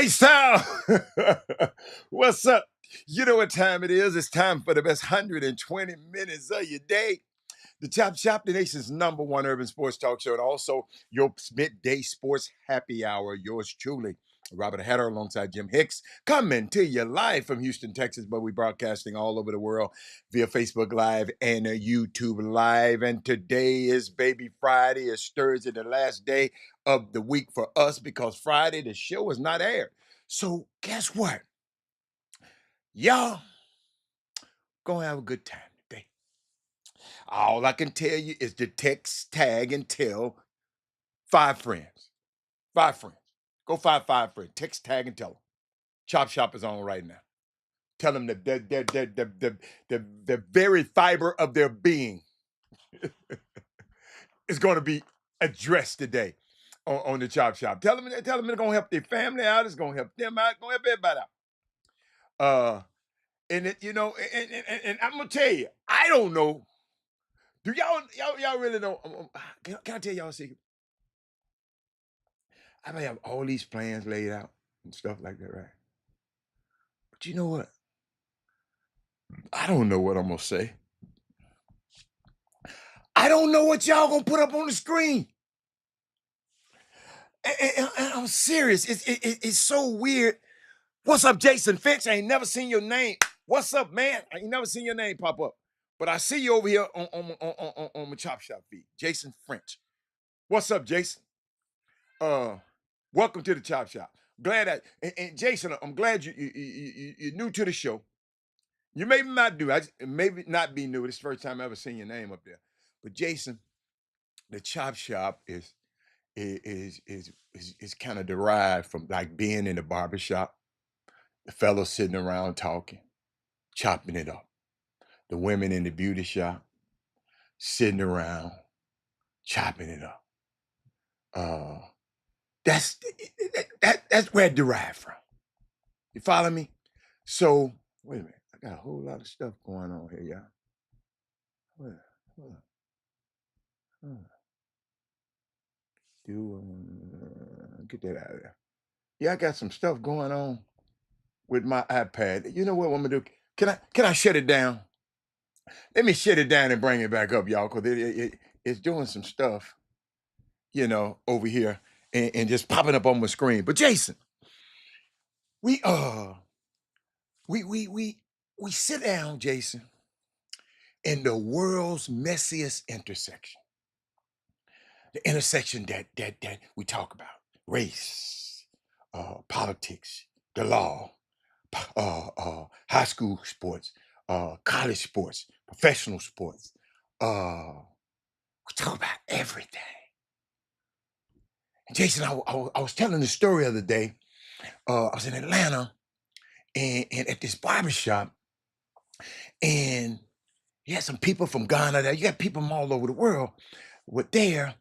Hey, Sal. What's up? You know what time it is. It's time for the best 120 minutes of your day. The Chop Shop, the nation's number one urban sports talk show, and also your midday sports happy hour. Yours truly, Robert Hatter, alongside Jim Hicks, coming to you live from Houston, Texas, but we broadcasting all over the world via Facebook Live and YouTube Live. And today is Baby Friday. It's Thursday, the last day of the week for us, because Friday the show is not aired. So guess what? Y'all gonna have a good time today. All I can tell you is to text, tag, and tell 5 friends. 5 friends. Go find 5 friends. Text, tag, and tell them. Chop Shop is on right now. Tell them that the very fiber of their being is going to be addressed today on the Chop Shop. Tell them it's going to help their family out. It's going to help them out. It's going to help everybody out. And it, and I'm gonna tell you, I don't know. Do y'all really know? Can I tell y'all a secret? I may have all these plans laid out and stuff like that, right? But you know what? I don't know what I'm gonna say. I don't know what y'all gonna put up on the screen. And I'm serious. It's so weird. What's up, Jason Finch? I ain't never seen your name. What's up, man? I ain't never seen your name pop up. But I see you over here on my Chop Shop feed. Jason French. What's up, Jason? Welcome to the Chop Shop. Glad that, and Jason, I'm glad you're new to the show. You maybe not new. Maybe not be new. This is the first time I ever seen your name up there. But Jason, the Chop Shop is kind of derived from like being in the barbershop, the fellows sitting around talking, chopping it up. The women in the beauty shop sitting around, chopping it up. Uh, that's that's where it derived from. You follow me? So wait a minute. I got a whole lot of stuff going on here, y'all. Hold on, hold on. Get that out of there. Yeah, I got some stuff going on with my iPad. You know what I'm gonna do? Can I shut it down? Let me shut it down and bring it back up, y'all, because it's doing some stuff, over here and just popping up on my screen. But Jason, we we sit down, Jason, in the world's messiest intersection. The intersection that we talk about: race, politics, the law, high school sports, college sports, professional sports. We talk about everything. And Jason, I was telling the story the other day. I was in Atlanta and at this barbershop, and you had some people from Ghana there. You got people from all over the world were there,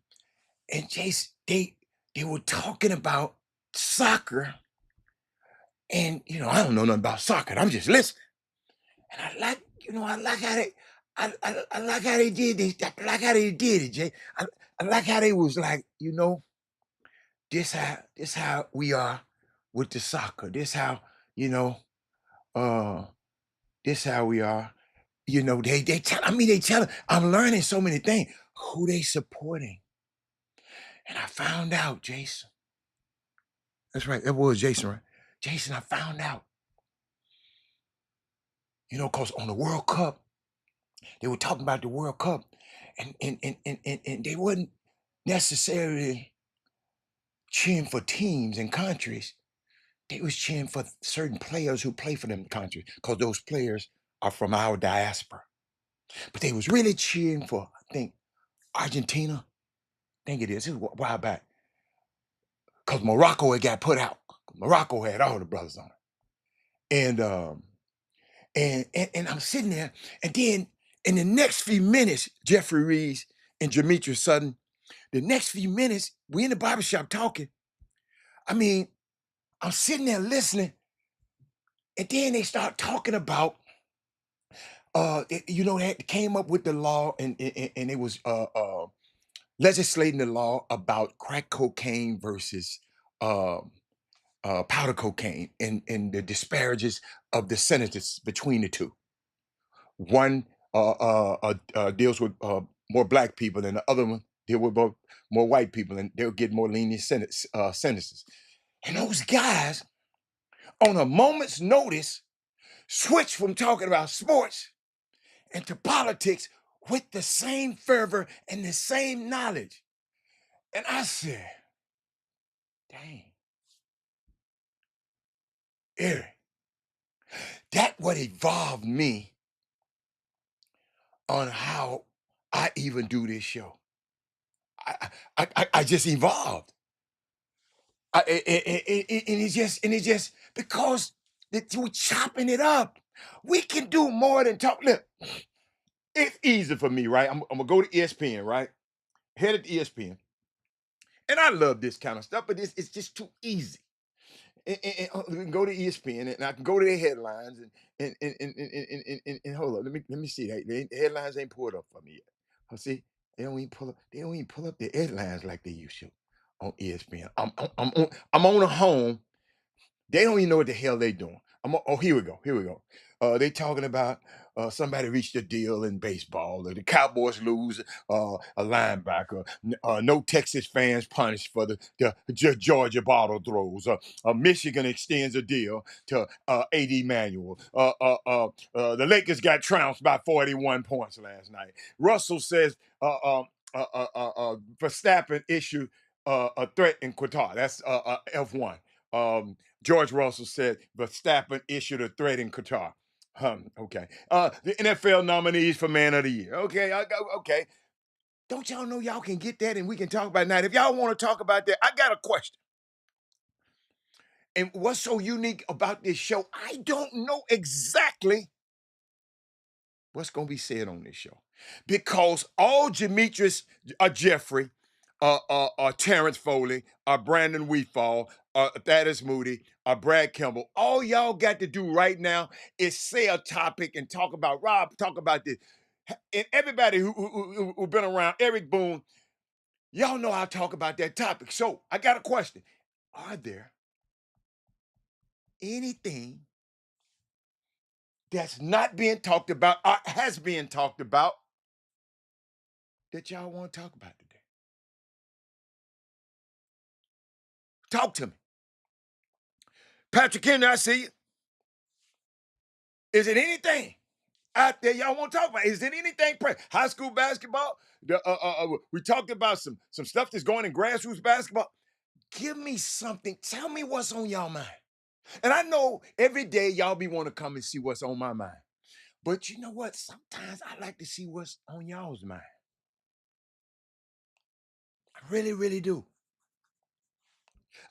and Jason, they were talking about soccer. And I don't know nothing about soccer. I'm just listening. And I like how they I like how they did this. I like how they did it, Jay. I like how they was like, this how we are with the soccer. You know, uh this how we are. They tell I'm learning so many things. Who they supporting. And I found out, Jason. That's right. That was Jason, right? Jason, I found out. Because on the World Cup, They were talking about the World Cup, and they wasn't necessarily cheering for teams and countries. They was cheering for certain players who play for them countries because those players are from our diaspora. But they was really cheering for, I think, Argentina. I think it is. It was a while back. Because Morocco had got put out. Morocco had all the brothers on it. And I'm sitting there, and then in the next few minutes, Jeffrey Reeves and Demetrius Sutton, the next few minutes, we in the barbershop talking. I mean, I'm sitting there listening, and then they start talking about they came up with the law and it was legislating the law about crack cocaine versus um powder cocaine and the disparages of the sentences between the two. One deals with more black people, and the other one deal with more white people, and they'll get more lenient sentences. And those guys, on a moment's notice, switch from talking about sports into politics with the same fervor and the same knowledge. And I said, dang, Eric, that what evolved me on how I even do this show. I just evolved. And it's just because we're chopping it up. We can do more than talk. Look, it's easy for me, right? I'm gonna go to ESPN, right? Head at ESPN, and I love this kind of stuff, but it's just too easy. And we can go to ESPN, and I can go to their headlines, and hold on, let me see. The headlines ain't pulled up for me yet. See, they don't even pull up the headlines like they used to on ESPN. I'm on a home. They don't even know what the hell they doing. Oh, here we go. Here we go. They talking about somebody reached a deal in baseball. Or the Cowboys lose a linebacker. No Texas fans punished for the Georgia bottle throws. Michigan extends a deal to A.D. Manuel. The Lakers got trounced by 41 points last night. Russell says Verstappen issued a threat in Qatar. That's F1. George Russell said Verstappen issued a threat in Qatar. Okay. The NFL nominees for Man of the Year. Okay. Okay. Don't y'all know y'all can get that and we can talk about it now? If y'all want to talk about that, I got a question. And what's so unique about this show? I don't know exactly what's going to be said on this show because all Demetrius, Jeffrey, Terrence Foley, Brandon Wheatfall, Thaddeus Moody, Brad Kimball, all y'all got to do right now is say a topic and talk about Rob, talk about this. And everybody who been around, Eric Boone, y'all know I talk about that topic. So I got a question. Are there anything that's not being talked about or has been talked about that y'all want to talk about today? Talk to me. Patrick Henry, I see you. Is it anything out there y'all want to talk about? Is it anything? High school basketball? We talked about some stuff that's going in grassroots basketball. Give me something. Tell me what's on y'all mind. And I know every day y'all be want to come and see what's on my mind. But you know what? Sometimes I like to see what's on y'all's mind. I really, really do.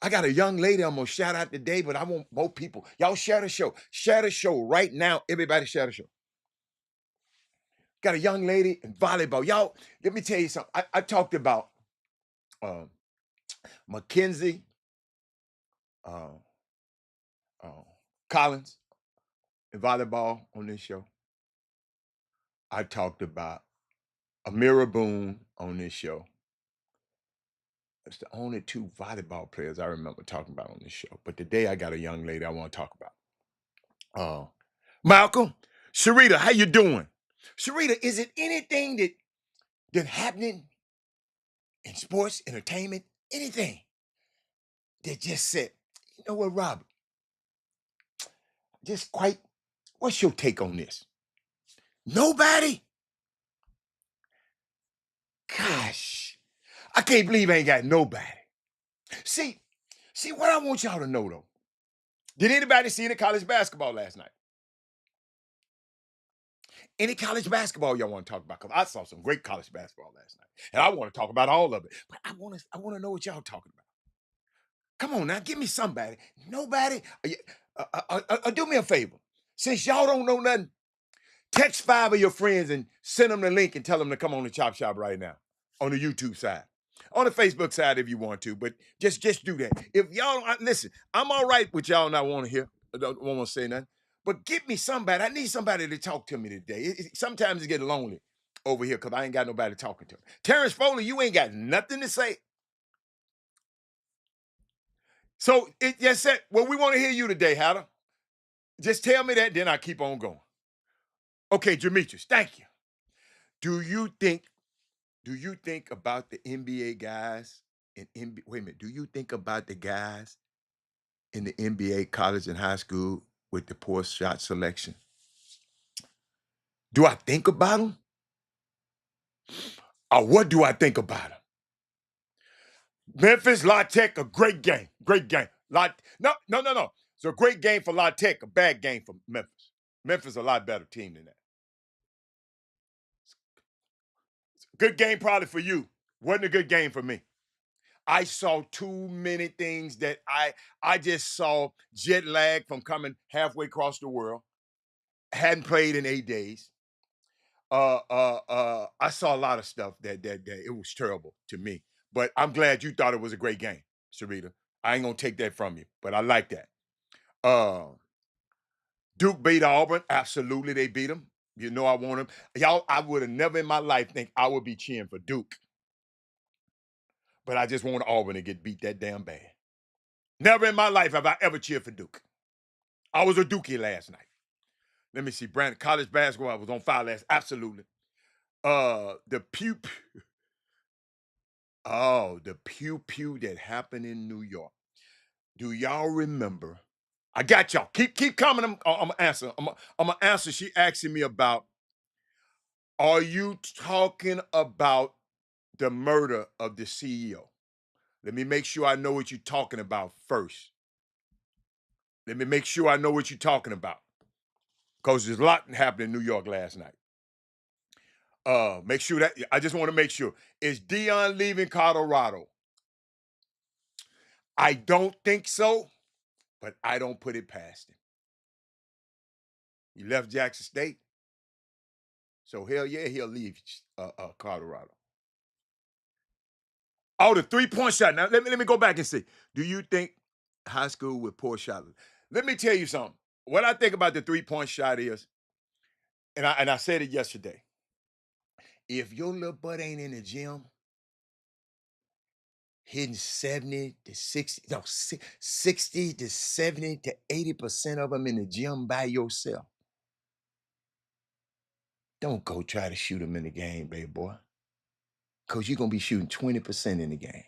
I got a young lady I'm gonna shout out today, but I want more people. Y'all share the show. Share the show right now. Everybody share the show. Got a young lady in volleyball. Y'all, let me tell you something. I talked about uh, Mackenzie uh, uh, Collins in volleyball on this show. I talked about Amira Boone on this show. It's the only two volleyball players I remember talking about on this show. But today I got a young lady I want to talk about. Malcolm, Sharita, how you doing? Sharita, is it anything that happening in sports, entertainment, anything that just said, you know what, Robert, just quite, what's your take on this? Nobody? I can't believe I ain't got nobody. See, see what I want y'all to know though. Did anybody see any college basketball last night? Any college basketball y'all want to talk about? Because I saw some great college basketball last night, and I want to talk about all of it. But I want to know what y'all talking about. Come on now, give me somebody. Nobody. Do me a favor. Since y'all don't know nothing, text 5 of your friends and send them the link and tell them to come on the Chop Shop right now on the YouTube side. On the Facebook side if you want to, but just do that. If y'all listen, I'm all right with y'all not want to hear, don't want to say nothing. But give me somebody. I need somebody to talk to me today. Sometimes it get lonely over here because I ain't got nobody talking to. Terrence Foley, you ain't got nothing to say. So it just said, well, we want to hear you today, Hatter. Just tell me that, then I keep on going. Okay, Demetrius, thank you. Do you think about the NBA guys in NBA? Wait a minute. Do you think about the guys in the NBA, college and high school with the poor shot selection? Do I think about them? Or what do I think about them? Memphis, La Tech, a great game. Great game. No. It's a great game for La Tech, a bad game for Memphis. Memphis is a lot better team than that. Good game probably for you. Wasn't a good game for me. I saw too many things that I just saw jet lag from coming halfway across the world. Hadn't played in 8 days. I saw a lot of stuff that day. It was terrible to me. But I'm glad you thought it was a great game, Sarita. I ain't gonna take that from you, but I like that. Uh, Duke beat Auburn. Absolutely, they beat them. You know I want them. Y'all, I would have never in my life think I would be cheering for Duke. But I just want Auburn to get beat that damn bad. Never in my life have I ever cheered for Duke. I was a Dookie last night. Let me see. Brandon, college basketball was on fire last. Absolutely. The pew pew. Oh, the pew pew that happened in New York. Do y'all remember? I got y'all. Keep coming. I'm gonna answer. I'm gonna answer. She asking me about. Are you talking about the murder of the CEO? Let me make sure I know what you're talking about first. Let me make sure I know what you're talking about. Because there's a lot happened in New York last night. Make sure that I just want to make sure. Is Dion leaving Colorado? I don't think so, but I don't put it past him. He left Jackson State. So hell yeah, he'll leave Colorado. Oh, the 3-point shot. Now let me go back and see. Do you think high school with poor shot? Let me tell you something. What I think about the 3-point shot is, and I said it yesterday. If your little butt ain't in the gym hitting 70 to 60, no, 60 to 70 to 80% of them in the gym by yourself, don't go try to shoot them in the game, baby boy. Because you're going to be shooting 20% in the game.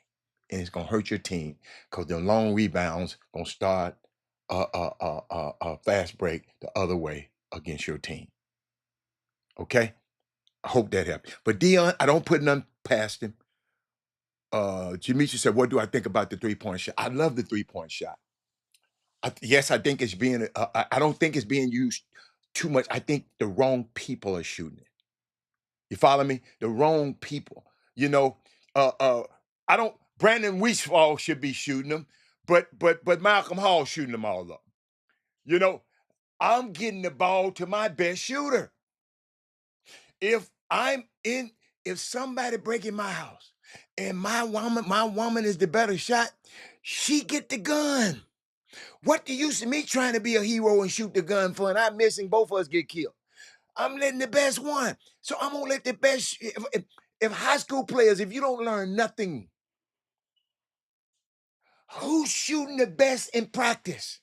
And it's going to hurt your team because the long rebounds going to start a fast break the other way against your team. Okay? I hope that helps. But Dion, I don't put none past him. Jamisha said, what do I think about the 3-point shot? I love the 3-point shot. Yes, I think it's being, I don't think it's being used too much. I think the wrong people are shooting it. You follow me? The wrong people. You know, uh, uh, I don't, Brandon Weisfall should be shooting them, but Malcolm Hall shooting them all up. You know, I'm getting the ball to my best shooter. If I'm in, if somebody break in my house and my woman is the better shot, she get the gun. What the use of me trying to be a hero and shoot the gun for and I'm missing both of us get killed? I'm letting the best one. So I'm gonna let the best. If high school players, if you don't learn nothing, who's shooting the best in practice?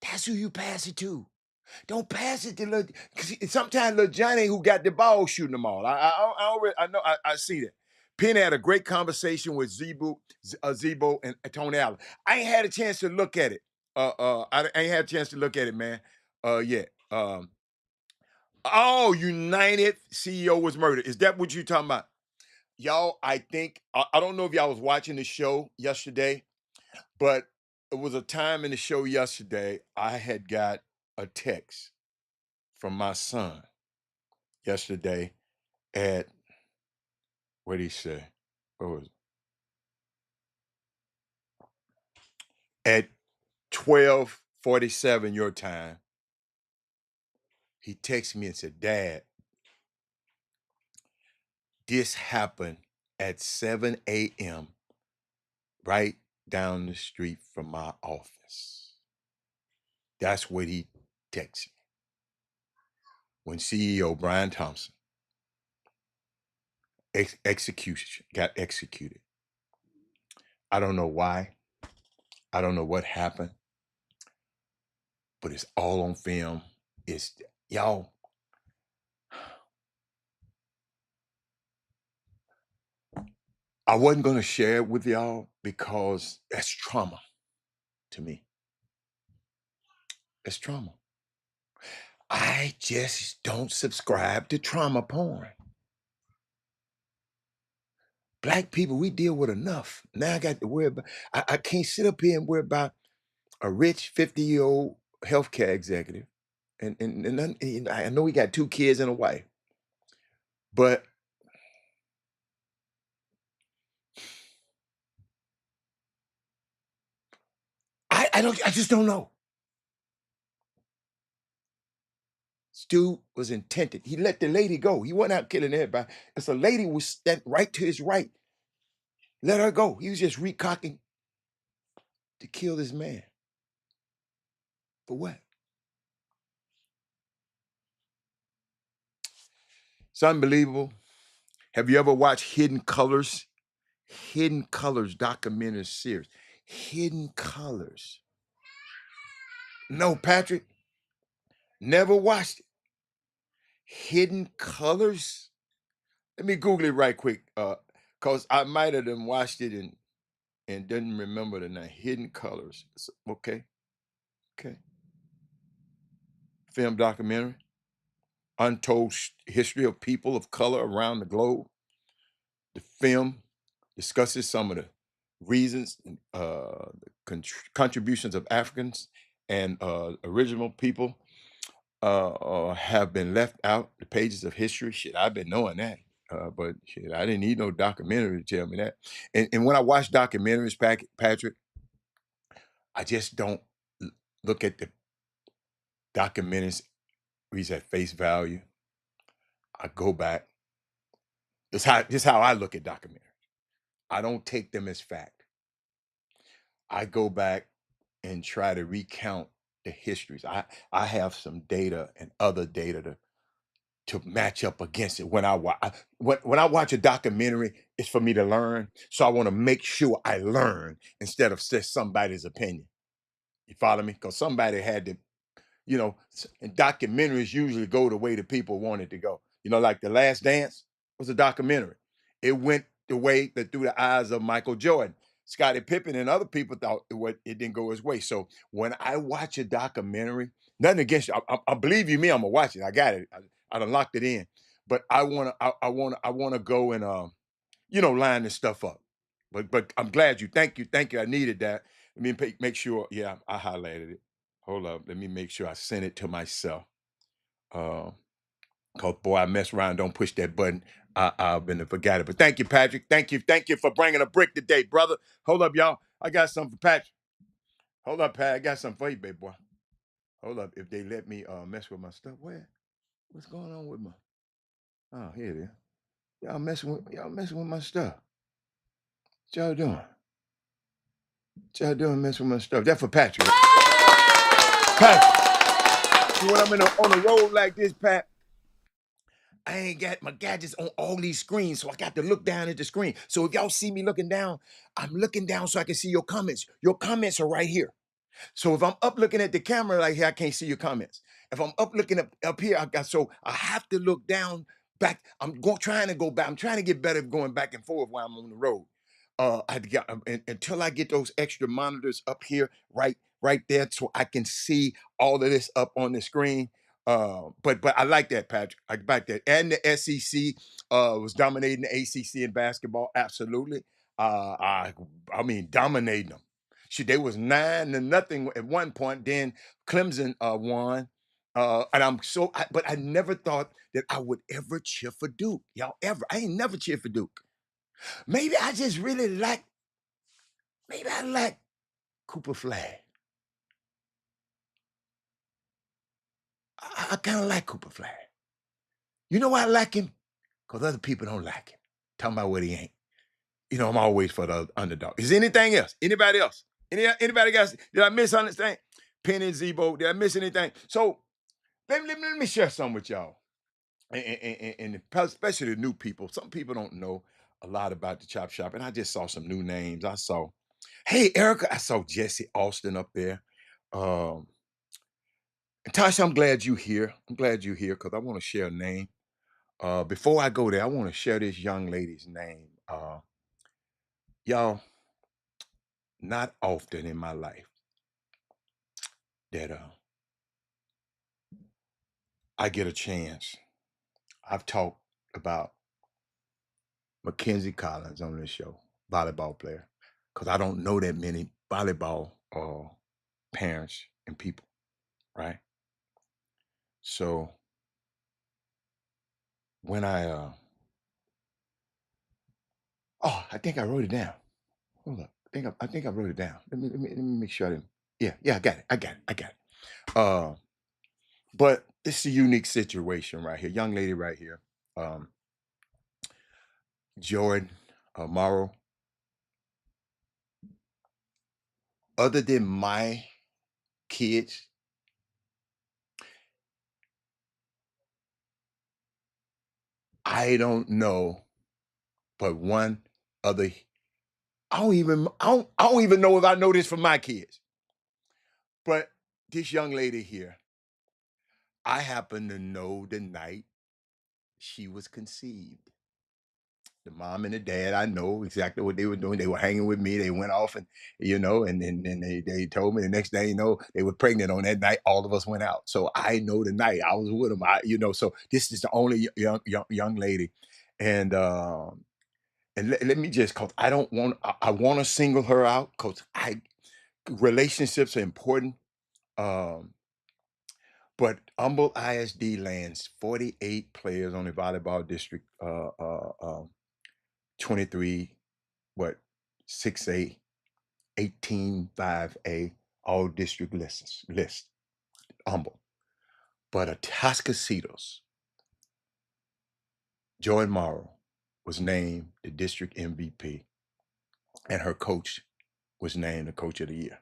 That's who you pass it to. Don't pass it to little. Cause sometimes little Johnny who got the ball shooting them all. I know. I see that. Penn had a great conversation with Zebo and Tony Allen. I ain't had a chance to look at it. I ain't had a chance to look at it, man. Yet. Oh, United CEO was murdered. Is that what you're talking about? y'all, I think I don't know if y'all was watching the show yesterday, but it was a time in the show yesterday I had got a text from my son yesterday at what did he say? What was it? At 12:47 your time, he texted me and said, "Dad, this happened at 7 a.m. right down the street from my office." That's what he texted me when CEO Brian Thompson execution got executed. I don't know why. I don't know what happened, but it's all on film. It's y'all. I wasn't gonna share it with y'all because that's trauma to me. It's trauma. I just don't subscribe to trauma porn. Black people, we deal with enough. Now I got to worry about. I can't sit up here and worry about a rich 50-year-old healthcare executive, and I know he got 2 kids and a wife, but I just don't know. Stu was intended. He let the lady go. He wasn't out killing everybody. If a lady was stand right to his right, let her go. He was just recocking to kill this man. For what? It's unbelievable. Have you ever watched Hidden Colors? Hidden Colors documentary series. Hidden Colors. No, Patrick, never watched it. Hidden Colors? Let me Google it right quick. Cause I might have done watched it and didn't remember the name. Hidden Colors. Okay. Okay. Film documentary. Untold history of people of color around the globe. The film discusses some of the reasons, contributions of Africans and original people have been left out the pages of history. Shit, I've been knowing that. But shit, I didn't need no documentary to tell me that. And when I watch documentaries, Patrick, I just don't look at the documentaries at face value. I go back. This how I look at documentaries. I don't take them as fact. I go back and try to recount the histories. I have some data and other data to match up against it. When I watch a documentary, it's for me to learn. So I want to make sure I learn instead of just somebody's opinion. You follow me? Because somebody had to, and documentaries usually go the way the people want it to go. Like The Last Dance was a documentary. It went the way that through the eyes of Michael Jordan. Scottie Pippen and other people thought it didn't go his way. So when I watch a documentary, nothing against you. I believe you me, I'm gonna watch it. I got it. I done locked it in. But I wanna go and line this stuff up. But I'm glad you. Thank you. I needed that. Let me make sure. Yeah, I highlighted it. Hold up. Let me make sure I send it to myself. Uh, Cause boy, I mess around, don't push that button. I've been to forgot it. But thank you, Patrick. Thank you for bringing a brick today, brother. Hold up, y'all. I got something for Patrick. Hold up, Pat. I got something for you, baby boy. Hold up. If they let me mess with my stuff, what's going on with my? Oh, here it is. Y'all messing with my stuff. What y'all doing? What y'all doing messing with my stuff? That's for Patrick. Patrick. See, when I'm on the road like this, Pat, I ain't got my gadgets on all these screens, so I got to look down at the screen. So if y'all see me looking down, I'm looking down so I can see your comments. Your comments are right here. So if I'm up looking at the camera like here, I can't see your comments. If I'm up looking up here, so I have to look down back. Trying to go back. I'm trying to get better at going back and forth while I'm on the road. Until I get those extra monitors up here, right there, so I can see all of this up on the screen. But I like that, Patrick. I like that. And the SEC was dominating the ACC in basketball. Absolutely. I mean, dominating them. Shit, they was 9-0 at one point. Then Clemson won. And but I never thought that I would ever cheer for Duke. Y'all ever. I ain't never cheered for Duke. Maybe I just really maybe I like Cooper Flag. I kind of like Cooper Flag. You know why I like him? Because other people don't like him. Talking about what he ain't. You know, I'm always for the underdog. Is there anything else? Anybody else? Anybody else? Did I miss anything? Penny Zebo, did I miss anything? So let me share something with y'all. And especially the new people. Some people don't know a lot about the Chop Shop. And I just saw some new names. Hey, Erica, I saw Jesse Austin up there. Um, and Tasha, I'm glad you're here. I'm glad you're here because I want to share a name. Before I go there, I want to share this young lady's name. Y'all, not often in my life that I get a chance. I've talked about Mackenzie Collins on this show, volleyball player, because I don't know that many volleyball parents and people, right? So when I think I wrote it down. Hold up, I think I wrote it down. Let me make sure I didn't. Yeah, I got it. Uh, but this is a unique situation right here. Young lady right here, um, Jordan Morrow. Other than my kids, I don't know but one other. I don't even know if I know this from my kids. But this young lady here, I happen to know the night she was conceived. The mom and the dad, I know exactly what they were doing. They were hanging with me. They went off and they told me the next day, they were pregnant on that night. All of us went out. So I know the night I was with them. So this is the only young lady. And let me just, cause I don't want, I want to single her out because relationships are important. Um, but Humble ISD lands 48 players on the volleyball district, 23, what, 6A, 18, 5A, all district list, Humble. But Atascocita's Joy Morrow was named the district MVP, and her coach was named the coach of the year.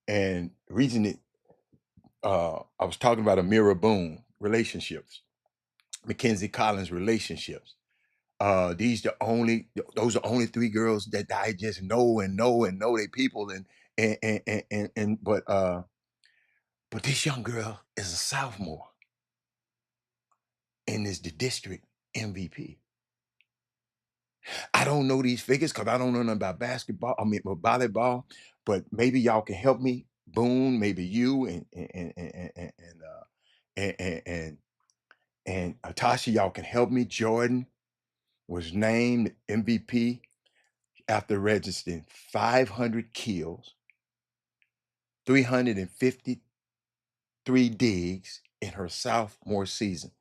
And the reason I was talking about Amira Boone relationships, Mackenzie Collins relationships. Those are only three girls that I just know they people and but this young girl is a sophomore and is the district MVP. I don't know these figures because I don't know nothing about basketball. I mean, volleyball, but maybe y'all can help me. Boone, maybe you and Tasha, y'all can help me. Jordan was named MVP after registering 500 kills, 353 digs in her sophomore season.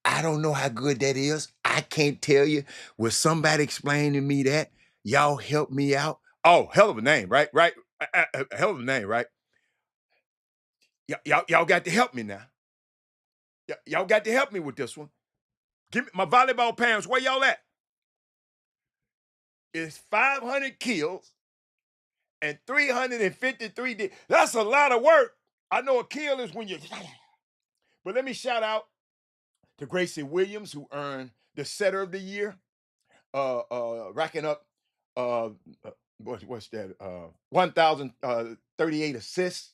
I don't know how good that is. I can't tell you. Will somebody explain to me that? Y'all help me out. Oh, hell of a name, right? Right? A hell of a name, right? Y'all got to help me now. Y'all got to help me with this one. Give me my volleyball parents. Where y'all at? It's 500 kills and 353 digs. That's a lot of work. I know a kill is when you. But let me shout out to Gracie Williams, who earned the Setter of the Year, racking up uh, what's that? 1,038 assists.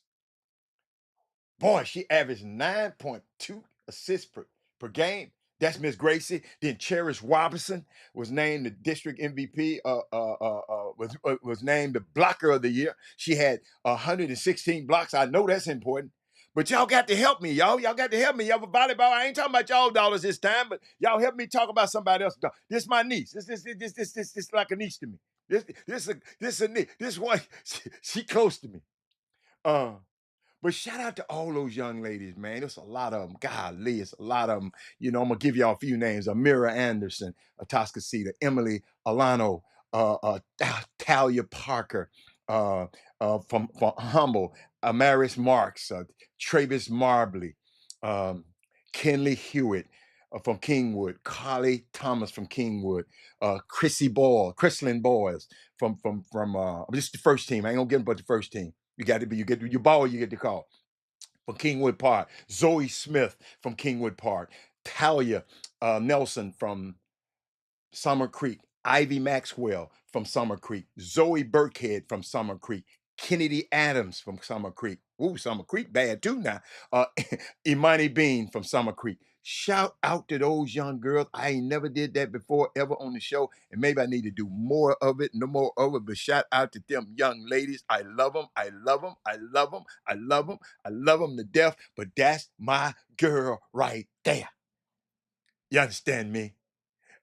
Boy, she averaged 9.2 assists per game. That's Miss Gracie. Then Cherish Robinson was named the district MVP. Was named the blocker of the year. She had 116 blocks. I know that's important. But y'all got to help me, y'all. Y'all got to help me. Y'all for volleyball. I ain't talking about y'all dollars this time, but y'all help me talk about somebody else. This my niece. This like a niece to me. This a niece. This one, she close to me. Uh, but shout out to all those young ladies, man. There's a lot of them. Golly, it's a lot of them. You know, I'm gonna give y'all a few names: Amira Anderson, Toscasita, Emily Alano, Talia Parker, from Humble, Amaris Marks, Travis Marbley, um, Kenley Hewitt from Kingwood, Carly Thomas from Kingwood, Chrislyn Boyles from just the first team. I ain't gonna get them, but the first team. You get your ball, you get the call. From Kingwood Park, Zoe Smith from Kingwood Park, Talia Nelson from Summer Creek, Ivy Maxwell from Summer Creek, Zoe Burkhead from Summer Creek, Kennedy Adams from Summer Creek. Ooh, Summer Creek bad too now. Imani Bean from Summer Creek. Shout out to those young girls. I ain't never did that before ever on the show, and maybe I need to do more of it, no more of it. But shout out to them young ladies. I love them. I love them. I love them. I love them. I love them to death. But that's my girl right there. You understand me?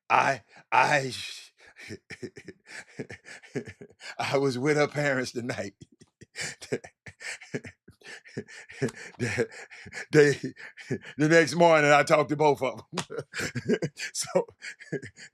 I I I was with her parents tonight. they, they the next morning I talked to both of them. So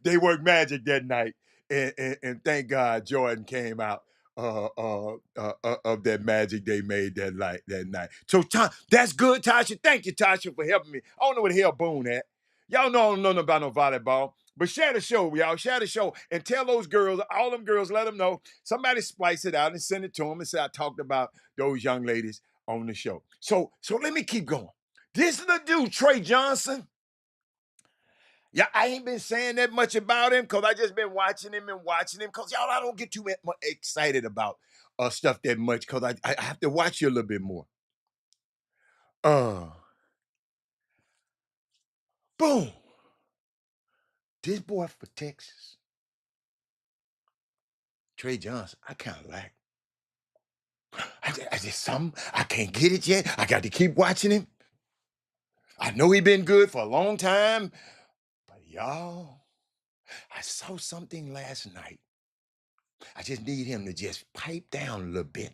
they worked magic that night, and thank God Jordan came out of that magic they made that night. So that's good, Tasha. Thank you, Tasha, for helping me. I don't know where the hell Boone at. Y'all know I don't know nothing about no volleyball. But share the show, y'all. Share the show and tell those girls, all them girls, let them know. Somebody splice it out and send it to them and say I talked about those young ladies on the show. So let me keep going. This is the dude, Trey Johnson. Yeah, I ain't been saying that much about him because I just been watching him because y'all, I don't get too much excited about stuff that much because I have to watch you a little bit more. Uh, Boom. This boy for Texas, Trey Johnson, I kind of like. I just something, I can't get it yet. I got to keep watching him. I know he been good for a long time, but y'all, I saw something last night. I just need him to just pipe down a little bit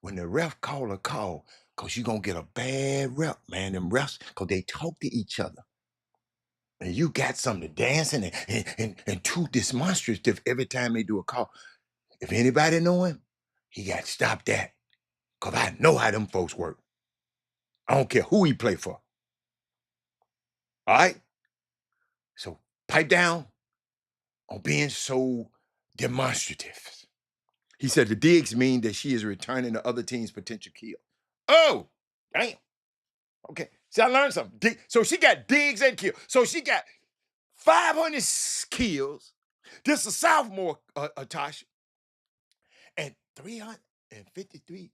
when the ref call a call, because you're going to get a bad rep, man. Them refs, because they talk to each other. And you got something to dancing and too demonstrative every time they do a call. If anybody know him, he got to stop that, because I know how them folks work. I don't care who he play for. All right? So pipe down on being so demonstrative. He said the digs mean that she is returning the other team's potential kill. Oh, damn. Okay. See, I learned something. So she got digs and kills. So she got 500 kills. This is a sophomore, Tasha. And 353.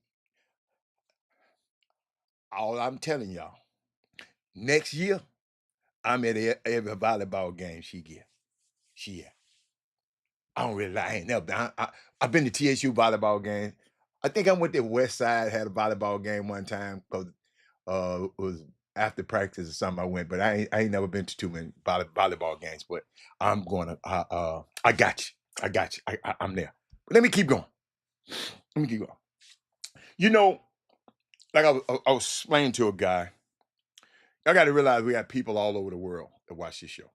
All I'm telling y'all, next year, I'm at every volleyball game she get. She at. I don't really like, I ain't never been. I've been to TSU volleyball game. I think I went to West Side, had a volleyball game one time because it was after practice or something I went, but I ain't never been to too many volleyball games. But I'm going to. I got you. I got you. I'm there. But let me keep going. Let me keep going. You know, like I was explaining to a guy. I got to realize we got people all over the world that watch this show.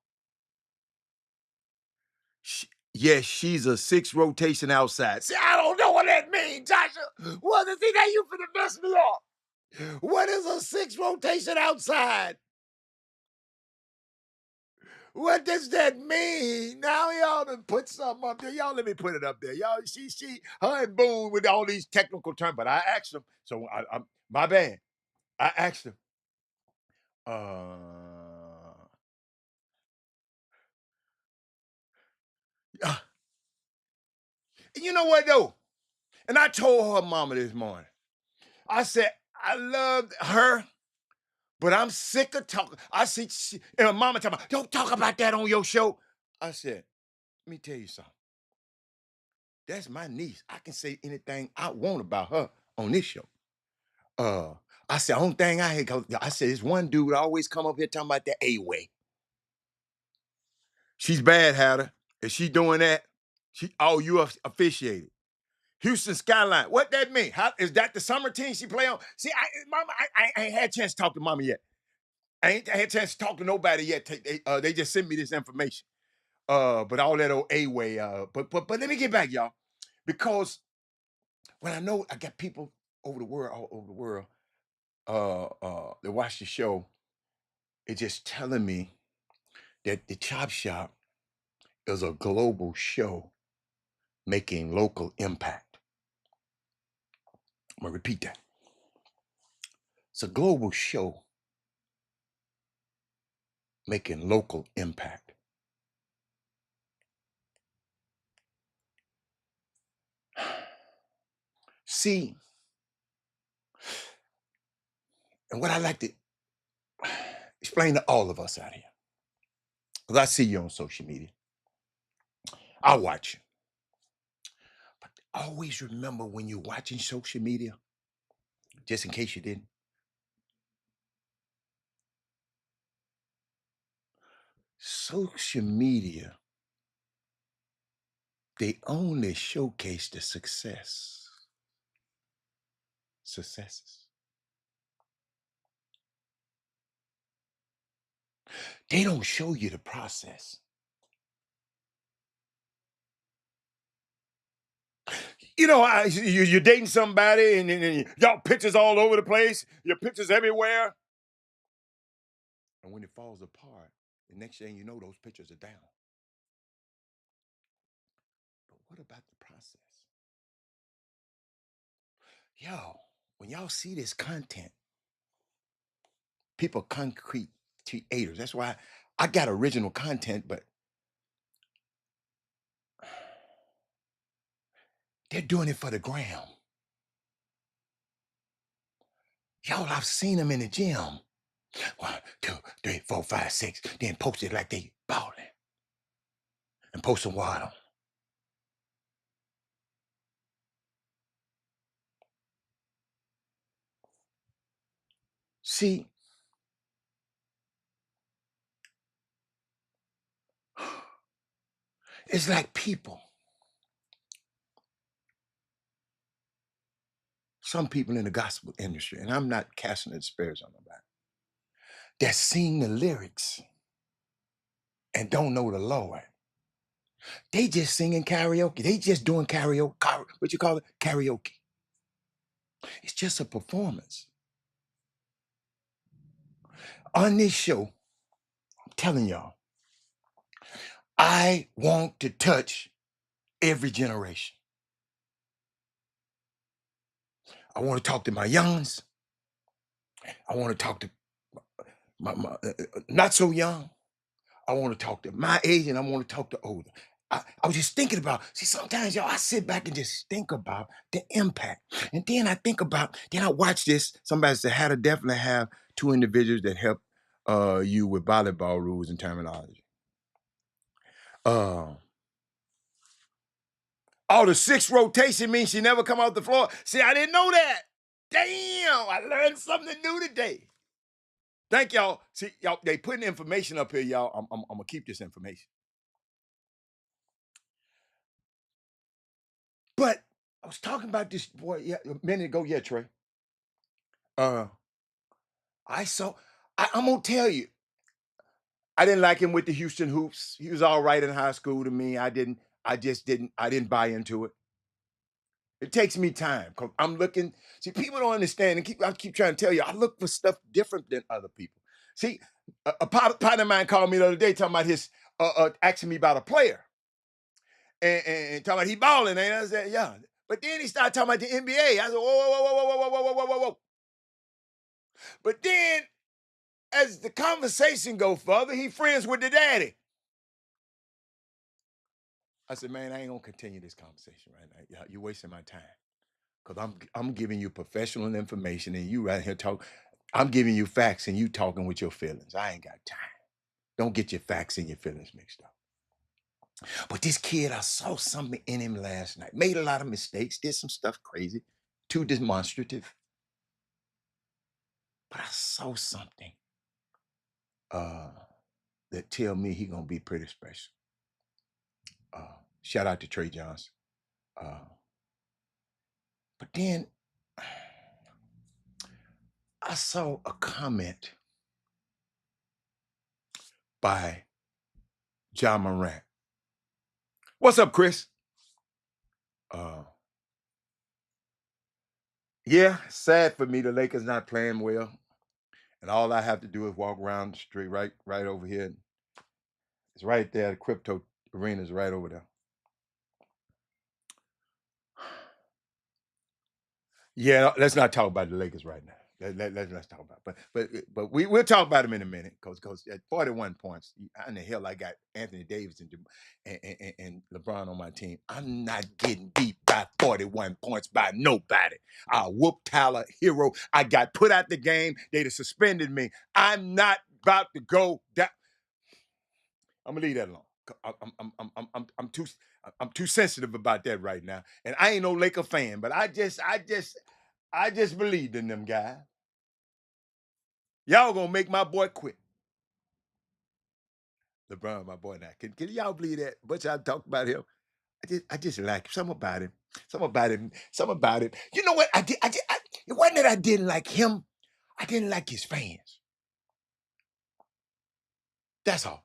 Yes, she's a 6 rotation outside. See, I don't know what that means, Tasha. What is it that you finna mess me up? What is a 6 rotation outside? What does that mean? Now y'all done put something up there. Y'all let me put it up there. Y'all, her and Boone with all these technical terms, but I asked them. So my bad. I asked them. Uh, you know what though? And I told her mama this morning. I said I loved her, but I'm sick of talking. I see, and her mama talking about, don't talk about that on your show. I said, let me tell you something. That's my niece. I can say anything I want about her on this show. Uh, I said, only thing I had, I said, this one dude always come up here talking about the A-way. She's bad, Hatter. Is she doing that? You officiated. Houston Skyline. What that mean? How is that the summer team she play on? See, Mama, I ain't had a chance to talk to Mama yet. I ain't had a chance to talk to nobody yet. They just sent me this information. But all that old A-way. But let me get back, y'all, because when I know I got people over the world, all over the world, that watch the show, it's just telling me that the Chop Shop is a global show making local impact. I'm gonna repeat that. It's a global show making local impact. See, and what I like to explain to all of us out here, because I see you on social media, I watch you. But always remember when you're watching social media, just in case you didn't, social media, they only showcase the successes. They don't show you the process. You know, you're dating somebody and y'all pictures all over the place, your pictures everywhere. And when it falls apart, the next thing you know, those pictures are down. But what about the process? Yo, when y'all see this content, people concrete creators. That's why I got original content, but they're doing it for the gram. Y'all, I've seen them in the gym. 1, 2, 3, 4, 5, 6. Then post it like they balling. And post some water. See, it's like people. Some people in the gospel industry, and I'm not casting aspersions on nobody, that sing the lyrics and don't know the Lord. They just singing karaoke. They just doing karaoke. What you call it? Karaoke. It's just a performance. On this show, I'm telling y'all, I want to touch every generation. I want to talk to my youngs. I want to talk to my not so young. I want to talk to my age, and I want to talk to older. I was just thinking about, see, sometimes, y'all, I sit back and just think about the impact. And then I think about, then I watch this. Somebody said, how to definitely have two individuals that help you with volleyball rules and terminology. Uh, the 6 rotation means she never come off the floor. See, I didn't know that. Damn, I learned something new today. Thank y'all. See, y'all, they putting information up here, y'all. I'm gonna keep this information. But I was talking about this boy a minute ago, Trey. Uh, I'm gonna tell you, I didn't like him with the Houston Hoops. He was all right in high school to me. I didn't buy into it. It takes me time because I'm looking. See, people don't understand, and I keep trying to tell you, I look for stuff different than other people. See, a partner of mine called me the other day talking about asking me about a player and talking about he balling. And I said, yeah. But then he started talking about the NBA. I said, whoa, whoa, whoa, whoa, whoa, whoa, whoa, whoa, whoa, whoa. But then, as the conversation go further, he friends with the daddy. I said, man, I ain't gonna continue this conversation right now. You're wasting my time. Because I'm giving you professional information and you right here talk. I'm giving you facts and you talking with your feelings. I ain't got time. Don't get your facts and your feelings mixed up. But this kid, I saw something in him last night. Made a lot of mistakes, did some stuff crazy, too demonstrative. but I saw something uh, that tell me he gonna be pretty special. Shout out to Trey Johnson. Uh, but then I saw a comment by John Morant. What's up, Chris? Uh, yeah, sad for me. The Lakers not playing well, and all I have to do is walk around the street right over here. It's right there. The crypto arena is right over there. Yeah, let's not talk about the Lakers right now. Let's talk about it. But we'll talk about them in a minute because at 41 points, how in the hell I got Anthony Davis and LeBron on my team. I'm not getting beat by 41 points by nobody. I whooped Tyler Hero. I got put out the game. They'd have suspended me. I'm not about to go down. I'm gonna leave that alone. I'm too sensitive about that right now. And I ain't no Laker fan, but I just believed in them guys. Y'all gonna make my boy quit. LeBron, my boy now. Can y'all believe that? But y'all talk about him. I just like something about him. Something about it. You know what? It wasn't that I didn't like him. I didn't like his fans. That's all.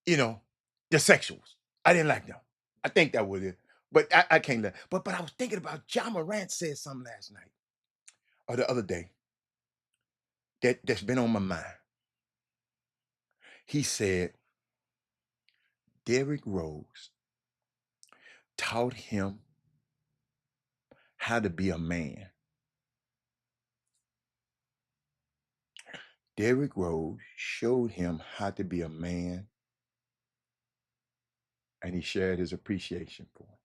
You know, the sexuals. I didn't like them. I think that was it. But I can't let. But I was thinking about John Morant said something last night or the other day that's been on my mind. He said Derrick Rose taught him how to be a man. Derrick Rose showed him how to be a man, and he shared his appreciation for him.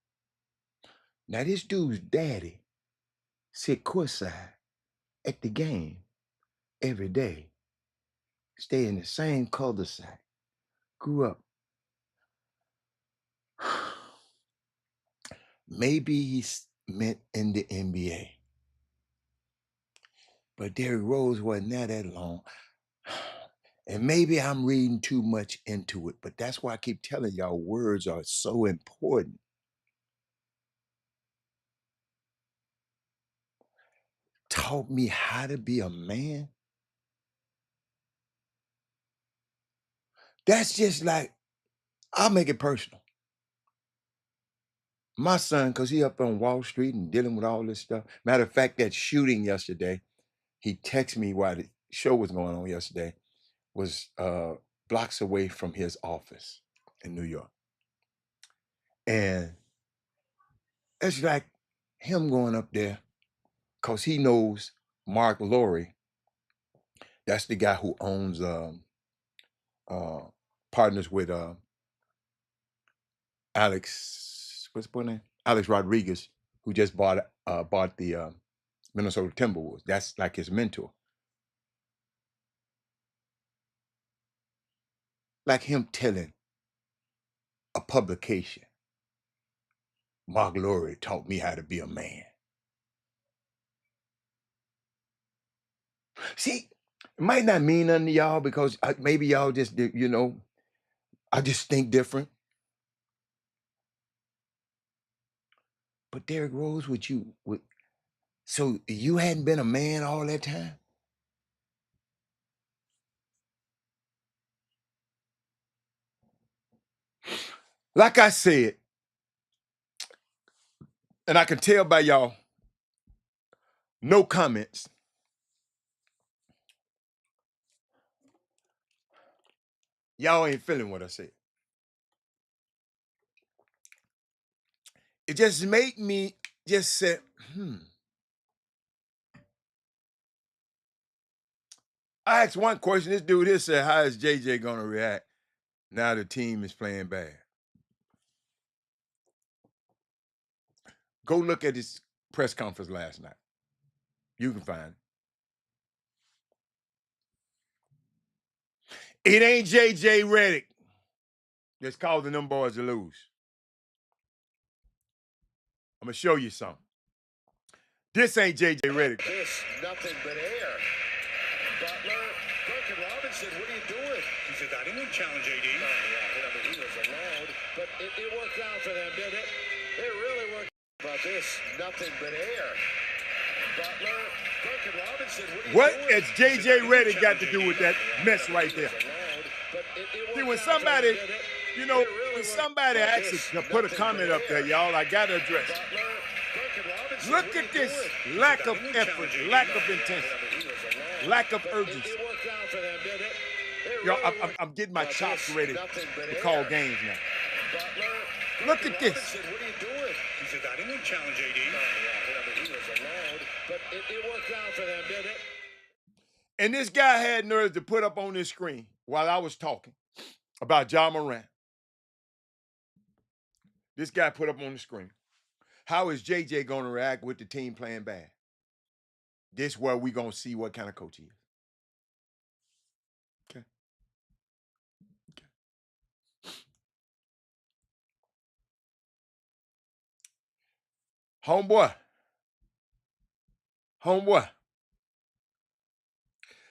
Now, this dude's daddy sit courtside at the game every day, stay in the same cul-de-sac, grew up. Maybe he's meant in the NBA, but Derrick Rose wasn't there that long. And maybe I'm reading too much into it, but that's why I keep telling y'all words are so important. Taught me how to be a man. That's just like, I'll make it personal. My son, because he up on Wall Street and dealing with all this stuff. Matter of fact, that shooting yesterday, he texted me while the show was going on yesterday, was blocks away from his office in New York. And it's like him going up there because he knows Mark Lowry. That's the guy who owns partners with Alex, what's his name? Alex Rodriguez, who just bought the Minnesota Timberwolves. That's like his mentor. Like him telling a publication, Mark Lowry taught me how to be a man. See, it might not mean nothing to y'all because maybe y'all just, I just think different. But Derrick Rose, so you hadn't been a man all that time? Like I said, and I can tell by y'all, no comments. Y'all ain't feeling what I said. It just made me just say, I asked one question. This dude here said, how is JJ going to react now the team is playing bad? Go look at his press conference last night. You can find it. It ain't JJ Redick that's causing them boys to lose. I'm going to show you something. This ain't J.J. Redick. This nothing but air. Butler, Duncan Robinson, what are you doing? He said, I didn't want to challenge AD. Oh, yeah, but he was alone. But it worked out for them, didn't it? It really worked out. But this nothing but air. Butler, Duncan Robinson, what has J.J. Redick got to do with that mess right there? See, when somebody, you know, when somebody actually put a comment up there, y'all, I got to address it. Look at this lack of effort, lack of intensity, lack of urgency. Yo, I'm getting my chops ready to call games now. Look at this. What are you doing? He said, I didn't want to challenge AD. Oh, yeah, but he was alone. But it worked out for them, didn't it? And this guy had nerves to put up on this screen while I was talking about John Moran. This guy put up on the screen. How is JJ going to react with the team playing bad? This is where we're going to see what kind of coach he is. Okay. Homeboy.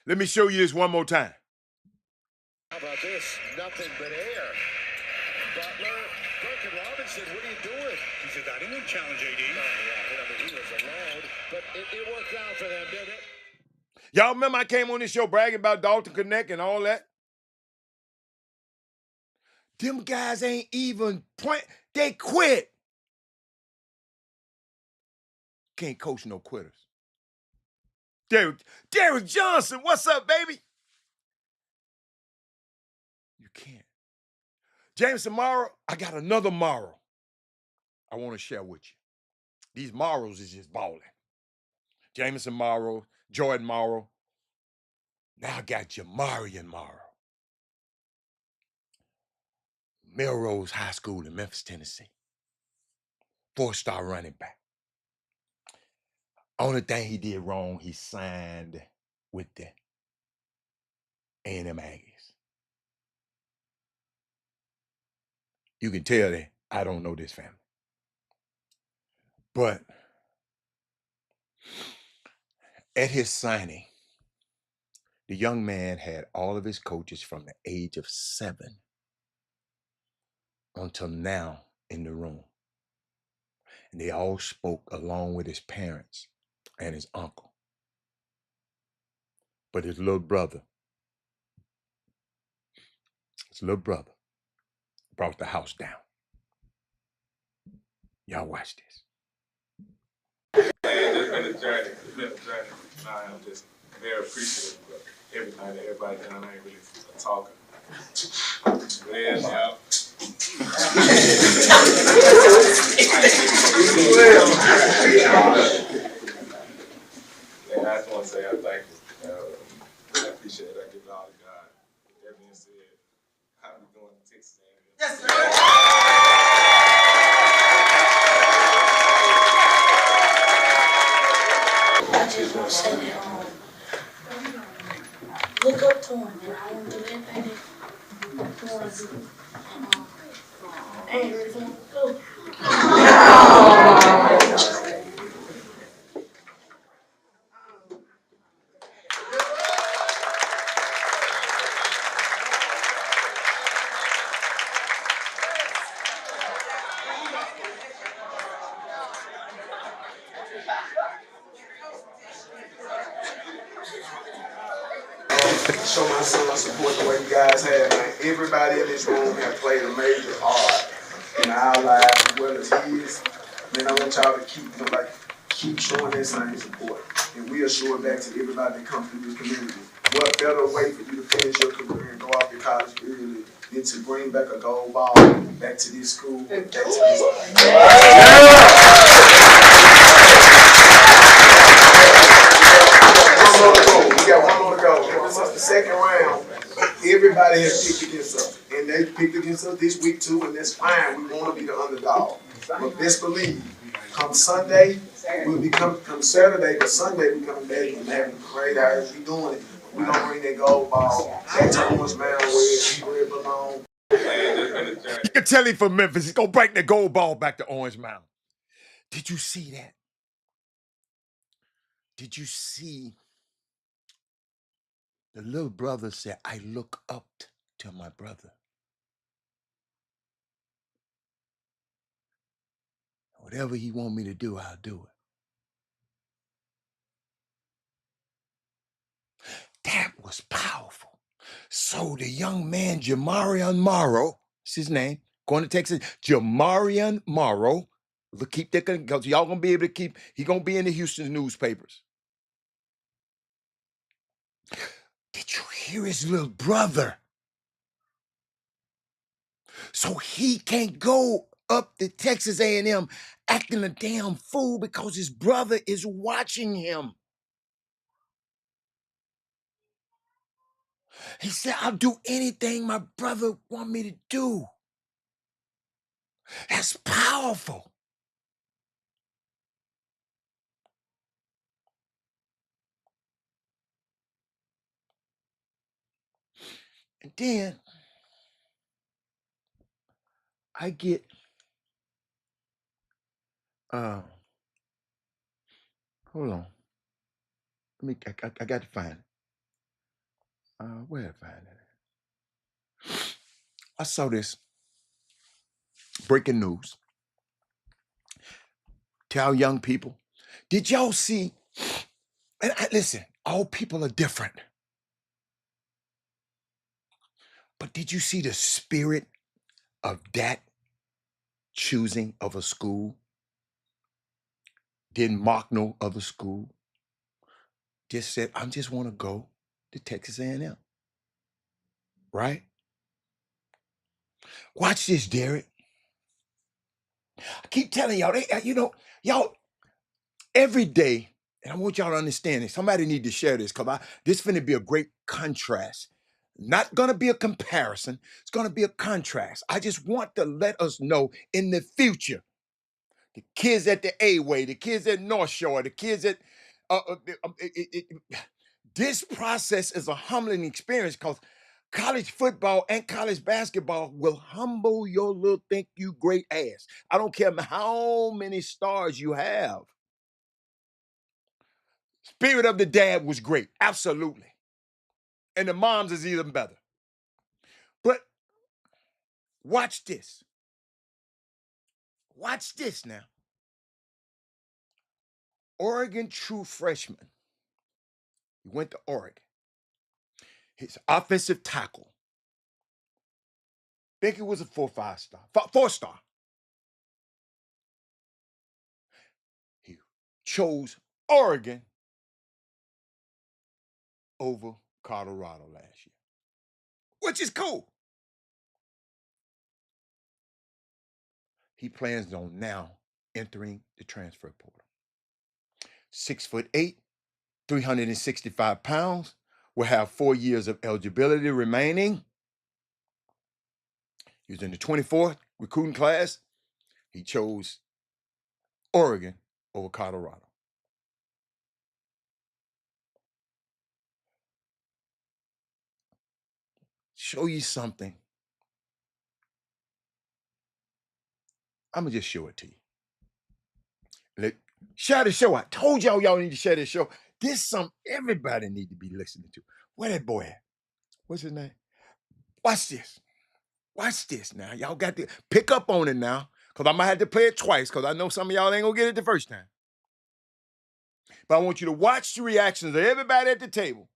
Let me show you this one more time. How about this? Nothing but air. Butler, Duncan Robinson, what are you doing? He said, I didn't want to challenge AD. Oh, yeah, but he was alone. But it worked out for them, didn't it? Y'all remember I came on this show bragging about Dalton Connect and all that? Them guys ain't even point. They quit. Can't coach no quitters. Derek Johnson, what's up, baby? You can't. Jameson Morrow, I got another Morrow I want to share with you. These Morrows is just balling. Jameson Morrow, Jordan Morrow. Now I got Jamarian Morrow. Melrose High School in Memphis, Tennessee. 4-star running back. Only thing he did wrong, he signed with the A&M Aggies. You can tell that I don't know this family. But at his signing, the young man had all of his coaches from the age of 7 until now in the room. And they all spoke along with his parents and his uncle. But his little brother brought the house down. Y'all watch this. It's been a journey. I'm just very appreciative of everything that everybody done. I ain't really a talker. Yeah, y'all. And I just want to say I thank you. I appreciate it. I give it all to God. With that being said, how are we doing in Texas? Yes, sir. I just want to say that, look up to him, and I want to do everything that you want to do. I ain't really going to go. Show my son support the way you guys have, man. Everybody in this room have played a major part in our lives as well as his. Man, I want y'all to keep showing that same support. And we'll show it back to everybody that comes through this community. What better way for you to finish your career and go off to college early than to bring back a gold ball back to this school, back to this We got one more to go. This is the second round. Everybody has picked against us. And they picked against us this week too, and that's fine. We want to be the underdog. But best believe, come Sunday, come Saturday, but Sunday we coming back and having a great hours. We doing it. We're going to bring that gold ball back to Orange Mound where it belongs. You can tell him from Memphis, he's going to bring the gold ball back to Orange Mound. Did you see that? Did you see the little brother said, I look up to my brother. Whatever he want me to do, I'll do it. That was powerful. So the young man, Jamarian Morrow, that's his name, going to Texas, Jamarian Morrow, keep that, because y'all gonna be able to keep, he gonna be in the Houston newspapers. Did you hear his little brother? So he can't go up to Texas A&M acting a damn fool because his brother is watching him. He said, I'll do anything my brother want me to do. That's powerful. And then I get, hold on. I got to find it. Where did I find it? I saw this breaking news. Tell young people, did y'all see, and listen, all people are different. But did you see the spirit of that choosing of a school? Didn't mock no other school. Just said, I just want to go to Texas A&M. Right? Watch this, Derek. I keep telling y'all, y'all, every day, and I want y'all to understand this. Somebody need to share this because this finna be a great contrast. Not gonna be a comparison. It's gonna be a contrast. I just want to let us know in the future, the kids at the A-Way, the kids at North Shore, the kids at this process is a humbling experience because college football and college basketball will humble your little think you great ass. I don't care how many stars you have. Spirit of the dad was great, absolutely. And the moms is even better. But watch this. Watch this now. Oregon true freshman. He went to Oregon. His offensive tackle. I think it was a 4-5 star. 4-star. He chose Oregon over Colorado last year, which is cool. He plans on now entering the transfer portal. 6'8", 365 pounds, will have 4 years of eligibility remaining. He was in the 24th recruiting class. He chose Oregon over Colorado. Show you something. I'm going to just show it to you. Share the show. I told y'all need to share this show. This is something everybody need to be listening to. Where that boy at? What's his name? Watch this. Watch this now. Y'all got to pick up on it now because I might have to play it twice because I know some of y'all ain't going to get it the first time. But I want you to watch the reactions of everybody at the table.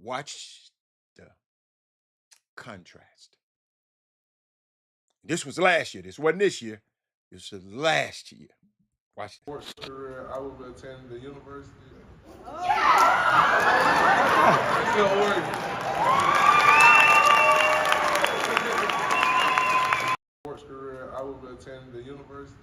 Watch the contrast. This was last year. This wasn't this year. This was last year. Watch this. Sports career, I will attend the university. Sports career, I will attend the university.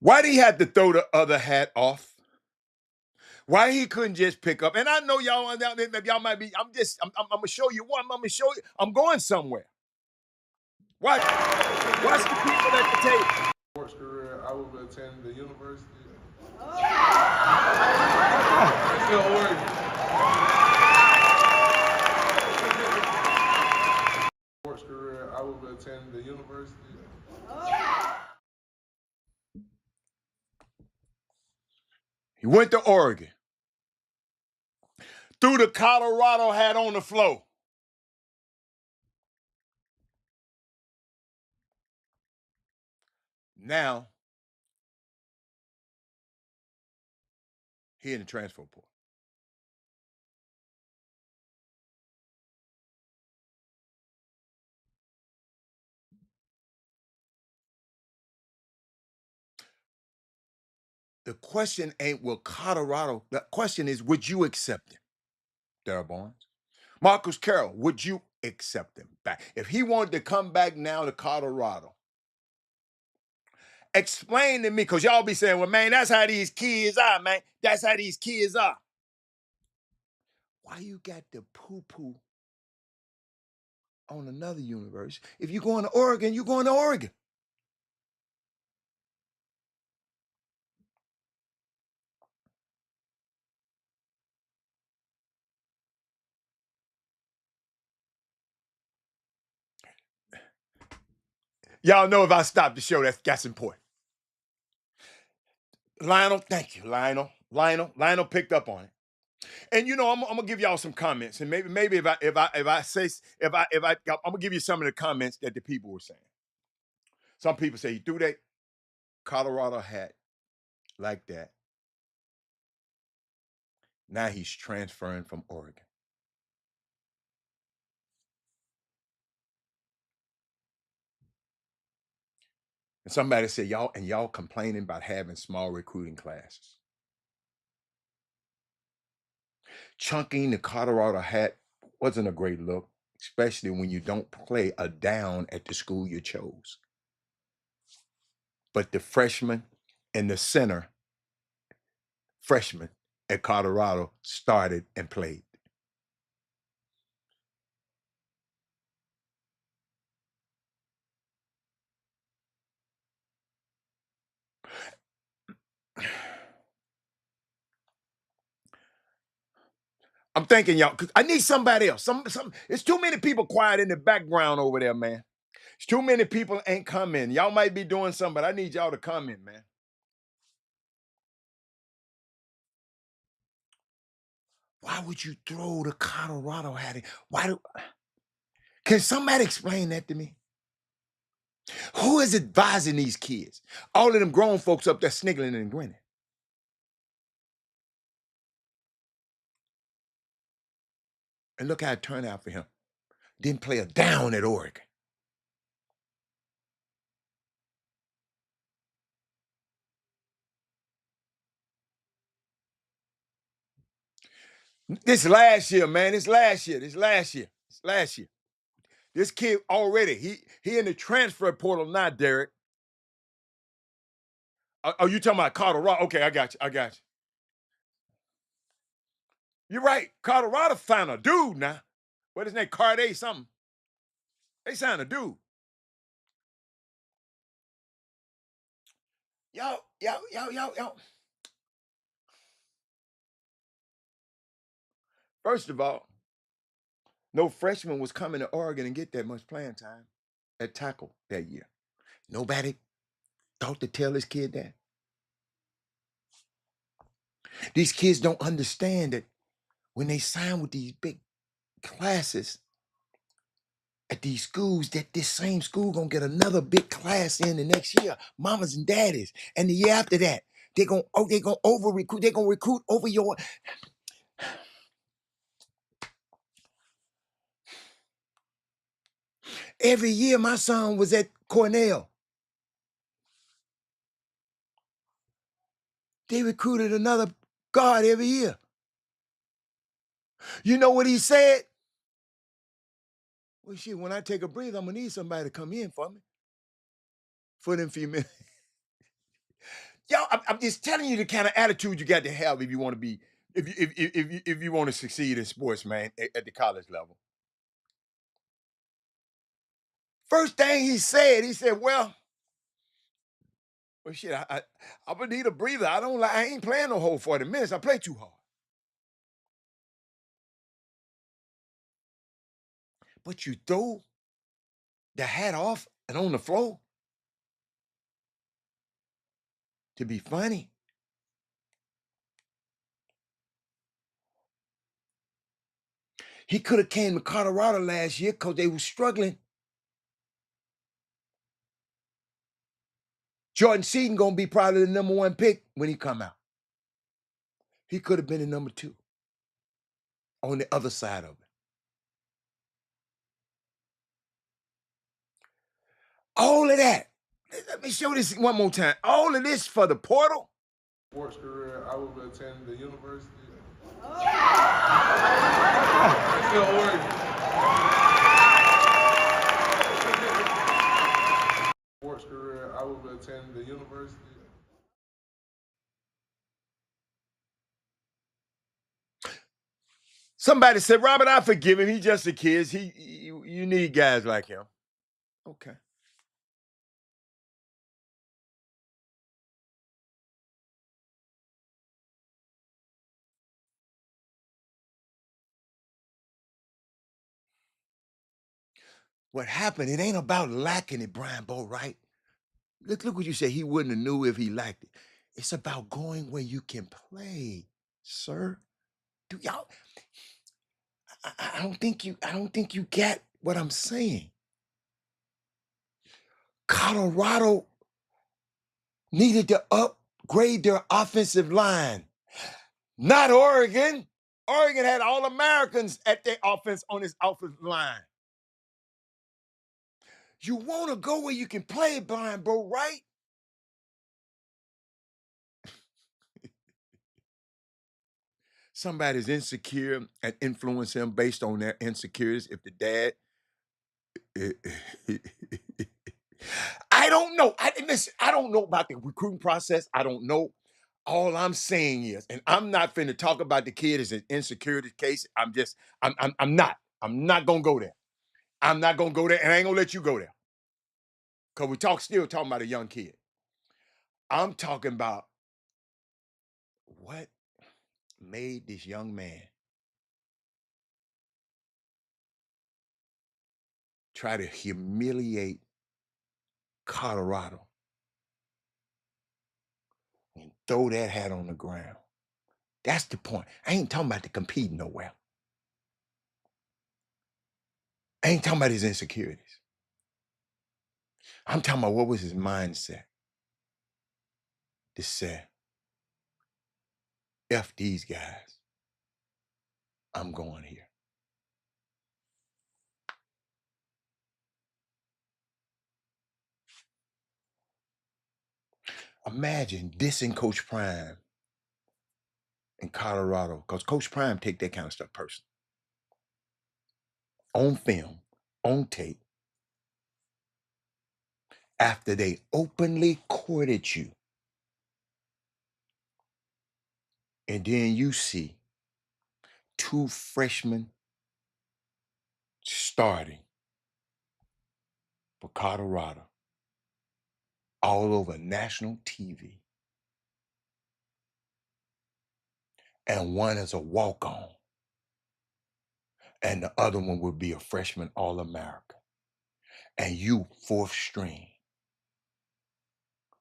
Why did he have to throw the other hat off? Why he couldn't just pick up? And I know y'all might be, I'm gonna show you one. I'm gonna show you, I'm going somewhere. Watch the people at the table. Sports career, I will attend the university. Sports career, went to Oregon, threw the Colorado hat on the floor. Now, he in the transfer portal. The question ain't will Colorado, the question is, would you accept him, Darryl Barnes? Marcus Carroll, would you accept him back? If he wanted to come back now to Colorado, explain to me, because y'all be saying, well, man, that's how these kids are, man. That's how these kids are. Why you got the poo-poo on another universe? If you're going to Oregon, you're going to Oregon. Y'all know if I stop the show, that's important. Lionel, thank you, Lionel. Lionel picked up on it. And you know, I'm gonna give y'all some comments, and maybe I'm gonna give you some of the comments that the people were saying. Some people say he threw that Colorado hat like that. Now he's transferring from Oregon. And somebody said, y'all complaining about having small recruiting classes. Chunking the Colorado hat wasn't a great look, especially when you don't play a down at the school you chose. But the freshman and the center freshman at Colorado started and played. I'm thinking y'all, cause I need somebody else. It's too many people quiet in the background over there, man. It's too many people ain't coming. Y'all might be doing something, but I need y'all to come in, man. Why would you throw the Colorado hat in? Can somebody explain that to me? Who is advising these kids? All of them grown folks up there sniggling and grinning. And look how it turned out for him. Didn't play a down at Oregon. This last year, man. This last year. This kid already, he in the transfer portal now, Derek. Oh, you talking about Colorado? Okay, I got you. You're right. Colorado found a dude now. What is his name? Carday something. They signed a dude. Yo. First of all, no freshman was coming to Oregon and get that much playing time at tackle that year. Nobody thought to tell this kid that. These kids don't understand that when they sign with these big classes at these schools, that this same school gonna get another big class in the next year, mamas and daddies, and the year after that, they're gonna over recruit. They're gonna recruit over your. Every year, my son was at Cornell. They recruited another guard every year. You know what he said? Well, shit, when I take a breather, I'm gonna need somebody to come in for me. For them few minutes. Yo, I'm just telling you the kind of attitude you got to have if you want to be, if you want to succeed in sports, man, at the college level. First thing he said, well, shit, I'm gonna need a breather. I ain't playing no whole 40 minutes. I play too hard. But you throw the hat off and on the floor to be funny. He could have came to Colorado last year because they were struggling. Jordan Seaton gonna be probably the number 1 pick when he come out. He could have been the number 2 on the other side of it. All of that. Let me show this one more time. All of this for the portal. Sports career, I will attend the university. Still working. Sports career, I will attend the university. Somebody said, Robert, I forgive him. He's just a kid. You need guys like him. Okay. What happened, it ain't about lacking it, Brian Bo, right? Look what you said. He wouldn't have knew if he liked it. It's about going where you can play, sir. Do y'all? I don't think you get what I'm saying. Colorado needed to upgrade their offensive line, not Oregon. Oregon had all Americans at their offense on his offensive line. You want to go where you can play, Brian Bo, right? Somebody's insecure and influence him based on their insecurities. If the dad, I don't know. Listen, I don't know about the recruiting process. I don't know. All I'm saying is, and I'm not finna talk about the kid as an insecurity case. I'm not. I'm not gonna go there. I'm not gonna go there, and I ain't gonna let you go there. Cause we still talking about a young kid. I'm talking about what made this young man try to humiliate Colorado and throw that hat on the ground. That's the point. I ain't talking about the competing nowhere. I ain't talking about his insecurities. I'm talking about what was his mindset to say, F these guys, I'm going here. Imagine dissing Coach Prime in Colorado, because Coach Prime take that kind of stuff personal. On film, on tape, after they openly courted you. And then you see 2 freshmen starting for Colorado all over national TV. And one is a walk-on. And the other one would be a freshman All-American. And you 4th string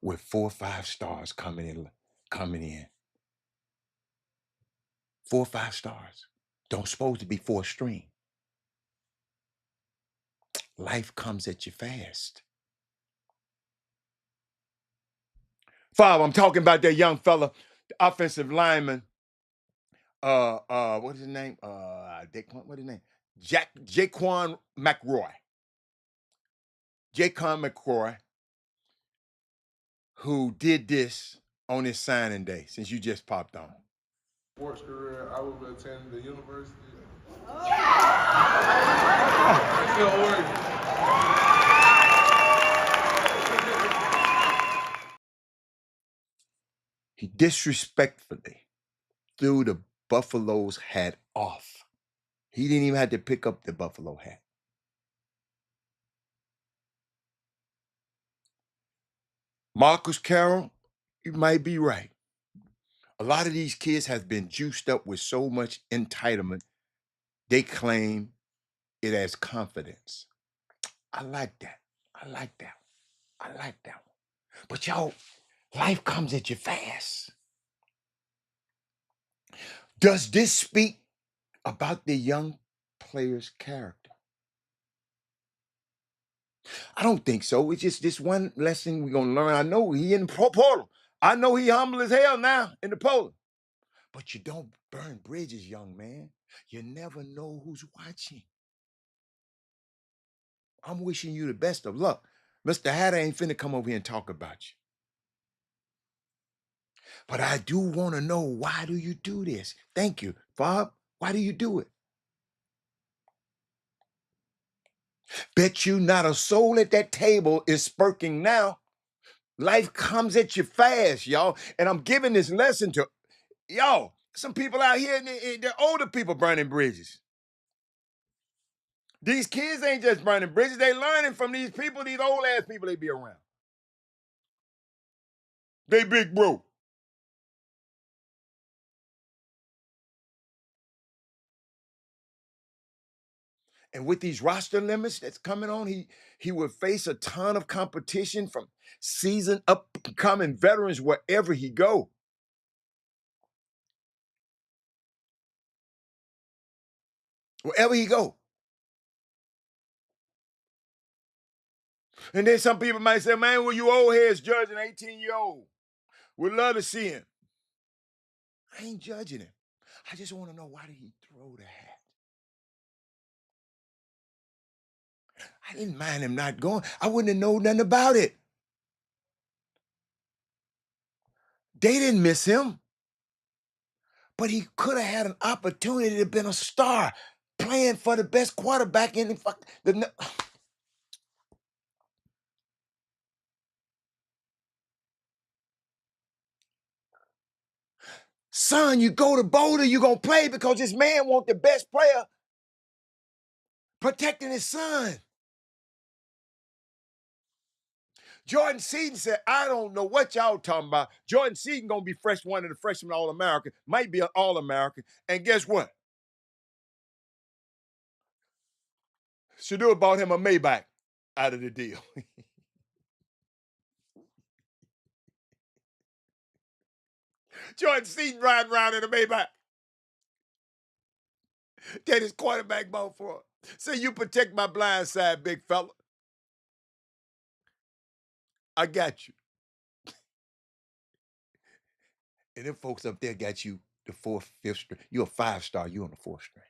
with 4 or 5 stars coming in. 4 or 5 stars. Don't supposed to be 4th string. Life comes at you fast. Father, I'm talking about that young fella, the offensive lineman. What is his name? What is his name? Jaquan McRoy. Jaquan McRoy, who did this on his signing day, since you just popped on. Sports career, I will attend the university. Still working. He disrespectfully threw the Buffalo's hat off. He didn't even have to pick up the Buffalo hat. Marcus Carroll, you might be right. A lot of these kids have been juiced up with so much entitlement, they claim it as confidence. I like that. I like that. I like that. But y'all, life comes at you fast. Does this speak about the young player's character? I don't think so. It's just this one lesson we're gonna learn. I know he in the portal. I know he humble as hell now in the portal. But you don't burn bridges, young man. You never know who's watching. I'm wishing you the best of luck. Mr. Hatter ain't finna come over here and talk about you. But I do want to know, why do you do this? Thank you, Bob. Why do you do it? Bet you not a soul at that table is spurking now. Life comes at you fast, y'all. And I'm giving this lesson to y'all. Some people out here, they're older people burning bridges. These kids ain't just burning bridges. They learning from these people, these old ass people they be around. They big bro. And with these roster limits that's coming on, he would face a ton of competition from seasoned upcoming veterans wherever he go. Wherever he go. And then some people might say, man, well, you old heads judging an 18-year-old. We'd love to see him. I ain't judging him. I just want to know, why did he throw the hat? I didn't mind him not going. I wouldn't have known nothing about it. They didn't miss him. But he could have had an opportunity to been a star, playing for the best quarterback in the son, you go to Boulder, you going to play because this man want the best player protecting his son. Jordan Seaton said, I don't know what y'all talking about. Jordan Seaton going to be one of the freshman All-American, might be an All-American. And guess what? Shadua bought him a Maybach out of the deal. Jordan Seaton riding around in a Maybach. That his quarterback bought for him. So you protect my blind side, big fella. I got you. And them folks up there got you the fourth, fifth string. You're a 5-star, you on the 4th string.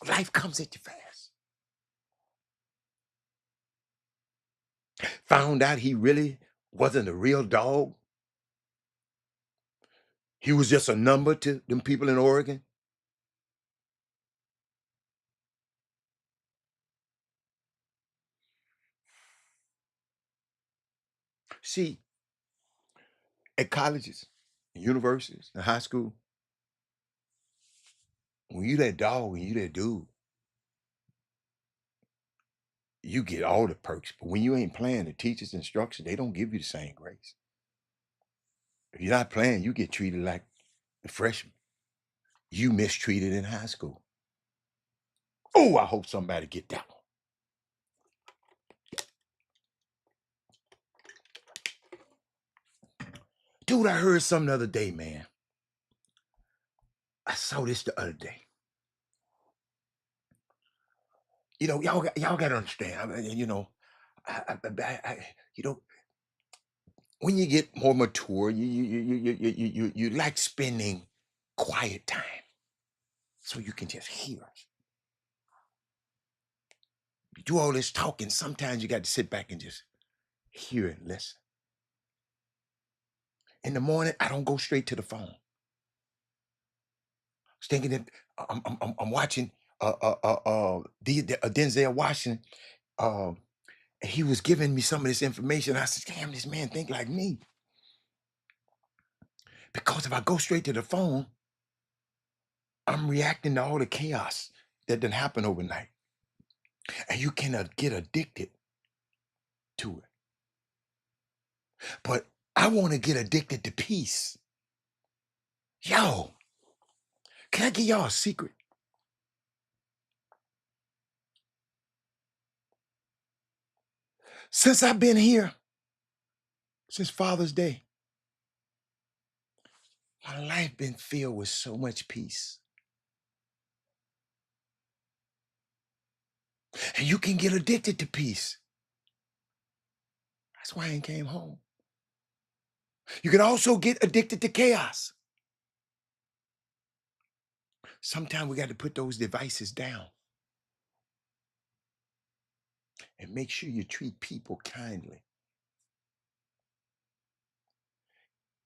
Life comes at you fast. Found out he really wasn't a real dog. He was just a number to them people in Oregon. See, at colleges, universities, and high school, when you that dog and you that dude, you get all the perks. But when you ain't playing, the teachers' instructions, they don't give you the same grace. If you're not playing, you get treated like the freshman. You mistreated in high school. Oh, I hope somebody get that one. Dude, I heard something the other day, man. I saw this the other day. You know, y'all got to understand. I mean, you know, you know, when you get more mature, you like spending quiet time, so you can just hear. You do all this talking. Sometimes you got to sit back and just hear and listen. In the morning, I don't go straight to the phone. I was thinking that I'm watching Denzel Washington. He was giving me some of this information. I said, damn, this man think like me. Because if I go straight to the phone, I'm reacting to all the chaos that didn't happen overnight. And you can get addicted to it. But I want to get addicted to peace. Yo, can I give y'all a secret? Since I've been here, since Father's Day, my life been filled with so much peace. And you can get addicted to peace. That's why I ain't came home. You can also get addicted to chaos. Sometimes we got to put those devices down and make sure you treat people kindly.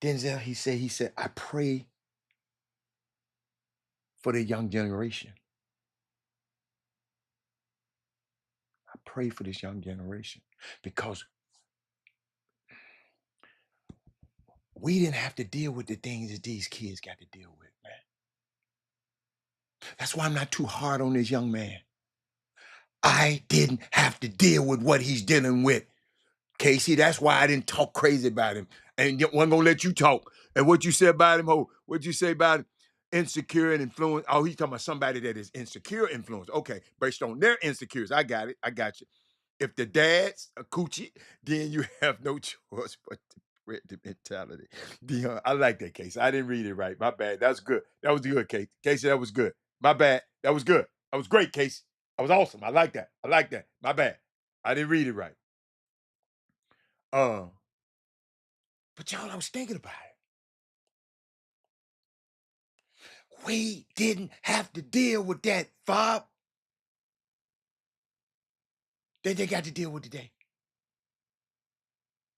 Denzel, he said, I pray for the young generation. I pray for this young generation because we didn't have to deal with the things that these kids got to deal with, man. That's why I'm not too hard on this young man. I didn't have to deal with what he's dealing with. Casey, that's why I didn't talk crazy about him. And wasn't gonna let you talk. And what you said about him, what'd you say about him? Insecure and influence. Oh, he's talking about somebody that is insecure influence. Okay, based on their insecurities. I got it. I got you. If the dad's a coochie, then you have no choice but to spread the mentality. Dion, I like that, Casey. I didn't read it right. My bad. That's good. That was good, Casey. Casey, that was good. My bad. That was good. That was great, Casey. That was awesome. I like that. I like that. My bad. I didn't read it right. Uh, but y'all, I was thinking about it. We didn't have to deal with that, Fob, that they got to deal with today.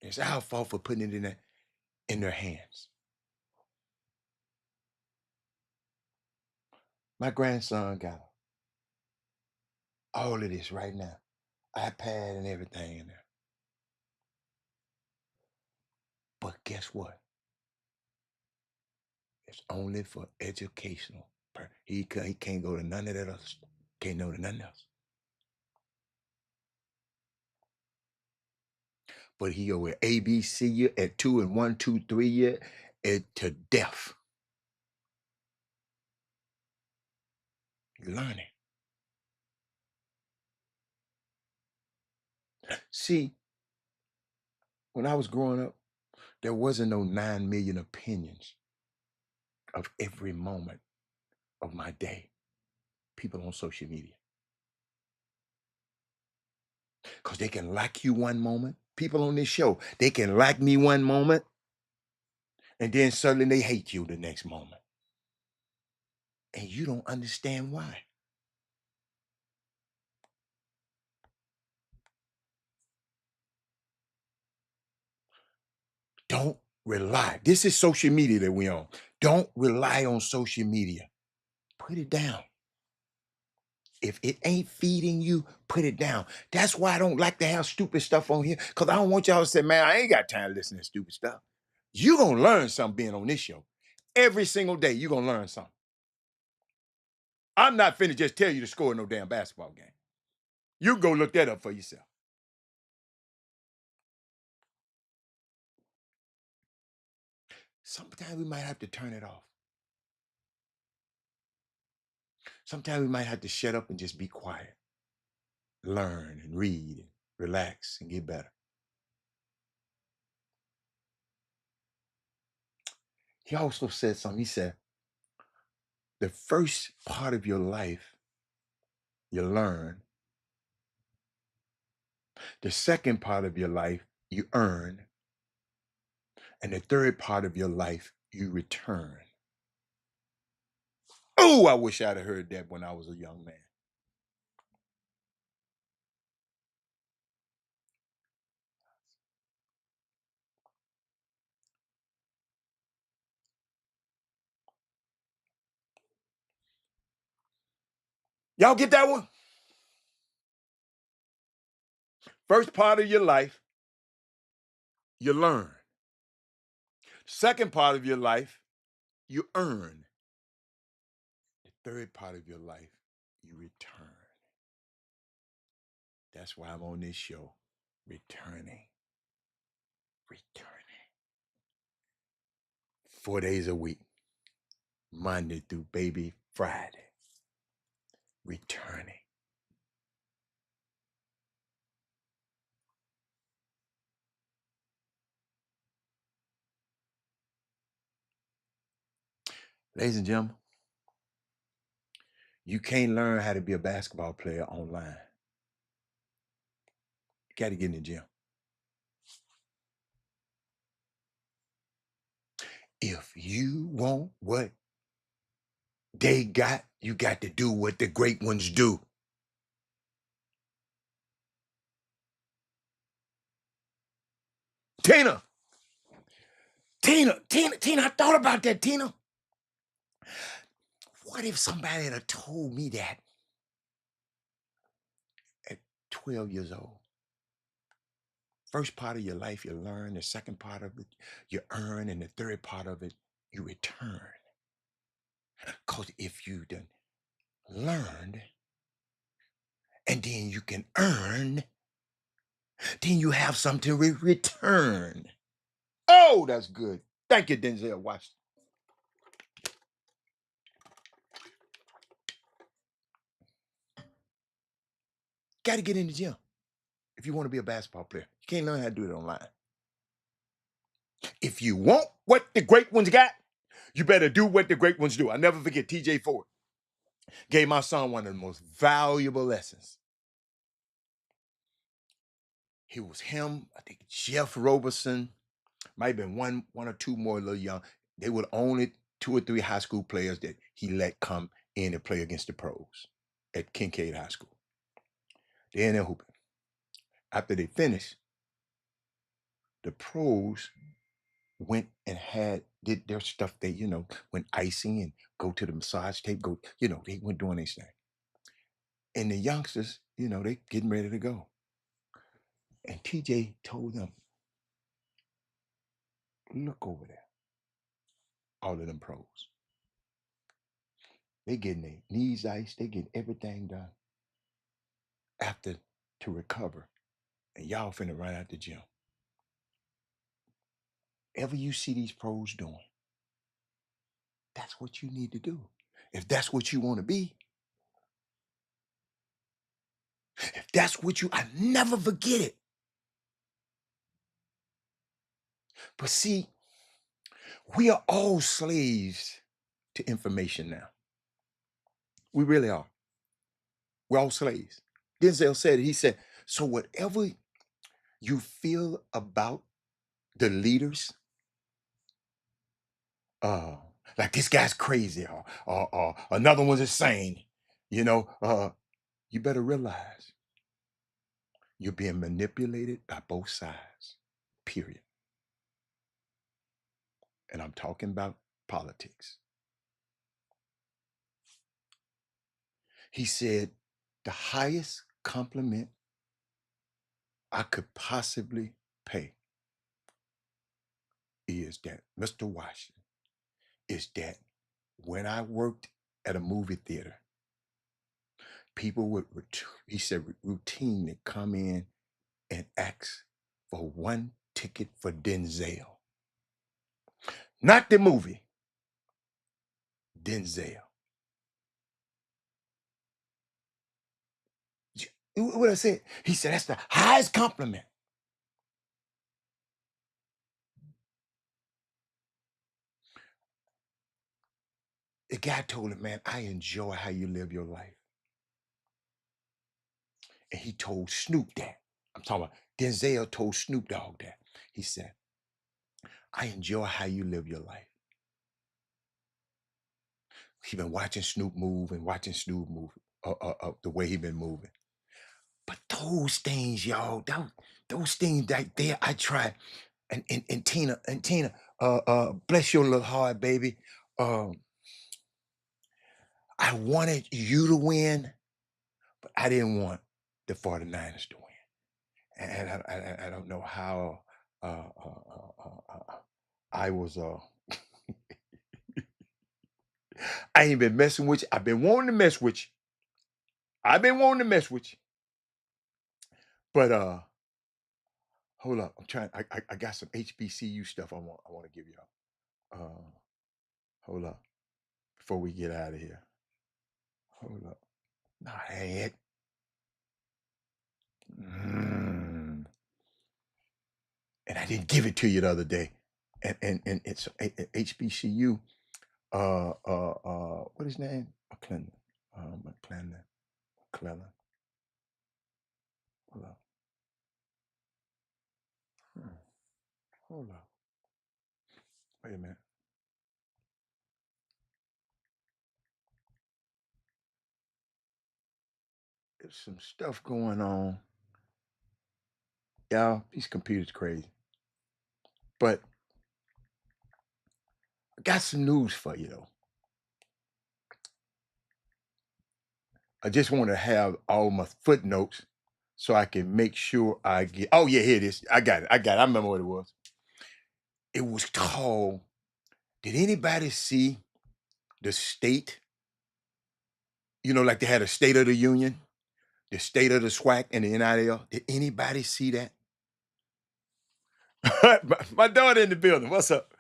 It's our fault for putting it in their hands. My grandson got all of this right now, iPad and everything in there. But guess what? It's only for educational. He can't go to none of that else. Can't go to nothing else. But he go with ABC year at 2 and 1, 2, 3 year to death. Learning. See, when I was growing up, there wasn't no 9 million opinions of every moment of my day. People on social media. Because they can like you one moment. People on this show, they can like me one moment, and then suddenly they hate you the next moment. And you don't understand why. Don't rely. This is social media that we on. Don't rely on social media. Put it down. If it ain't feeding you, put it down. That's why I don't like to have stupid stuff on here, because I don't want y'all to say, man, I ain't got time to listen to stupid stuff. You're going to learn something being on this show. Every single day, you're going to learn something. I'm not finna just tell you to score no damn basketball game. You go look that up for yourself. Sometimes we might have to turn it off. Sometimes we might have to shut up and just be quiet. Learn and read and relax and get better. He also said something. He said, the first part of your life, you learn. The second part of your life, you earn. And the third part of your life, you return. Oh, I wish I'd have heard that when I was a young man. Y'all get that one? First part of your life, you learn. Second part of your life, you earn. The third part of your life, you return. That's why I'm on this show, returning. 4 days a week, Monday through baby Friday. Returning. Ladies and gentlemen, you can't learn how to be a basketball player online. Got to get in the gym. If you want what they got, you got to do what the great ones do. Tina, I thought about that, Tina. What if somebody had told me that at 12 years old? First part of your life, you learn. The second part of it, you earn. And the third part of it, you return. Because if you done learned and then you can earn, then you have something to return. Oh, that's good. Thank you, Denzel Washington. Got to get in the gym if you want to be a basketball player. You can't learn how to do it online. If you want what the great ones got, you better do what the great ones do. I'll never forget TJ Ford gave my son one of the most valuable lessons. He was him, I think Jeff Roberson, might have been one or two more a little young. They were only 2 or 3 high school players that he let come in and play against the pros at Kincaid High School. They're in there hooping. After they finished, the pros went and did their stuff. They, went icing and go to the massage tape, they went doing their thing. And the youngsters, they getting ready to go. And TJ told them, look over there. All of them pros. They getting their knees iced, they getting everything done after to recover. And y'all finna run out the gym. Whatever you see these pros doing, that's what you need to do. If that's what you want to be, if that's what I never forget it. But see, we are all slaves to information now. We really are. We're all slaves. Denzel said it. He said, so whatever you feel about the leaders, like this guy's crazy or another one's insane, you better realize you're being manipulated by both sides, period. And I'm talking about politics. He said, the highest compliment I could possibly pay is that, Mr. Washington, is that when I worked at a movie theater, people would, he said, routinely come in and ask for 1 ticket for Denzel. Not the movie, Denzel. What I said? He said, that's the highest compliment. The guy told him, man, I enjoy how you live your life. And he told Snoop that. I'm talking about Denzel told Snoop Dogg that. He said, I enjoy how you live your life. He been watching Snoop move and watching Snoop move the way he been moving. But those things, y'all, those things right there, I try. And Tina, bless your little heart, baby. I wanted you to win, but I didn't want the 49ers to win. And I don't know how I was I ain't been messing with you. I've been wanting to mess with you. But hold up. I'm trying. I got some HBCU stuff I want to give y'all. Hold up. Before we get out of here. Hold up. No, that ain't it. And I didn't give it to you the other day. And it's HBCU. What is his name? McClellan. McClellan. Hold up. Hold up. Wait a minute. There's some stuff going on. Y'all, these computers crazy. But I got some news for you though. I just want to have all my footnotes so I can make sure I get. Oh yeah, here it is. I got it. I remember what it was. It was called. Did anybody see the state? You know, like they had a State of the Union, the State of the SWAC, and the NIL. Did anybody see that? my daughter in the building. What's up?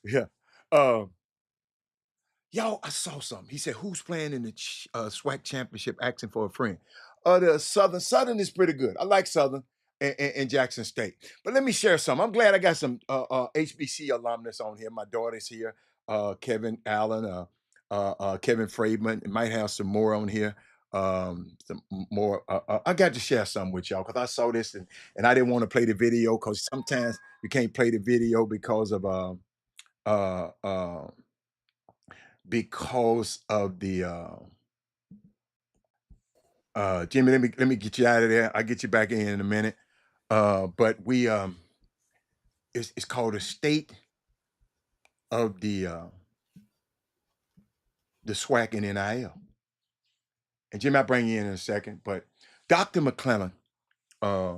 Yeah. Um, Yo, I saw something. He said, "Who's playing in the SWAC championship? Asking for a friend." The Southern. Southern is pretty good. I like Southern and Jackson State. But let me share some. I'm glad I got some HBC alumnus on here. My daughter's here. Kevin Allen, Kevin Freedman. It might have some more on here. Some more. I got to share some with y'all because I saw this and I didn't want to play the video because sometimes you can't play the video uh, uh, because of the Jimmy, let me get you out of there. I'll get you back in a minute. But we it's called the state of the SWAC and NIL. And Jimmy, I'll bring you in a second. But Dr. McClellan, uh,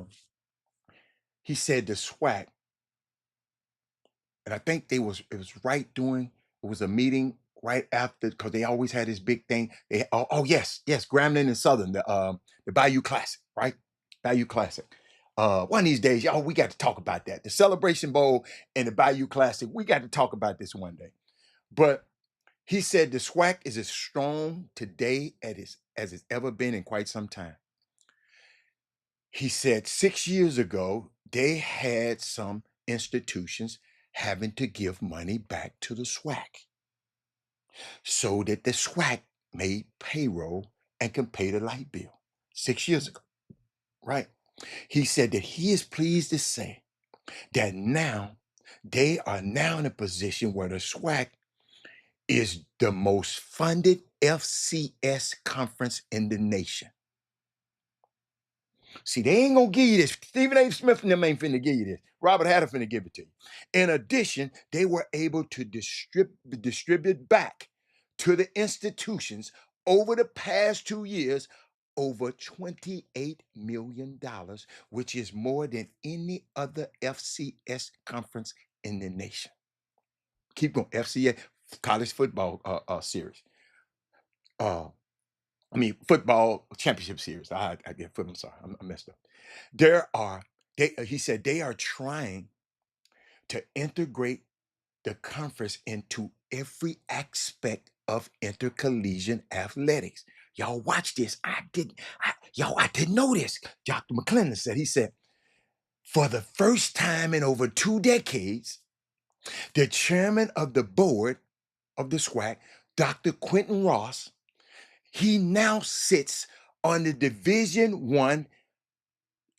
he said the SWAC, and I think it was right during it was a meeting right after because they always had this big thing. Yes, Grambling and Southern, the Bayou Classic, right? Bayou Classic. One of these days, y'all, we got to talk about that. The Celebration Bowl and the Bayou Classic. We got to talk about this one day. But he said the SWAC is as strong today as it's ever been in quite some time. He said 6 years ago, they had some institutions having to give money back to the SWAC so that the SWAC made payroll and can pay the light bill 6 years ago, right? He said that he is pleased to say that now they are now in a position where the SWAC is the most funded FCS conference in the nation. See, they ain't gonna give you this. Stephen A. Smith and them ain't finna give you this. Robert Hatter finna give it to you. In addition, they were able to distribute back to the institutions over the past 2 years over $28 million, which is more than any other FCS conference in the nation. Keep going. FCS college football series. Football championship series. I get football. Sorry, I messed up. He said they are trying to integrate the conference into every aspect of intercollegiate athletics. Y'all watch this. I didn't know this. Dr. McClellan said, he said, for the first time in over 2 decades, the chairman of the board of the SWAC, Dr. Quentin Ross, he now sits on the Division One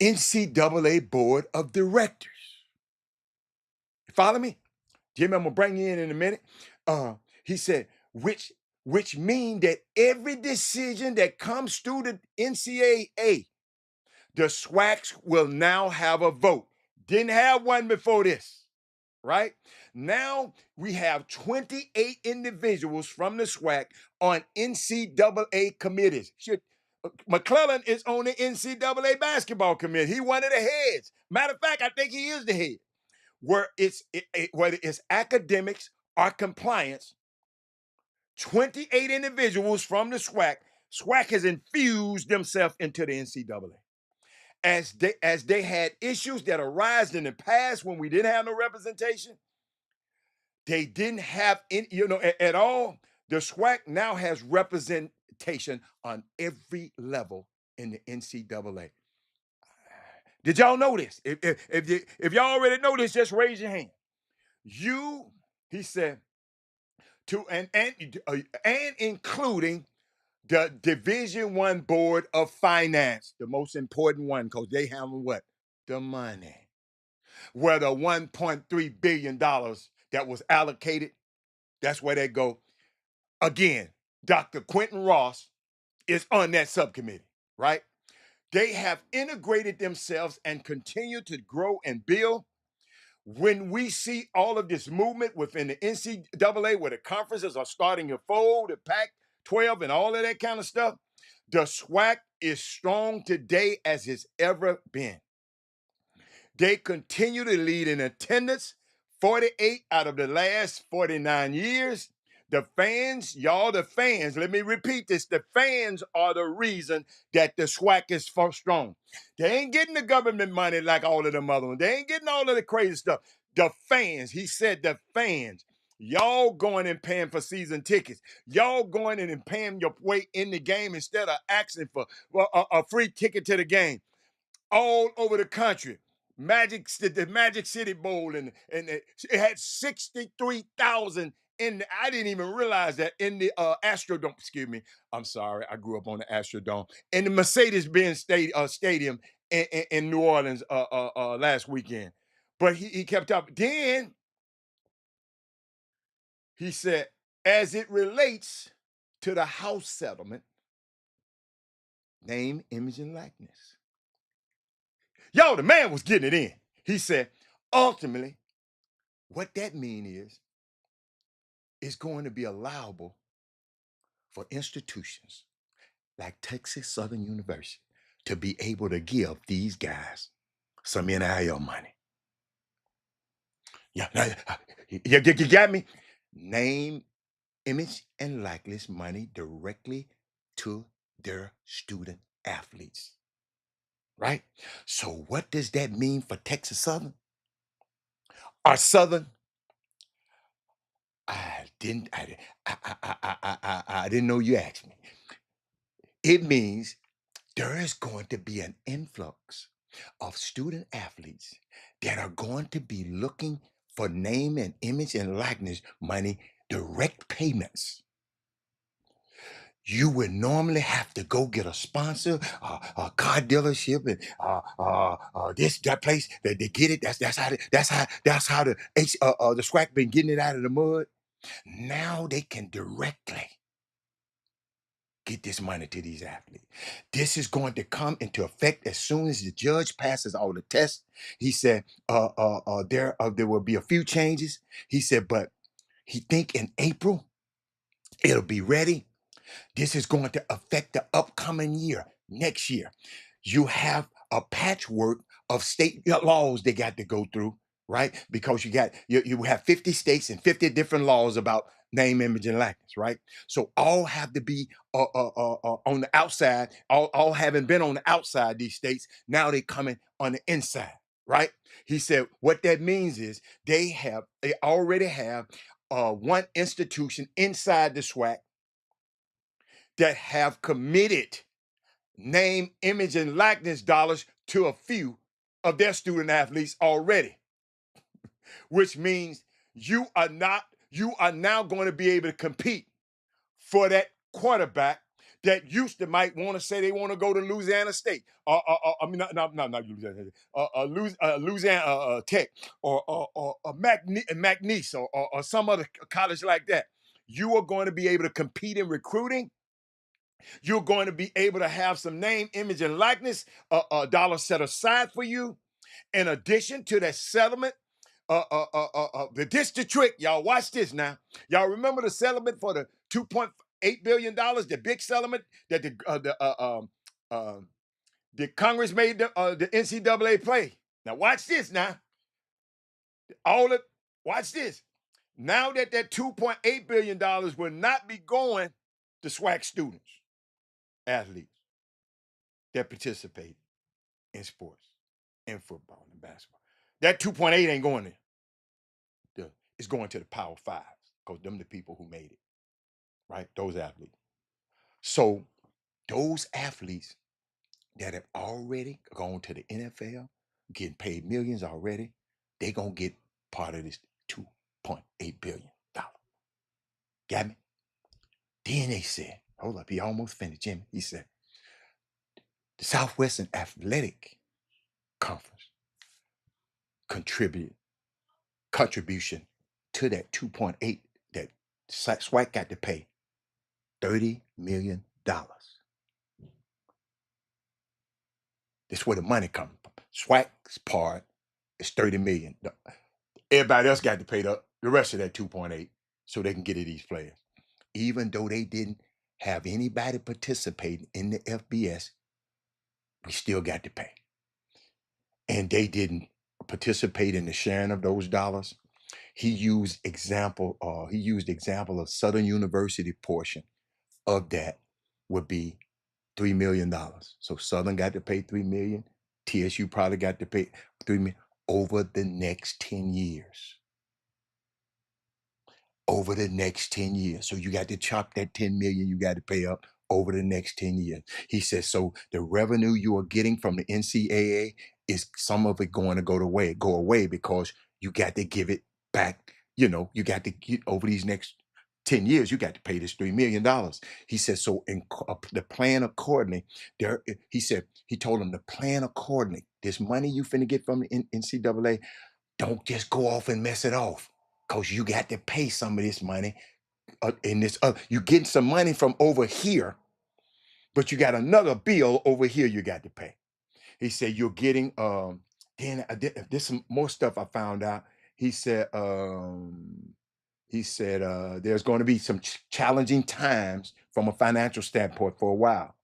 NCAA Board of Directors. You follow me? Jimmy, I'm gonna bring you in a minute. He said, which mean that every decision that comes through the NCAA, the SWACs will now have a vote. Didn't have one before this, right? Now we have 28 individuals from the SWAC on NCAA committees. McClellan is on the NCAA basketball committee. He one of the heads. Matter of fact, I think he is the head. Whether it's academics or compliance, 28 individuals from the SWAC has infused themselves into the NCAA. As they had issues that arise in the past when we didn't have no representation, they didn't have any, at all. The SWAC now has representation on every level in the NCAA. Did y'all know this? If y'all already know this, just raise your hand. He said, and including the Division One Board of Finance, the most important one, because they handle what? The money. where the $1.3 billion that was allocated, that's where they go. Again, Dr. Quentin Ross is on that subcommittee, right? They have integrated themselves and continue to grow and build. When we see all of this movement within the NCAA, where the conferences are starting to fold, the Pac 12, and all of that kind of stuff, the SWAC is strong today as it's ever been. They continue to lead in attendance, 48 out of the last 49 years. The fans, y'all, the fans, let me repeat this. The fans are the reason that the SWAC is so strong. They ain't getting the government money like all of them other ones. They ain't getting all of the crazy stuff. The fans, he said the fans, y'all going and paying for season tickets. Y'all going in and paying your way in the game instead of asking for a free ticket to the game all over the country. The Magic City Bowl, and it had 63,000 in. I didn't even realize that in the Astrodome. Excuse me. I'm sorry. I grew up on the Astrodome in the Mercedes-Benz Stadium in New Orleans last weekend. But he kept up. Then he said, as it relates to the house settlement, name, image, and likeness. Yo, the man was getting it in. He said, ultimately, what that means is it's going to be allowable for institutions like Texas Southern University to be able to give these guys some NIL money. Yeah, you got me? Name, image, and likeness money directly to their student athletes. Right? So what does that mean for Texas Southern? Our Southern, I didn't know you asked me. It means there is going to be an influx of student athletes that are going to be looking for name and image and likeness money, direct payments. You would normally have to go get a sponsor, a car dealership, and that place that they get it. That's how the SWAC been getting it out of the mud. Now they can directly get this money to these athletes. This is going to come into effect as soon as the judge passes all the tests. He said there will be a few changes. He said, but he think in April it'll be ready. This is going to affect the upcoming year, next year. You have a patchwork of state laws they got to go through, right? Because you have 50 states and 50 different laws about name, image, and likeness, right? So all have to be on the outside. All having been on the outside these states, now they coming on the inside, right? He said what that means is they already have one institution inside the SWAC that have committed name, image, and likeness dollars to a few of their student athletes already, which means you are now going to be able to compete for that quarterback that used to might want to say they want to go to Louisiana State, I mean, not Louisiana, Louisiana Tech, or McNeese, or some other college like that. You are going to be able to compete in recruiting. You're going to be able to have some name, image, and likeness, dollar set aside for you. In addition to that settlement, this the trick, y'all. Watch this now. Y'all remember the settlement for the $2.8 billion, the big settlement that the Congress made the NCAA play. Now watch this now. Watch this. Now that $2.8 billion will not be going to SWAC students, athletes that participate in sports, in football and basketball. That 2.8 ain't going there. It's going to the Power Fives, because them the people who made it, right? Those athletes. So those athletes that have already gone to the NFL, getting paid millions already, they gonna get part of this $2.8 billion. Got me? Then they said, hold up, he almost finished, Jimmy. He said, the Southwestern Athletic Conference contribution to that 2.8 that SWAC got to pay $30 million. That's where the money comes from. SWAC's part is $30 million. Everybody else got to pay the rest of that 2.8 so they can get to these players. Even though they didn't have anybody participating in the FBS, we still got to pay. And they didn't participate in the sharing of those dollars. He used example of Southern University portion of that would be $3 million. So Southern got to pay $3 million. TSU probably got to pay $3 million over the next 10 years. Over the next 10 years. So you got to chop that 10 million you got to pay up over the next 10 years. He says, so the revenue you are getting from the NCAA is some of it going to go away because you got to give it back. You know, you got to get over these next 10 years, you got to pay this $3 million. He said, so the plan accordingly, he told him to plan accordingly. This money you finna get from the NCAA, don't just go off and mess it off. Because you got to pay some of this money in this. You getting some money from over here, but you got another bill over here you got to pay. He said you're getting. There's some more stuff I found out. He said. There's going to be some challenging times from a financial standpoint for a while.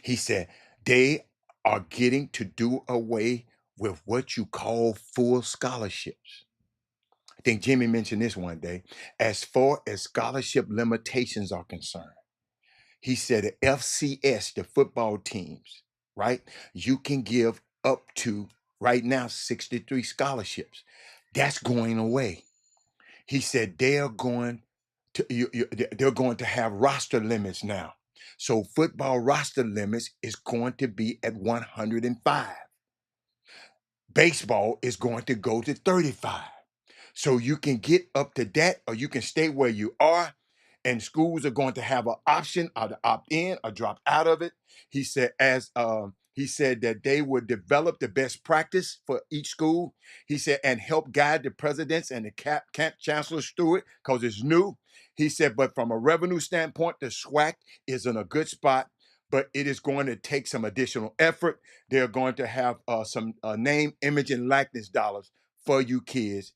He said they are getting to do away with what you call full scholarships. I think Jimmy mentioned this one day. As far as scholarship limitations are concerned, he said the FCS, the football teams, right? You can give up to right now 63 scholarships. That's going away. He said they're going to have roster limits now. So football roster limits is going to be at 105. Baseball is going to go to 35. So you can get up to that or you can stay where you are. And schools are going to have an option to opt in or drop out of it. He said he said that they would develop the best practice for each school. He said, and help guide the presidents and the camp chancellors through it because it's new. He said, but from a revenue standpoint, the SWAC is in a good spot, but it is going to take some additional effort. They're going to have some name, image, and likeness dollars for you kids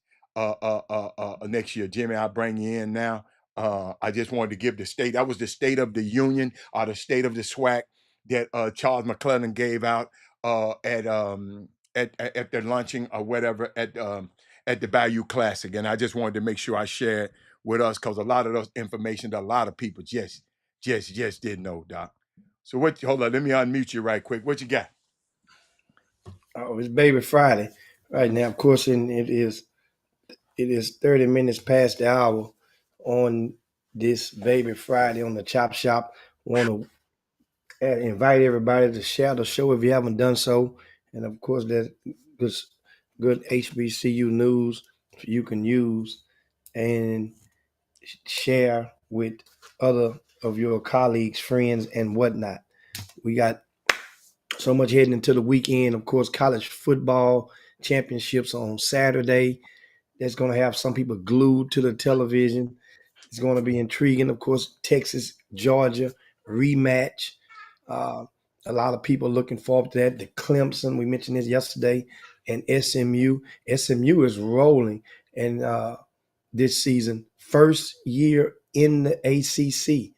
next year. Jimmy, I'll bring you in now. I just wanted to give the state. That was the State of the Union or the State of the SWAC that Charles McClellan gave out at the lunching or whatever at the Bayou Classic. And I just wanted to make sure I shared with us because a lot of those information that a lot of people just didn't know, Doc. So hold on, let me unmute you right quick. What you got? Oh, it's Baby Friday right now. Of course, and it is 30 minutes past the hour on this Baby Friday on the Chop Shop. Want to invite everybody to share the show if you haven't done so. And of course, there's good HBCU news you can use and share with other of your colleagues, friends, and whatnot. We got so much heading into the weekend. Of course, college football championships on Saturday. That's going to have some people glued to the television. It's going to be intriguing. Of course, Texas, Georgia rematch. A lot of people looking forward to that. The Clemson, we mentioned this yesterday, and SMU. SMU is rolling and this season, first year in the ACC.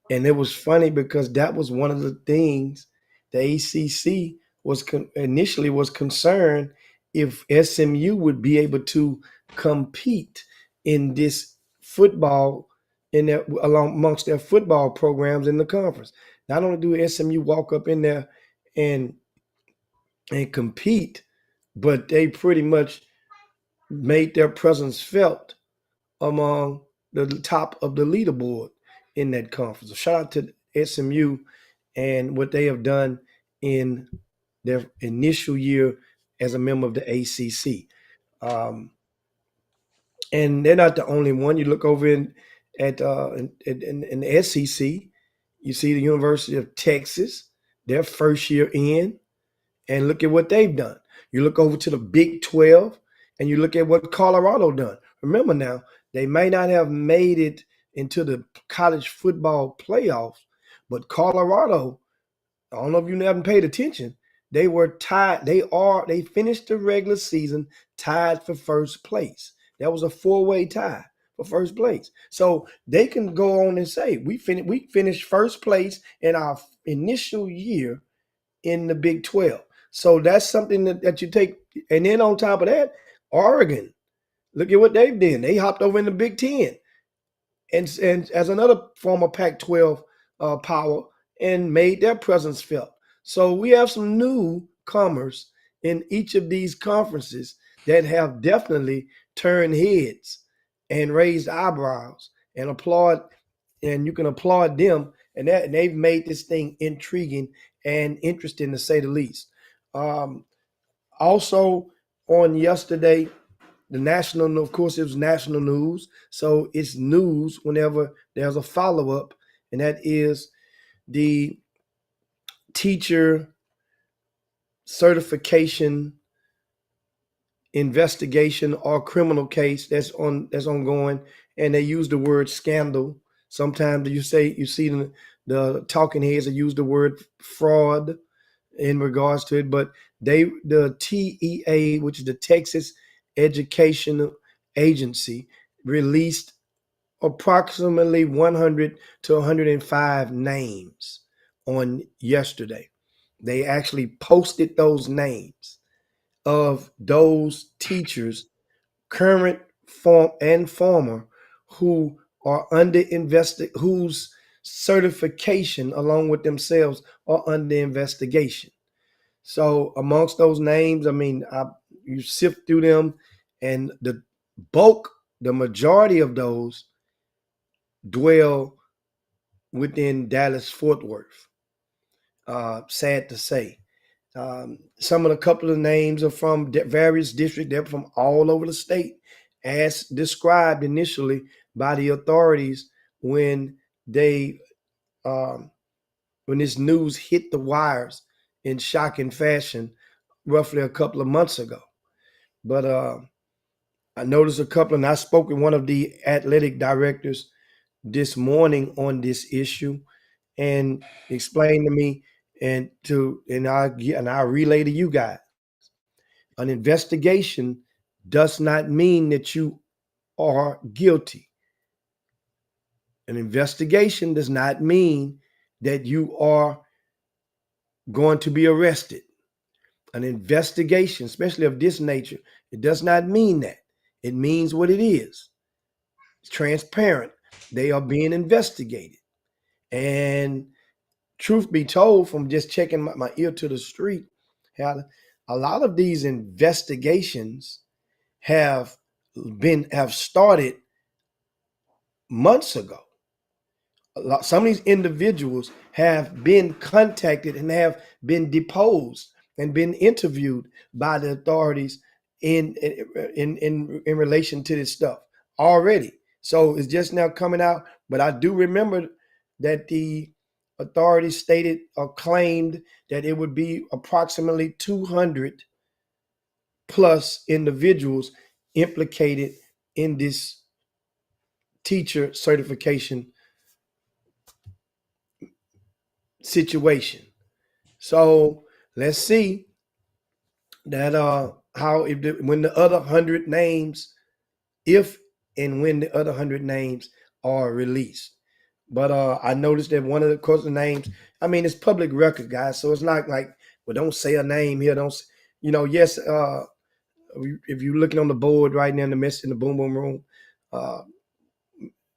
And it was funny because that was one of the things the ACC was initially was concerned if SMU would be able to compete in this football along amongst their football programs in the conference. Not only do SMU walk up in there and compete, but they pretty much made their presence felt among the top of the leaderboard in that conference. So shout out to SMU and what they have done in their initial year as a member of the ACC. And they're not the only one. You look over in the SEC, you see the University of Texas, their first year in, and look at what they've done. You look over to the Big 12 and you look at what Colorado done. Remember now, they may not have made it into the college football playoffs, but Colorado, I don't know if you haven't paid attention, they were tied. They finished the regular season tied for first place. That was a four-way tie for first place. So they can go on and say we finished first place in our initial year in the Big 12. So that's something that you take. And then on top of that, Oregon, look at what they've done. They hopped over in the Big 10 and as another former Pac-12 power and made their presence felt. So we have some newcomers in each of these conferences that have definitely turned heads and raised eyebrows and applaud, and you can applaud them. And they've made this thing intriguing and interesting to say the least. Also, on yesterday, the national, of course, it was national news. So it's news whenever there's a follow up, and that is the teacher certification investigation or criminal case that's ongoing, and they use the word scandal. Sometimes you see the talking heads that use the word fraud in regards to it, but the TEA, which is the Texas Educational Agency, released approximately 100 to 105 names on yesterday. They actually posted those names of those teachers, current form and former, who are under whose certification along with themselves are under investigation. So amongst those names, I mean, you sift through them, and the majority of those dwell within Dallas Fort Worth. Sad to say. Some of the couple of names are from various districts. They're from all over the state, as described initially by the authorities when they when this news hit the wires in shocking fashion roughly a couple of months ago. But I noticed a couple, and I spoke with one of the athletic directors this morning on this issue and explained to me and I relay to you guys. An investigation does not mean that you are guilty. An investigation does not mean that you are going to be arrested. An investigation, especially of this nature, it does not mean that. It means what it is. It's transparent. They are being investigated. And truth be told, from just checking my ear to the street, a lot of these investigations have started months ago. Some of these individuals have been contacted and have been deposed and been interviewed by the authorities in relation to this stuff already. So it's just now coming out. But I do remember that the authorities stated or claimed that it would be approximately 200 plus individuals implicated in this teacher certification situation. So let's see that when the other 100 names, if and when the other 100 names are released. But I noticed that one of the names, I mean, it's public record, guys. So it's not like, well, don't say a name here. Don't, yes. If you're looking on the board right now in the boom boom room,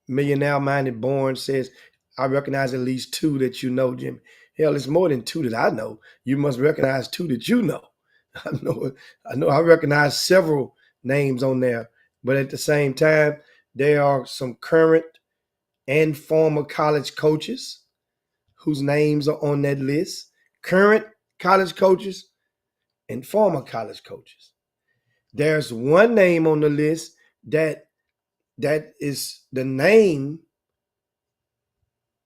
Millionaire Minded Born says, I recognize at least two that you know, Jimmy. Hell, it's more than two that I know. You must recognize two that you know. I recognize several names on there, but at the same time, there are some current and former college coaches whose names are on that list. Current college coaches and former college coaches. There's one name on the list that is the name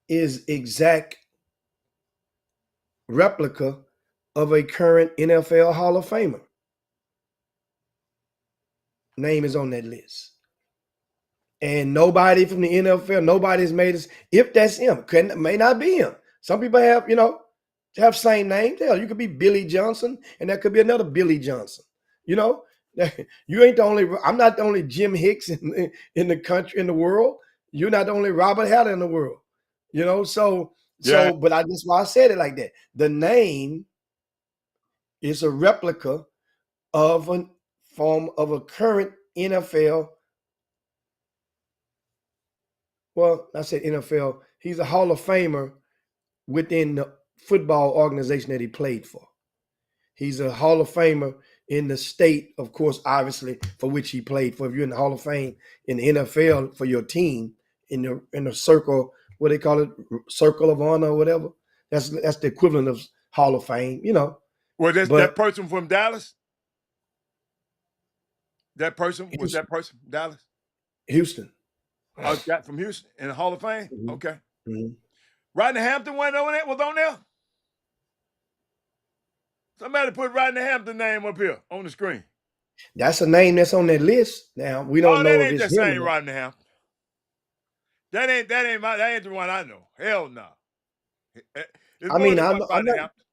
is exact replica of a current NFL Hall of Famer. name is on that list. And nobody from the NFL, nobody's made us. If that's him, may not be him. Some people have, have same name. Hell, you could be Billy Johnson, and there could be another Billy Johnson. You know, you ain't the only. I'm not the only Jim Hicks in the country, in the world. You're not the only Robert Hatter in the world. Yeah. But I just why I said it like that. The name is a replica of a form of a current NFL. Well, I said NFL. He's a Hall of Famer within the football organization that he played for. He's a Hall of Famer in the state, of course, obviously, for which he played for. If you're in the Hall of Fame in the NFL for your team, in the circle, what they call it, circle of honor or whatever. That's the equivalent of Hall of Fame, Well, that's But that person from Dallas. That person was Houston, that person from Dallas. Houston. Oh, got from Houston in the Hall of Fame. Mhm, Okay. mhm. Rodney Hampton went on there. Was on there. Somebody put Rodney Hampton name up here on the screen. That's a name that's on that list. Now we don't Oh, that know if ain't it's the him or same not. Rodney Hampton. That ain't the one I know. Hell no. It's I more mean, than I'm, one I'm Rodney not. Hampton.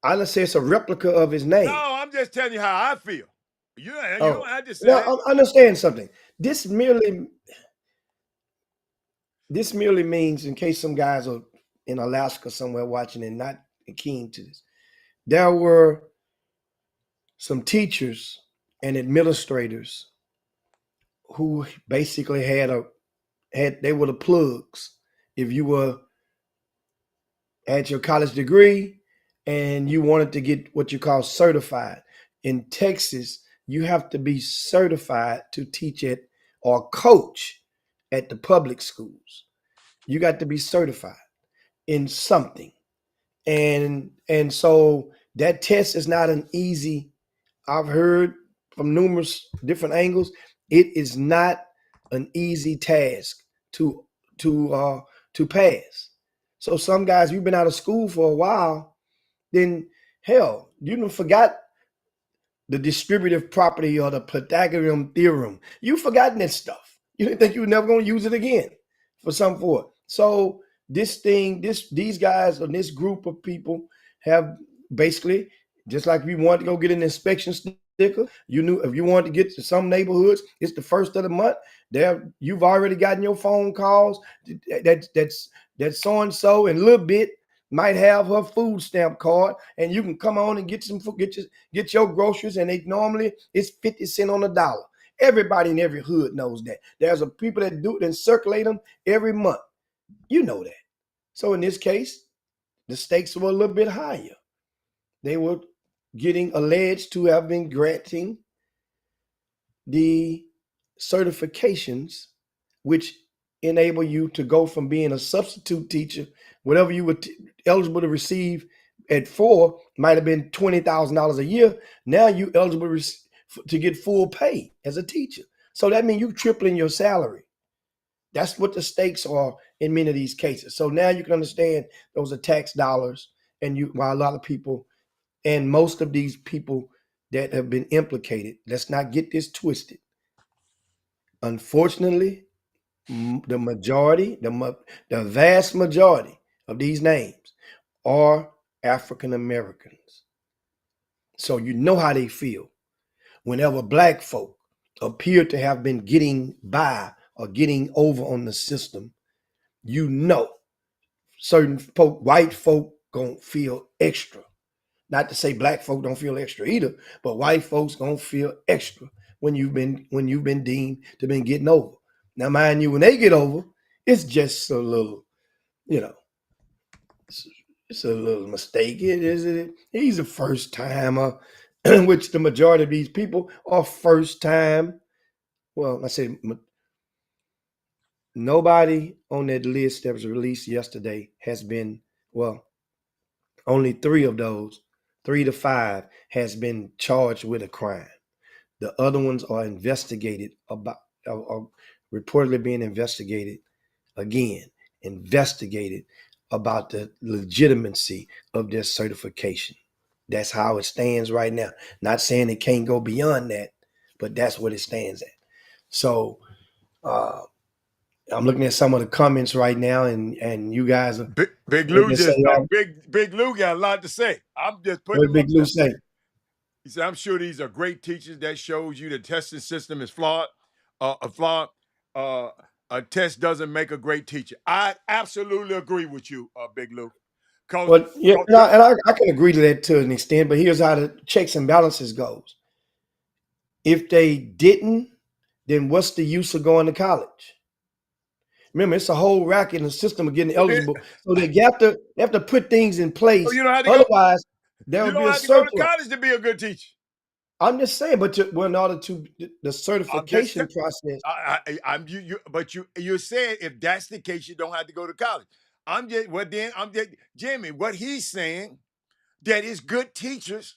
I don't say it's a replica of his No, name. I'm just telling you how I feel. You Oh, don't have to say now that. I understand something. This merely means, in case some guys are in Alaska somewhere watching and not keen to this, there were some teachers and administrators who basically they were the plugs. If you had your college degree and you wanted to get what you call certified in Texas, you have to be certified to teach it or coach at the public schools. You got to be certified in something. And so that test is not an easy. I've heard from numerous different angles, it is not an easy task to to uh to pass. So some guys, you've been out of school for a while, then hell, you done forgot the distributive property or the Pythagorean theorem. You've forgotten that stuff. You didn't think you were never going to use it again for it. So these guys or this group of people have basically, just like we wanted to go get an inspection sticker, you knew if you wanted to get to some neighborhoods, it's the first of the month. There, you've already gotten your phone calls. That's so and so, and a little bit might have her food stamp card, and you can come on and get get your groceries, and they normally it's 50 cents on the dollar. Everybody in every hood knows that. There's a people that do it and circulate them every month. You know that. So in this case, the stakes were a little bit higher. They were getting alleged to have been granting the certifications which enable you to go from being a substitute teacher, whatever you were eligible to receive at 4 might have been $20,000 a year. Now you eligible to get full pay as a teacher. So that means you tripling your salary. That's what the stakes are in many of these cases. So now you can understand those are tax dollars, and while a lot of people and most of these people that have been implicated, let's not get this twisted. Unfortunately, the vast majority of these names are African Americans. So you know how they feel whenever black folk appear to have been getting by or getting over on the system. You know, certain folk, white folk, gonna feel extra. Not to say black folk don't feel extra either, but white folks gonna feel extra when you've been deemed to been getting over. Now, mind you, when they get over, it's just a little, you know, it's a little mistake. He's a first timer, which the majority of these people are first time. Well, I say nobody on that list that was released yesterday has been, well, only 3 of those, 3 to 5, has been charged with a crime. The other ones are are reportedly being investigated about the legitimacy of their certification. That's how it stands right now. Not saying it can't go beyond that, but that's what it stands at. So I'm looking at some of the comments right now, and you guys are Big they Lou just say, just don't. Big Lou got a lot to say. I'm just putting what him Big up Lou there. say? He said, "I'm sure these are great teachers. That shows you the testing system is flawed. A flawed. A test doesn't make a great teacher." I absolutely agree with you, Big Lou. Cause, Well, yeah, 'cause and I can agree to that to an extent, but here's how the checks and balances goes. If they didn't, then what's the use of going to college? Remember, it's a whole racket in the system of getting eligible. So they have to put things in so place. you don't have to go. Otherwise, there You would be don't a have to go to surplus. college to be a good teacher. I'm just saying, but well, in order to the I'm just. certification process. I'm you. But you said if that's the case, you don't have to go to college. I'm just Jimmy. What he's saying that is good teachers.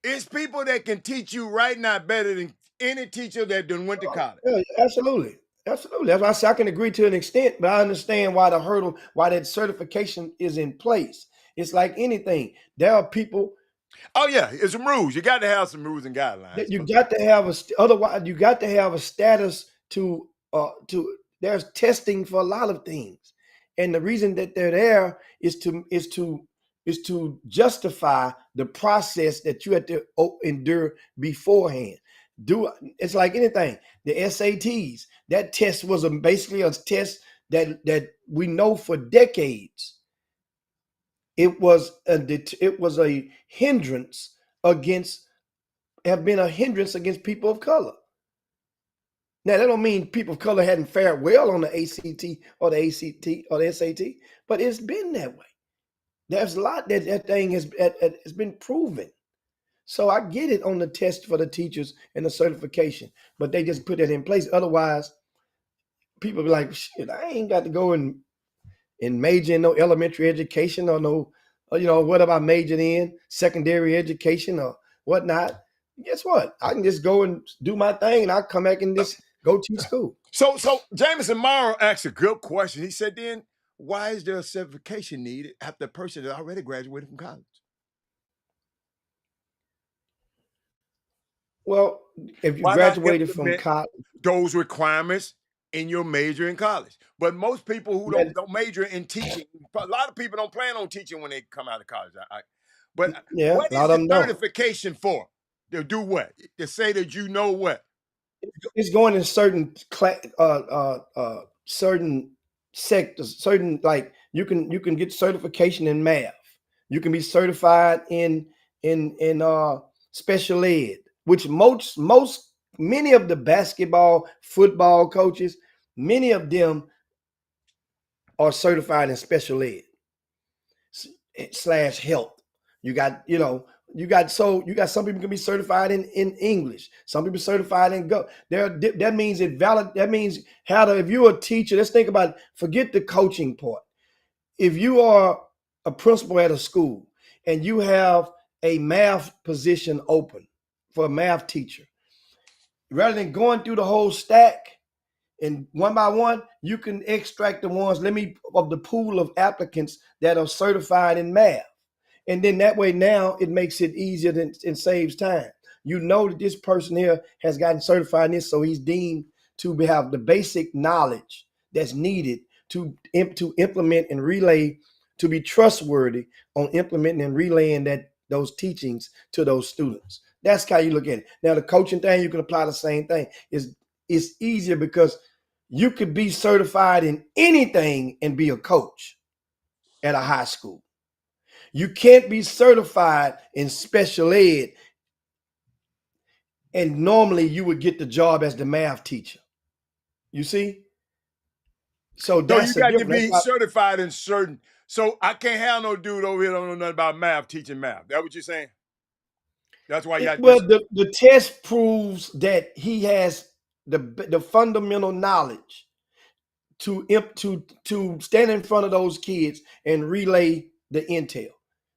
It's people that can teach you right now better than any teacher that done went to college. Yeah, absolutely. Absolutely. That's why I say I can agree to an extent, but I understand why the hurdle, why that certification is in place. It's like anything. There are people Oh yeah, it's some rules. You got to have some rules and guidelines. that you got to have otherwise you got to have a status to there's testing for a lot of things. And the reason that they're there is to justify the process that you had to endure beforehand. It's like anything. The SATs, that test was basically a test that we know for decades. It was a hindrance against have been a hindrance against people of color. Now that don't mean people of color hadn't fared well on the ACT or the ACT or the SAT, but it's been that way. There's a lot that thing has been proven. So I get it on the test for the teachers and the certification, but they just put that in place. Otherwise, people be like, "Shit, I ain't got to go and major in no elementary education or no, what am I majoring in? Secondary education or whatnot." Guess what? I can just go and do my thing, and I come back and just go to school. So Jameson Morrow asked a good question. He said, "Then why is there a certification needed after a person that already graduated from college?" Well, if you Why not graduated from implement college, those requirements in your major in college? But most people who yeah, don't major in teaching, a lot of people don't plan on teaching when they come out of college. But yeah, what a lot is of the them don't. certification for? To do what? To say that you know what? It's going in certain sectors, certain like you can get certification in math. You can be certified in special ed, which most many of the basketball, football coaches, many of them are certified in special ed slash health. You got, you got some people can be certified in English. Some people certified in go. That means it valid. That means if you're a teacher, let's think about forget the coaching part. If you are a principal at a school and you have a math position open for a math teacher, rather than going through the whole stack and one by one, you can extract the ones of the pool of applicants that are certified in math. And then that way now it makes it easier and saves time. You know that this person here has gotten certified in this, so he's deemed to have the basic knowledge that's needed to implement and relay, to be trustworthy on implementing and relaying those teachings to those students. That's how you look at it. Now the coaching thing, you can apply the same thing. It's easier because you could be certified in anything and be a coach at a high school. You can't be certified in special ed, and normally you would get the job as the math teacher. You see? So So you that's a got to difference. be certified in certain. So I can't have no dude over here that don't know nothing about math teaching math. That what you're saying? That's why you got to be. Well, the test proves that he has the fundamental knowledge to stand in front of those kids and relay the intel.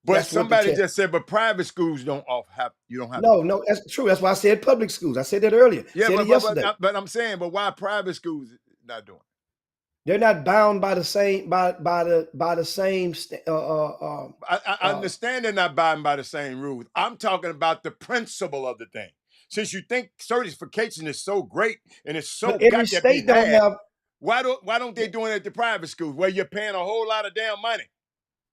But That's what the somebody test. just said, but private schools don't have. You don't have. No, that's true. That's why I said public schools. I said that earlier. Yeah, Said it yesterday. but I'm saying, but why private schools not doing it? They're not bound by the same same. I understand they're not abiding by the same rules. I'm talking about the principle of the thing. since you think certification is so great and it's so But every got to be state don't had, have. why don't they doing it at the private schools where you're paying a whole lot of damn money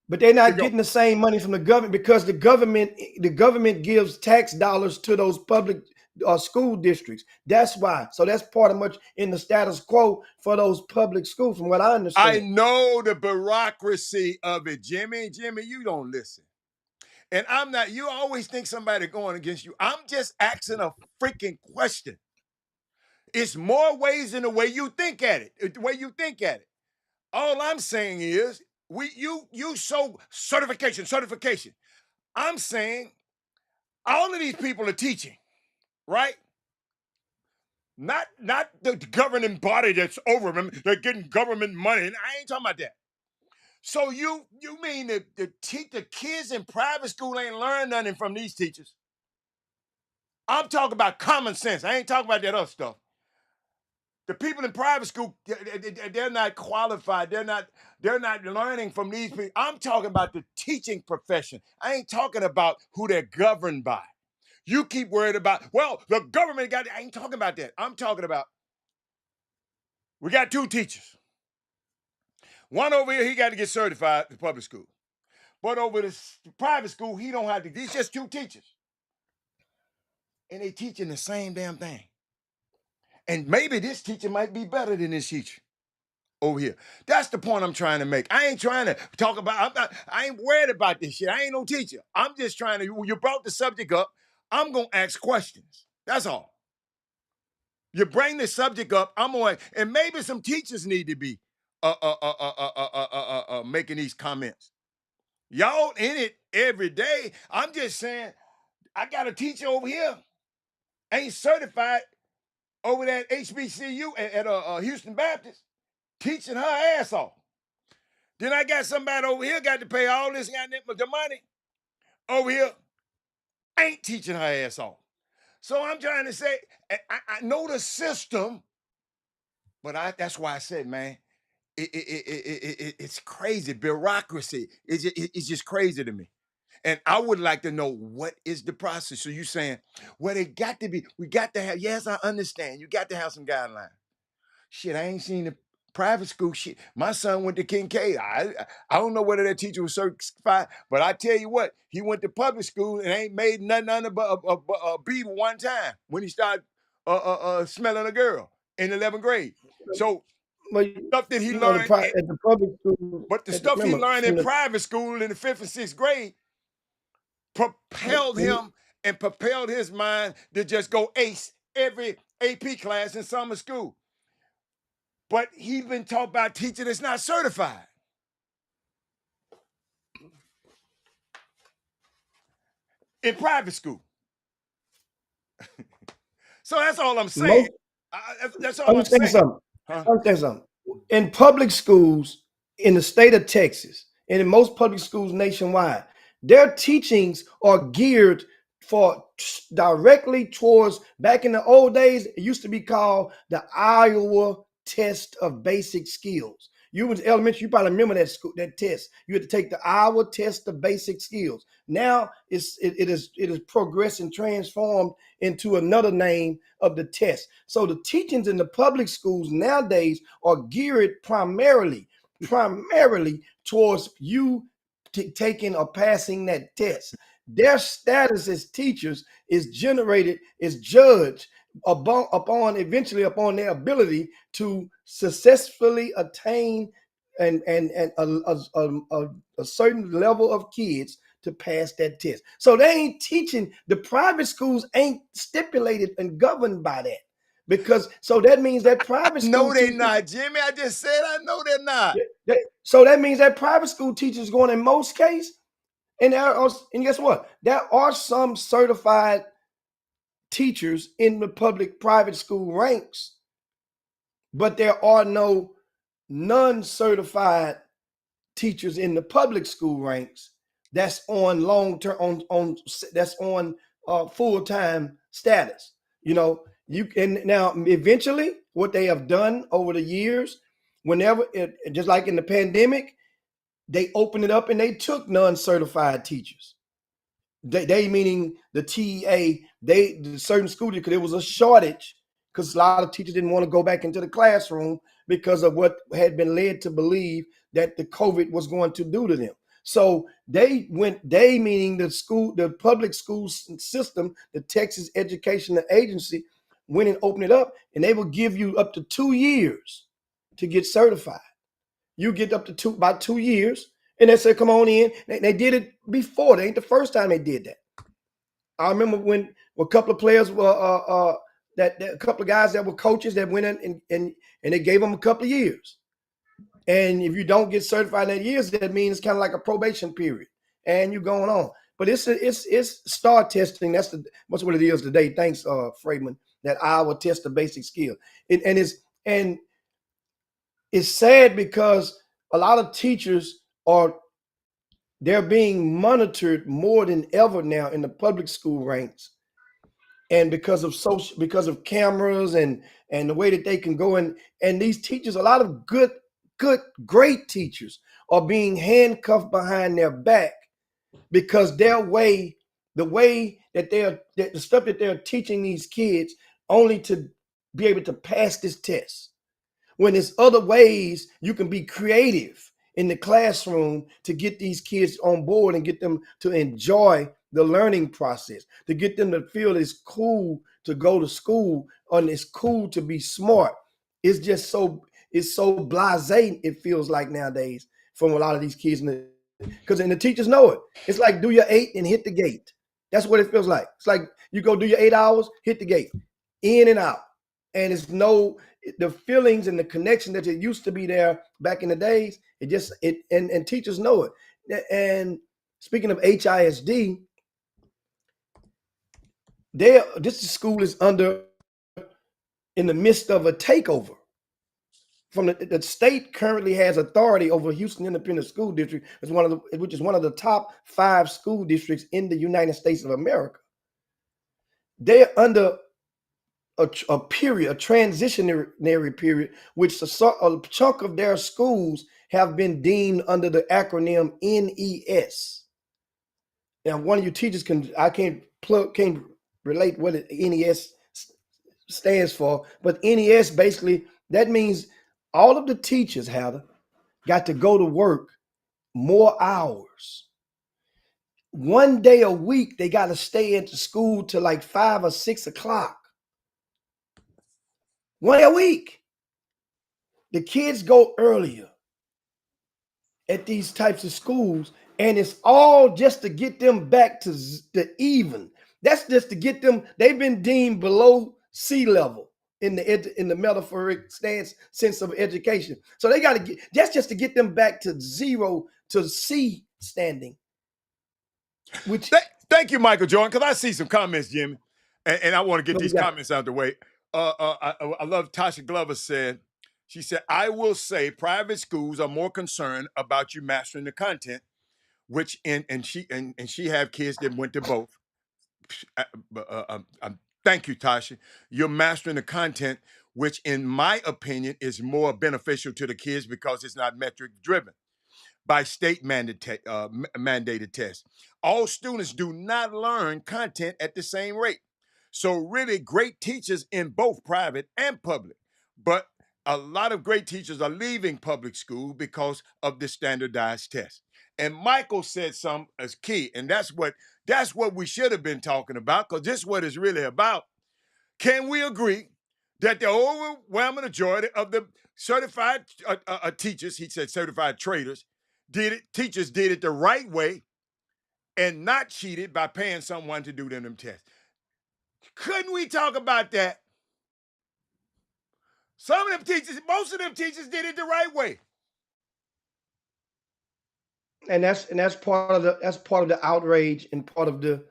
But they're to not go? getting the same money from the government because the government gives tax dollars to those public school districts. That's why. So that's part of much in the status quo for those public schools, from what I I understand. know the bureaucracy of it, Jimmy. Jimmy, you don't listen. And I'm not, you always think somebody going against you. I'm just asking a freaking question. It's more ways than the way you think at it. The way you think at it. All I'm saying is, you show certification. I'm saying all of these people are teaching, right? Not the governing body that's over them. They're getting government money. And I ain't talking about that. So you mean the kids in private school ain't learned nothing from these teachers? I'm talking about common sense. I ain't talking about that other stuff. The people in private school, they're not qualified. They're not learning from these people. I'm talking about the teaching profession. I ain't talking about who they're governed by. You keep worried about, well, the government got, I ain't talking about that. I'm talking about, we got 2 teachers. One over here, he got to get certified in public school. But over the private school, he don't have to. He's just 2 teachers. And they teaching the same damn thing. And maybe this teacher might be better than this teacher over here. That's the point I'm trying to make. I ain't trying to talk about, I ain't worried about this shit. I ain't no teacher. I'm just trying to, you brought the subject up. I'm going to ask questions. That's all. You bring the subject up, I'm going to, and maybe some teachers need to be making these comments. Y'all in it every day. I'm just saying, I got a teacher over here, ain't certified over that HBCU at Houston Baptist, teaching her ass off. Then I got somebody over here got to pay all this the money over here, ain't teaching her ass off. So I'm trying to say, I know the system, but that's why I said, man, it's crazy. Bureaucracy, it's just crazy to me. And I would like to know, what is the process? So you saying, well, it got to be, we got to have, yes, I understand. You got to have some guidelines. Shit, I ain't seen the private school shit. My son went to Kincaid. I don't know whether that teacher was certified, but I tell you what, he went to public school and ain't made nothing but a beaver one time when he started smelling a girl in 11th grade. So But stuff that he you know, learned, at the public school, but the stuff he remember learned in from the private school in the 5th and 6th grade propelled him and propelled his mind to just go ace every AP class in summer school. But he's been taught by a teacher that's not certified in private school. So that's all I'm saying. most That's all I'm understand saying. something. Huh? Understand something. In public schools in the state of Texas and in most public schools nationwide, their teachings are geared for directly towards, back in the old days, it used to be called the Iowa Test of Basic Skills. You was elementary, you probably remember that test. You had to take the Iowa Test of Basic Skills. Now it is progressed and transformed into another name of the test. So the teachings in the public schools nowadays are geared primarily towards you taking or passing that test. Their status as teachers is judged eventually upon their ability to successfully attain and a certain level of kids to pass that test. So they ain't teaching, the private schools ain't stipulated and governed by that. Because so that means that private school No, they teachers, not, Jimmy. I just said I know they're not. so that means that private school teachers going in most cases, and guess what? There are some certified teachers in the public private school ranks, but there are no non-certified teachers in the public school ranks that's on long term on that's on full-time status. You know, you can now eventually what they have done over the years, whenever just like in the pandemic, they opened it up and they took non-certified teachers. They meaning the TEA, the certain school, because there was a shortage because a lot of teachers didn't want to go back into the classroom because of what had been led to believe that the COVID was going to do to them. So they meaning the public school system, the Texas Education Agency, went and opened it up, and they will give you up to 2 years to get certified. You get up to about 2 years, and they said, come on in. They did it before. They ain't the first time they did that. I remember when a couple of players were that a couple of guys that were coaches that went in and they gave them a couple of years. And if you don't get certified in that years, that means it's kind of like a probation period, and you're going on. But it's STAR testing. That's what it is today. Thanks, Freeman. That I will test the basic skill. And it's sad because a lot of teachers they're being monitored more than ever now in the public school ranks, and because of cameras and the way that they can go in, and these teachers, a lot of good great teachers are being handcuffed behind their back because the way that the stuff that they're teaching these kids only to be able to pass this test, when there's other ways you can be creative in the classroom to get these kids on board and get them to enjoy the learning process, to get them to feel it's cool to go to school and it's cool to be smart. It's just it's so blasé, it feels like nowadays, from a lot of these kids, because the teachers know it. It's like do your 8 and hit the gate. That's what it feels like. It's like you go do your 8 hours, hit the gate, in and out. And it's the feelings and the connection that it used to be there back in the days, and teachers know it. And speaking of HISD, this school is in the midst of a takeover. From the state currently has authority over Houston Independent School District, which is one of the top 5 school districts in the United States of America. They're under a transitionary period, which a chunk of their schools have been deemed under the acronym NES. Now, one of you teachers can't relate what NES stands for, but NES basically, that means all of the teachers got to go to work more hours. One day a week, they got to stay at the school till like 5 or 6 o'clock. One day a week. The kids go earlier at these types of schools, and it's all just to get them back to even. That's just to get them. They've been deemed below sea level in the metaphoric sense of education. So they got to get just to get them back to zero to C standing. Which thank you, Michael Jordan, because I see some comments, Jimmy, and I want to get these comments out of the way. I love Tasha Glover said. She said, I will say private schools are more concerned about you mastering the content, which and she have kids that went to both. Thank you, Tasha. You're mastering the content, which in my opinion is more beneficial to the kids because it's not metric driven by state mandated tests. All students do not learn content at the same rate. So really great teachers in both private and public, but a lot of great teachers are leaving public school because of the standardized test. And Michael said something as key, and that's what we should have been talking about, because this is what it's really about. Can we agree that the overwhelming majority of the certified teachers, he said certified traders, teachers did it the right way and not cheated by paying someone to do them tests? Couldn't we talk about that? Most of them teachers did it the right way. And that's part of the outrage and part of the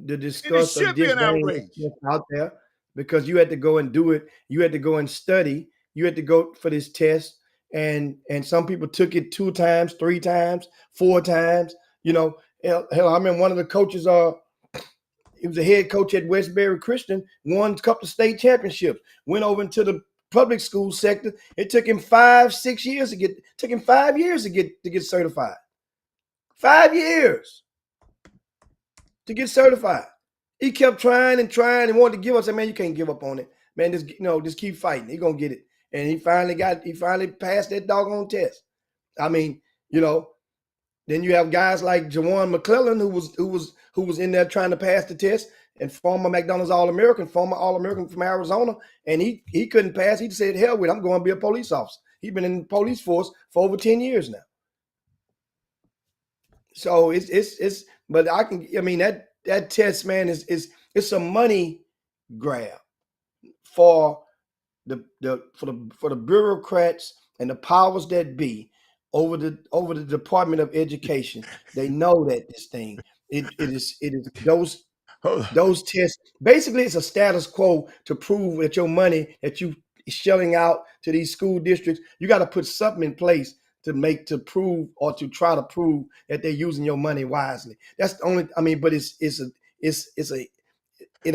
disgust It or should be an outrage out there, because you had to go and do it. You had to go and study. You had to go for this test, and some people took it 2 times, 3 times, 4 times. Hell, I remember one of the coaches. He was a head coach at Westbury Christian. Won a couple of state championships. Went over into the public school sector. It took him 5-6 years to get. Took him 5 years to get certified. 5 years to get certified. He kept trying and trying and wanted to give us. I said, man, you can't give up on it, man. Just keep fighting. He gonna get it. And he finally passed that doggone test. I mean, you know, then you have guys like Jawan McClellan who was in there trying to pass the test, and former McDonald's All-American, former All-American from Arizona, and he couldn't pass. He said, hell with it, I'm going to be a police officer. He's been in the police force for over 10 years now. So but that test, man, it's a money grab for the bureaucrats and the powers that be over the Department of Education. They know that this thing it is those tests. Basically, it's a status quo to prove that your money that you shelling out to these school districts, you got to put something in place to prove or to try to prove that they're using your money wisely. That's the only. I mean, but it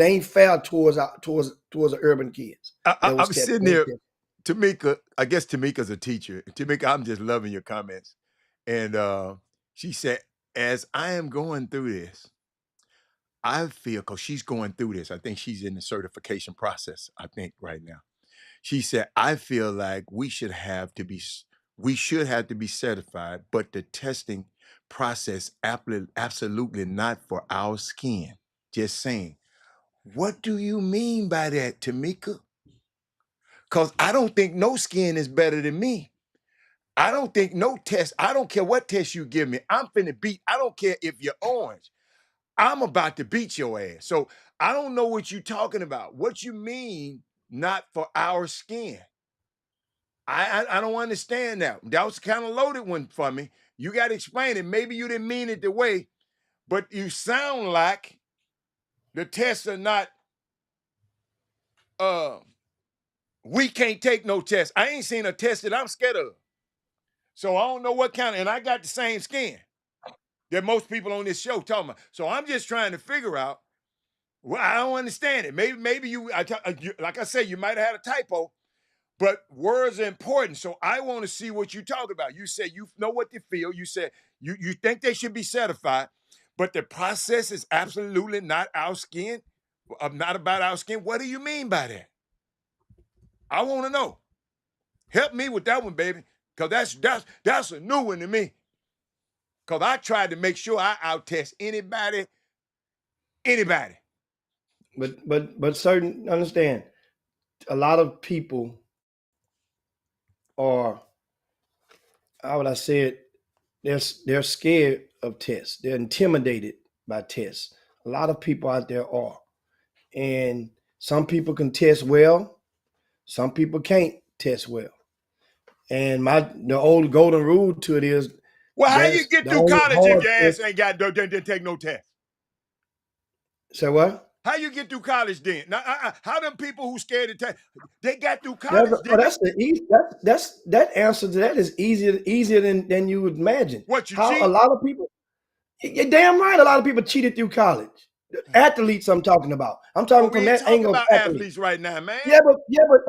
ain't fair towards the urban kids. I'm sitting there, Tamika. I guess Tamika's a teacher. Tamika, I'm just loving your comments. And she said, as I am going through this, I feel, because she's going through this, I think she's in the certification process, I think, right now. She said, I feel like we should have to be certified, but the testing process absolutely not for our skin. Just saying. What do you mean by that, Tamika? Because I don't think no skin is better than me. I don't think no test, I don't care what test you give me. I'm finna beat, I don't care if you're orange. I'm about to beat your ass. So I don't know what you're talking about. What you mean, not for our skin? I don't understand that. That was kind of loaded one for me. You got to explain it. Maybe you didn't mean it the way, but you sound like the tests are not, we can't take no test. I ain't seen a test that I'm scared of. So I don't know what kind of, and I got the same skin that most people on this show talking about. So I'm just trying to figure out, well, I don't understand it. Maybe you, like I said, you might have had a typo, but words are important. So I want to see what you're talking about. You said you know what they feel. You said you think they should be certified, but the process is absolutely not our skin, not about our skin. What do you mean by that? I want to know. Help me with that one, baby, because that's a new one to me. Because I tried to make sure I out-test anybody. But certain, understand, a lot of people are, how would I say it? They're scared of tests. They're intimidated by tests. A lot of people out there are, and some people can test well, some people can't test well. And the old golden rule to it is, well, how you get the through only college if hard your ass test. ain't got didn't take no test? Say what? How you get through college then? Now, how them people who scared to take, they got through college, didn't That's the easy. That answer to that is easier than you would imagine. what, you How a cheat? lot of people, you're damn right. A lot of people cheated through college. Athletes, I'm talking about. I'm Well, talking we from ain't that talking angle of about athletes. athletes right now, man. Yeah, but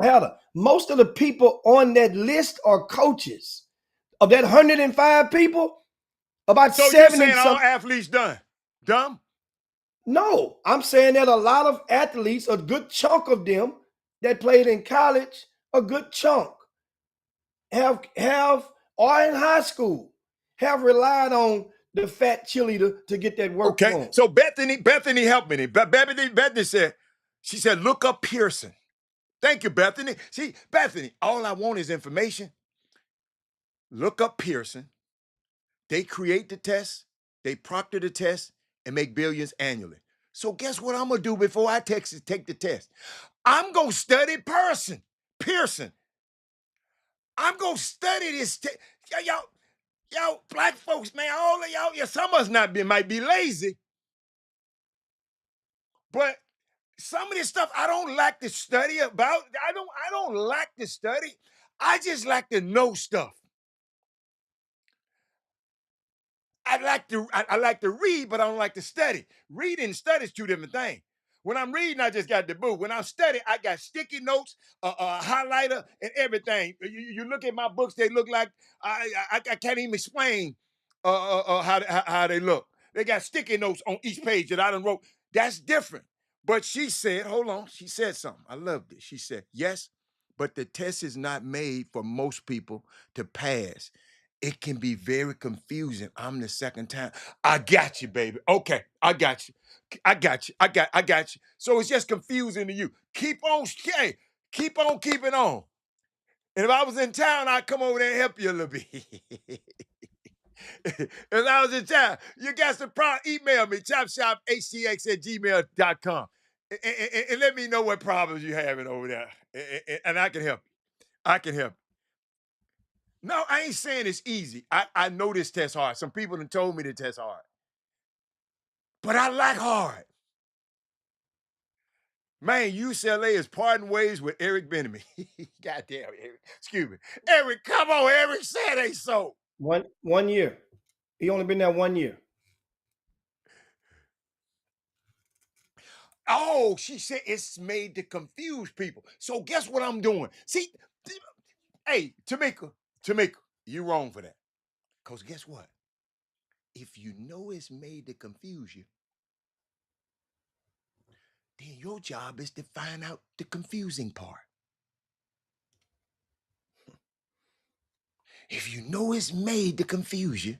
Heather, most of the people on that list are coaches. Of that 105 people, about So you 70 saying all some. athletes dumb? No, I'm saying that a lot of athletes, a good chunk of them that played in college, a good chunk have or in high school have relied on the fat cheerleader to get that work Okay. for them. So Bethany helped me. Bethany said, she said, look up Pearson. Thank you, Bethany. See, Bethany, all I want is information. Look up Pearson. They create the test, they proctor the test, and make billions annually. So guess what I'm gonna do before I take the test? I'm gonna study Pearson. I'm gonna study this. Y'all, black folks, man, all of y'all, yeah, some of us might be lazy, but some of this stuff I don't like to study about. I don't like to study. I just like to know stuff. I like to read, but I don't like to study. Reading and study is two different things. When I'm reading, I just got the book. When I'm studying, I got sticky notes, a highlighter, and everything. You look at my books; they look like I can't even explain how they look. They got sticky notes on each page that I done wrote. That's different. But she said, hold on, she said something. I loved it. She said, yes, but the test is not made for most people to pass. It can be very confusing. I'm the second time. I got you, baby. Okay, I got you. I got you. I got you. So it's just confusing to you. Keep on, hey, keep on keeping on. And if I was in town, I'd come over there and help you a little bit. If I was in town, you got some problem, email me, chopshophtx@gmail.com. And let me know what problems you're having over there. And I can help you. I can help you. No, I ain't saying it's easy. I know this test hard. Some people have told me the test hard. But I like hard. Man, UCLA is parting ways with Eric Benjamin. Goddamn, Eric. Excuse me. Eric, come on, Eric. Say it ain't so. 1 year. He only been there 1 year. Oh, she said it's made to confuse people. So guess what I'm doing? See, hey, Tamika, you wrong for that. Because guess what? If you know it's made to confuse you, then your job is to find out the confusing part. If you know it's made to confuse you,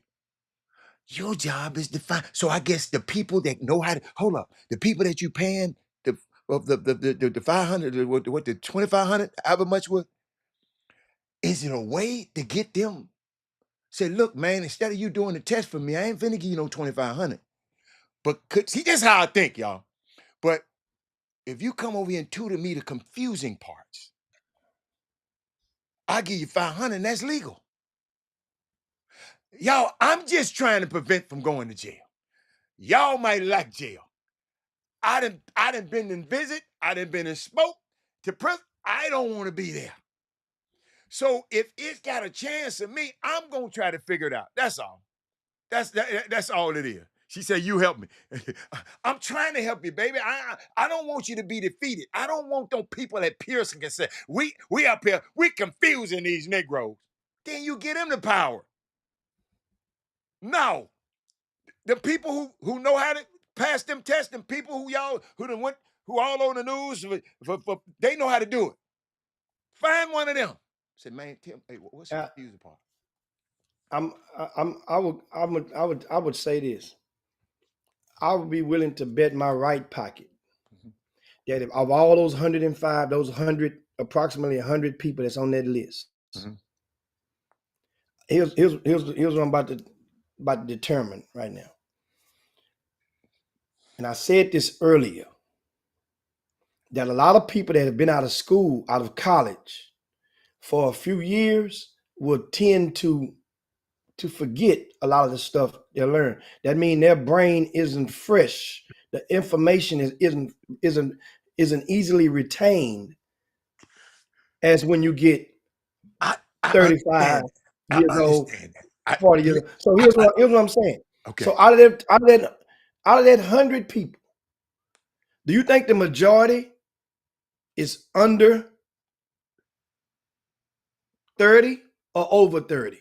your job is to find. So I guess the people that know how to hold up, the people that you paying the 500, what the 2,500, however much was, is it a way to get them? Say, look, man, instead of you doing the test for me, I ain't finna give you no 2,500. But see, that's how I think, y'all. But if you come over here and tutor me the confusing parts, I'll give you 500, and that's legal. Y'all, I'm just trying to prevent from going to jail. Y'all might like jail. I done been in visit, I done been in smoke to prison. I don't want to be there. So if it's got a chance of me, I'm gonna try to figure it out. That's all. That's all it is. She said, "You help me." I'm trying to help you, baby. I don't want you to be defeated. I don't want those people at Pearson can say, "We up here, we confusing these Negroes." Then you get them the power. No, the people who know how to pass them tests, and people who y'all who done went who all on the news, they know how to do it. Find one of them. Say, man, Tim, hey, what's the confusing part? I would say this. I would be willing to bet my right pocket that if, of all those 105, those 100, approximately 100 people that's on that list, here's what I'm about to determine right now. And I said this earlier, that a lot of people that have been out of school, out of college for a few years will tend to forget a lot of the stuff they learn. That means their brain isn't fresh. The information isn't easily retained as when you get I 35 understand. I years old, understand that. 40 years old. So here's what I'm saying. Okay. So out of that 100 people, do you think the majority is under 30 or over 30?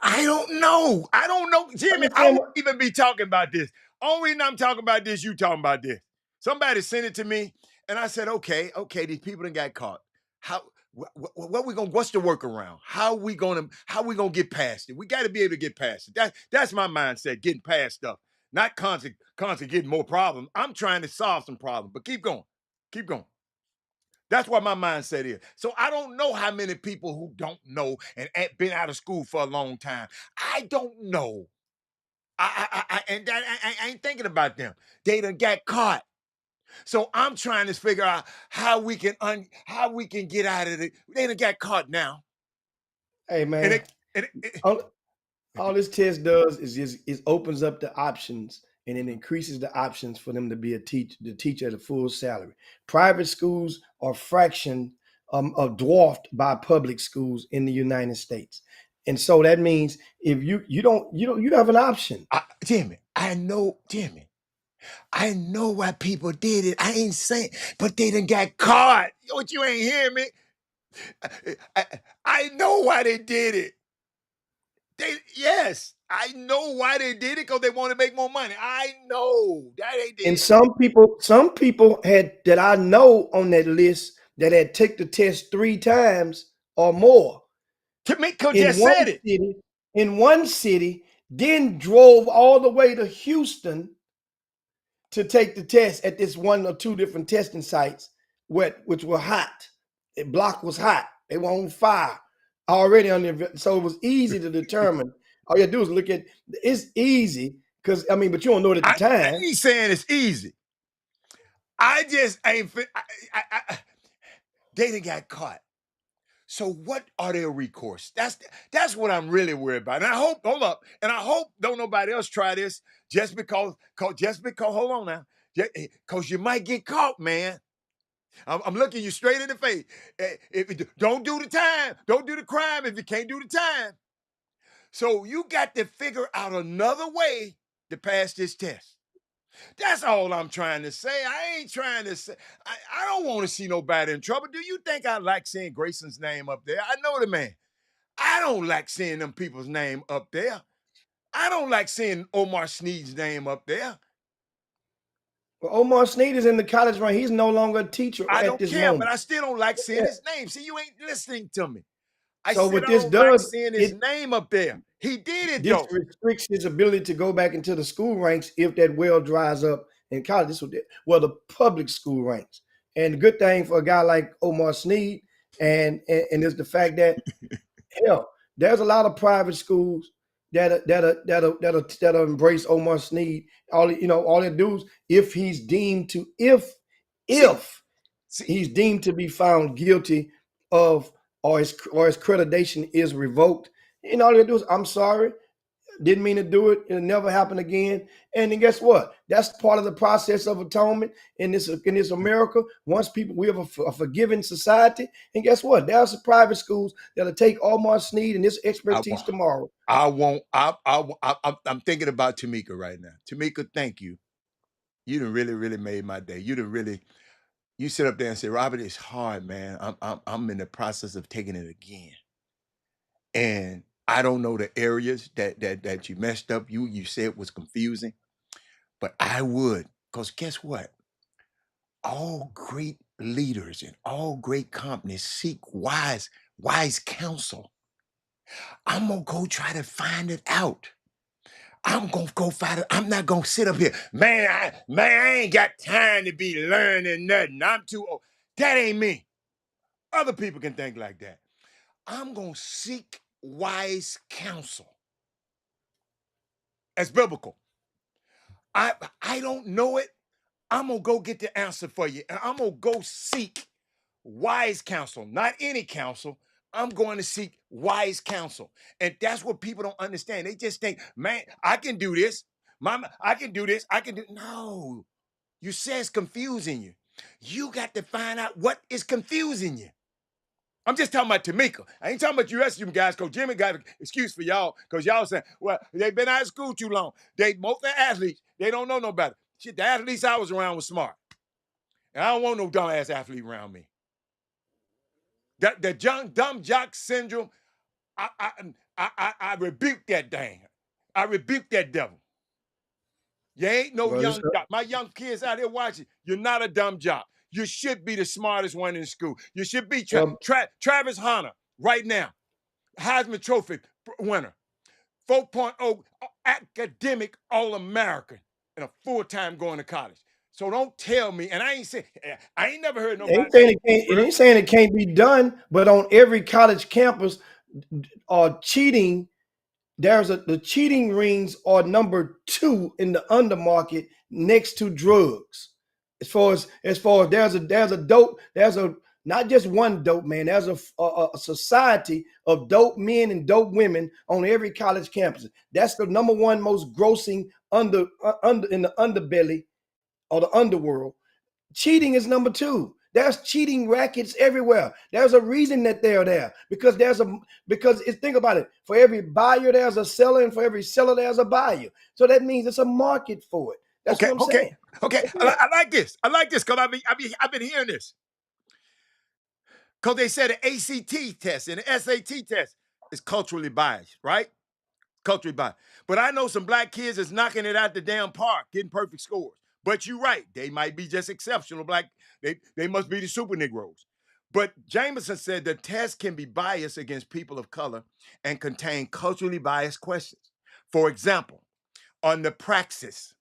I don't know. I don't know. Jimmy, I Understand won't what? even be talking about this. Only reason I'm talking about this, you talking about this. Somebody sent it to me, and I said, okay, these people done got caught. How what we gonna what's the workaround? How we gonna get past it? We gotta be able to get past it. That's my mindset, getting past stuff. Not constantly getting more problems. I'm trying to solve some problems, but keep going. Keep going. That's what my mindset is. So I don't know how many people who don't know and ain't been out of school for a long time. I don't know. I ain't thinking about them. They done got caught. So I'm trying to figure out how we can get out of it. They done got caught now. Hey And man, it, all this test does is just it opens up the options and it increases the options for them to be the teacher at a full salary. Private schools are fraction are dwarfed by public schools in the United States, and so that means if you have an option. Jimmy, I know why people did it. I ain't saying, but they done got caught. What, you ain't hear me? I know why they did it. Yes, I know why they did it, because they want to make more money. I know that they And did. some people had that I know on that list that had took the test 3 times or more Tamika in just one said it. city, then drove all the way to Houston to take the test at this 1 or 2 different testing sites, which were hot. The block was hot. They were on fire already on the, so it was easy to determine. All you have to do is look at, it's easy because I mean, but you don't know it at the I time. ain't saying it's easy. I just ain't. They done got caught. So what are their recourse? That's what I'm really worried about. And I hope, hold up, and I hope don't nobody else try this just because hold on now, because you might get caught, man. I'm looking you straight in the face. Don't do the time, don't do the crime if you can't do the time. So you got to figure out another way to pass this test. That's all I'm trying to say. I ain't trying to say, I don't want to see nobody in trouble. Do you think I like seeing Grayson's name up there? I know the man. I don't like seeing them people's name up there. I don't like seeing Omar Sneed's name up there. Well, Omar Sneed is in the college rank. He's no longer a teacher I at don't this care, but moment. I still don't like seeing Yeah. his name. See, you ain't listening to me. I So said what I this don't like does, seeing his it name up there. He did it this though. restricts his ability to go back into the school ranks if that well dries up in college. Well, the public school ranks. And the good thing for a guy like Omar Sneed, and is the fact that hell, there's a lot of private schools that embrace Omar Sneed. All they do is See, if see, he's deemed to be found guilty of or his accreditation is revoked. And all they do is, I'm sorry, didn't mean to do it. It'll never happen again. And then guess what? That's part of the process of atonement in this America. Once we have a forgiving society. And guess what? There's some private schools that'll take Omar Sneed and this I expertise won't. tomorrow. I won't. I'm thinking about Tamika right now. Tamika, thank you. You done really made my day. You sit up there and say, Robert, it's hard, man. I'm in the process of taking it again. And I don't know the areas that you messed up. You said was confusing, but I would, because guess what? All great leaders and all great companies seek wise counsel. I'm gonna go try to find it out. I'm gonna go find it. I'm not gonna sit up here, man. I ain't got time to be learning nothing. I'm too old. That ain't me. Other people can think like that. I'm gonna seek wise counsel. That's biblical. I don't know it. I'm gonna go get the answer for you, and I'm gonna go seek wise counsel, not any counsel. I'm going to seek wise counsel, and that's what people don't understand. They just think, man, I can do this. Mama, I can do this. I can do. No, you say it's confusing you. You got to find out what is confusing you. I'm just talking about Tamika. I ain't talking about you rest of you guys, because Jimmy got an excuse for y'all, because y'all saying, well, they've been out of school too long. Most of the athletes, they don't know no better. Shit, the athletes I was around was smart. And I don't want no dumbass athlete around me. The dumb jock syndrome, I rebuke that thing. I rebuke that devil. You ain't no Well, young jock. My young kids out here watching, you're not a dumb jock. You should be the smartest one in school. You should be well, Travis Hunter right now, Heisman Trophy winner, 4.0 academic All-American, and a full-time going to college. So don't tell me, and I ain't never heard nobody say, it ain't saying it can't be done, but on every college campus, cheating. The cheating rings are number 2 in the undermarket next to drugs. As far as there's a not just one dope man. There's a society of dope men and dope women on every college campus. That's the number one most grossing under in the underbelly or the underworld. Cheating is number 2. There's cheating rackets everywhere. There's a reason that they're there, because think about it. For every buyer, there's a seller, and for every seller, there's a buyer. So that means it's a market for it. That's okay, what I'm okay, saying. okay. Yeah. I like this. I like this because I've been hearing this. Because they said the ACT test and the SAT test is culturally biased, right? culturally biased. But I know some black kids that's knocking it out the damn park, getting perfect scores. But you're right, they might be just exceptional black. They must be the super Negroes. But Jameson said the test can be biased against people of color and contain culturally biased questions. For example, on the praxis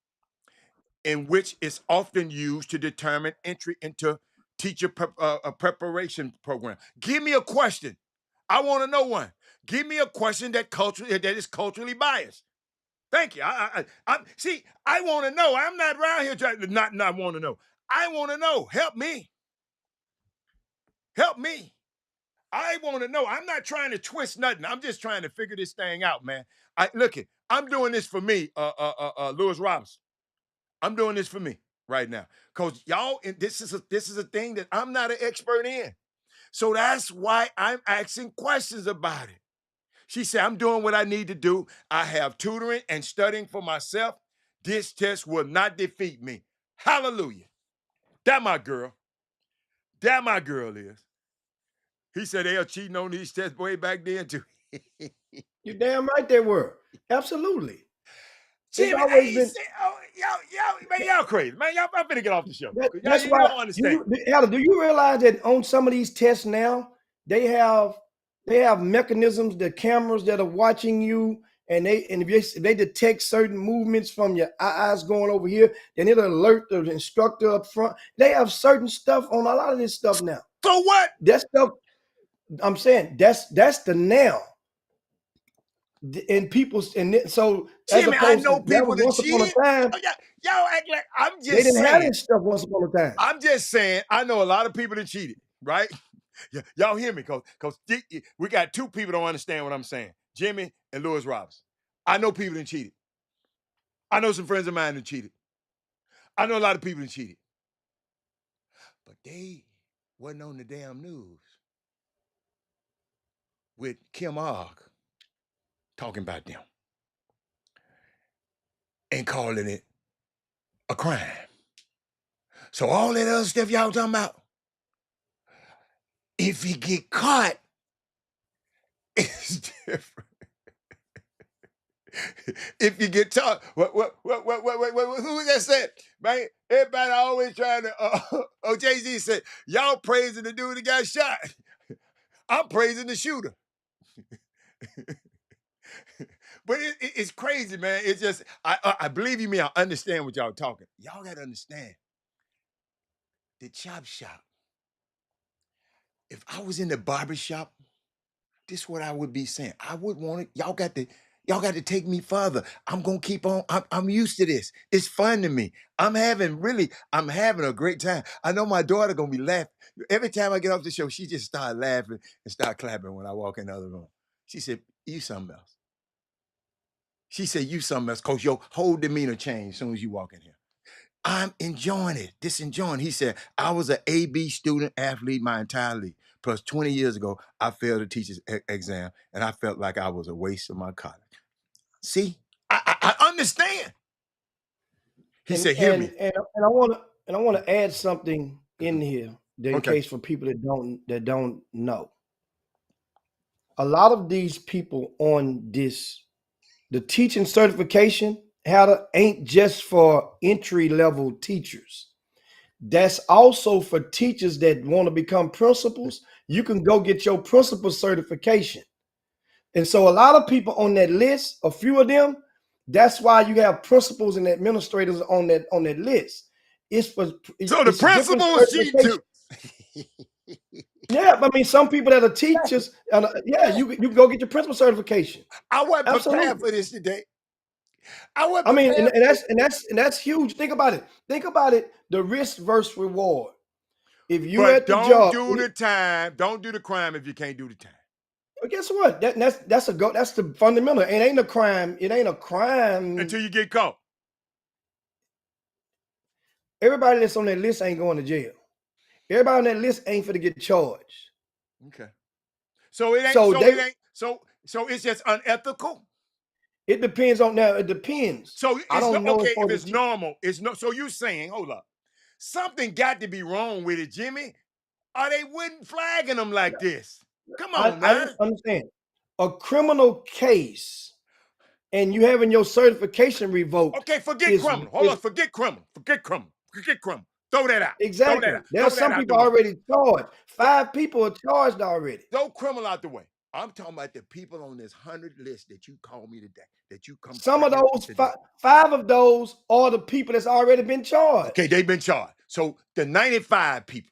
in which it's often used to determine entry into teacher preparation program. Give me a question. I want to know one. Give me a question that is culturally biased. Thank you. See. I want to know. I'm not around here trying to not want to know. I want to know. Help me. Help me. I want to know. I'm not trying to twist nothing. I'm just trying to figure this thing out, man. Look it. I'm doing this for me, Lewis Robinson. I'm doing this for me right now, cause y'all. This is a thing that I'm not an expert in. So that's why I'm asking questions about it. She said, I'm doing what I need to do. I have tutoring and studying for myself. This test will not defeat me. Hallelujah. That my girl. That my girl is. He said they are cheating on these tests way back then too. You damn right they were. Absolutely. It's Jimmy, I always ain't been say, oh, y'all, man, y'all crazy. Man, I'm finna get off the show. that's You why don't understand. Elder, do you realize that on some of these tests now, they have mechanisms, the cameras that are watching you, and if they detect certain movements from your eyes going over here, then it'll alert the instructor up front. They have certain stuff on a lot of this stuff now. So what? That stuff, I'm saying that's the now. And people, and so as Jimmy, I opposed to know that people was that once upon cheated. a time, Oh, y'all act like I'm they just didn't have saying. this stuff once upon a time. I'm just saying, I know a lot of people that cheated, right? Y'all hear me? Because we got two people don't understand what I'm saying. Jimmy and Lewis Robinson. I know people that cheated. I know some friends of mine that cheated. I know a lot of people that cheated. But they wasn't on the damn news with Kim Og talking about them and calling it a crime. So all that other stuff y'all talking about, if you get caught, it's different. If you get taught, what, who that said, man? Everybody always trying to, Jay-Z said, y'all praising the dude that got shot. I'm praising the shooter. But it's crazy, man. It's just, I believe you me, I understand what y'all talking. Y'all got to understand, the chop shop, if I was in the barber shop, this is what I would be saying. I would want it. Y'all got to take me further. I'm gonna keep on. I'm used to this. It's fun to me. I'm having a great time. I know my daughter gonna be laughing. Every time I get off the show, she just start laughing and start clapping when I walk in the other room. She said, you something else. She said, you something else, because your whole demeanor changed as soon as you walk in here. I'm enjoying it. Enjoying. He said, I was an AB student athlete my entire life. Plus 20 years ago, I failed a teacher's exam and I felt like I was a waste of my college. See, I understand. He said, hear me. And I want to add something in here that in Okay. case for people that don't know. A lot of these people on the teaching certification ain't just for entry level teachers. That's also for teachers that want to become principals. You can go get your principal certification. And so a lot of people on that list, a few of them, that's why you have principals and administrators on that list. So the It's different principal is cheating certifications. too. Yeah, but I mean, some people that are teachers, yeah, you can go get your principal certification. I wasn't prepared Absolutely. for this today. I wasn't I mean, prepared for this. and that's huge. Think about it. Think about it. The risk versus reward. If you But at the don't job, do the time. Don't do the crime if you can't do the time. well, guess what? That's the fundamental. It ain't a crime. It ain't a crime. Until you get caught. Everybody that's on that list ain't going to jail. Everybody on that list ain't for to get charged. Okay. So it ain't. So So it ain't. So it's just unethical. it depends on now. It depends. So I it's don't know okay for if the it's normal. It's no. So you saying, hold up, something got to be wrong with it, Jimmy, or they wouldn't flagging them like this. Come on I now. understand. A criminal case and you having your certification revoked. Okay, forget criminal. Hold on, forget criminal. Forget criminal. Forget criminal. Throw that out. Throw that Exactly. out. There are Throw that some out the people way. already charged. 5 people are charged already. Throw criminal out the way. I'm talking about the people on this 100 list that you call me today, that you come Some of against those, today. 5 of those are the people that's already been charged. Okay, they've been charged. So the 95 people,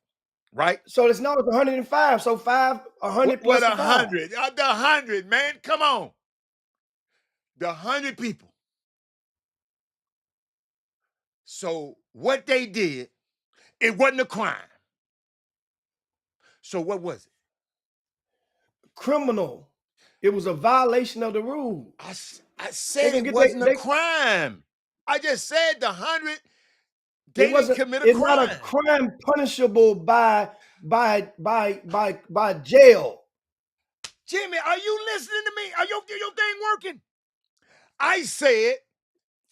right? So it's not 105. So 100 plus What 5. 100? The 100, man. Come on. The 100 people. So what they did, it wasn't a crime. So what was it? Criminal. It was a violation of the rule. I said it wasn't a crime. I just said the 100, they didn't commit a it's crime. not a crime punishable by jail. Jimmy, are you listening to me? Are your thing working? I said,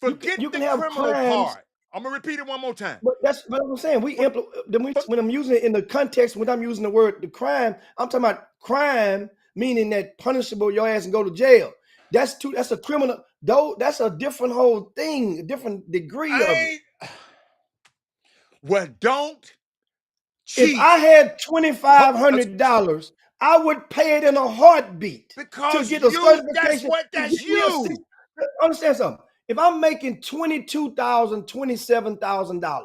forget you can the have criminal crimes, part. I'm gonna repeat it one more time. But that's what I'm saying. When I'm using it in the context, when I'm using the word the crime, I'm talking about crime meaning that punishable your ass and go to jail. That's a criminal, though. That's a different whole thing, a different degree of it. Well, don't cheat. If I had $2,500, I would pay it in a heartbeat because to get a certification. That's you. Understand something? If I'm making $22,000, $27,000,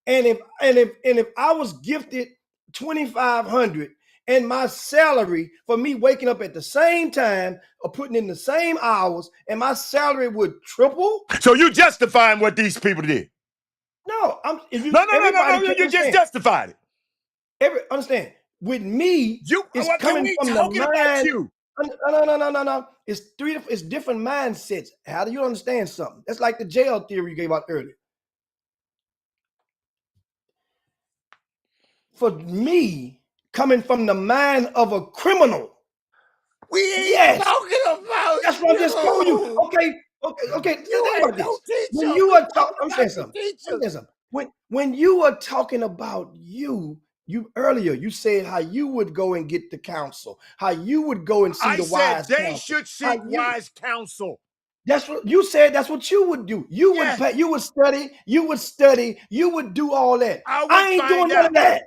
and if I was gifted $2,500 and my salary for me waking up at the same time or putting in the same hours, and my salary would triple. So you justifying what these people did? No, no. You just justified it. Understand? With me, it's coming from the mind. About you. No. It's different mindsets. How do you understand something? That's like the jail theory you gave out earlier. For me, coming from the mind of a criminal. We ain't talking about. That's what I'm just telling you. Okay. Think about this. When you are talking, I'm saying something. When you are talking about you earlier, you said how you would go and get the counsel, how you would go and see the wise counsel. They should seek wise counsel. That's what you said. That's what you would do. You would pay, you would study, you would do all that. I ain't doing none of that.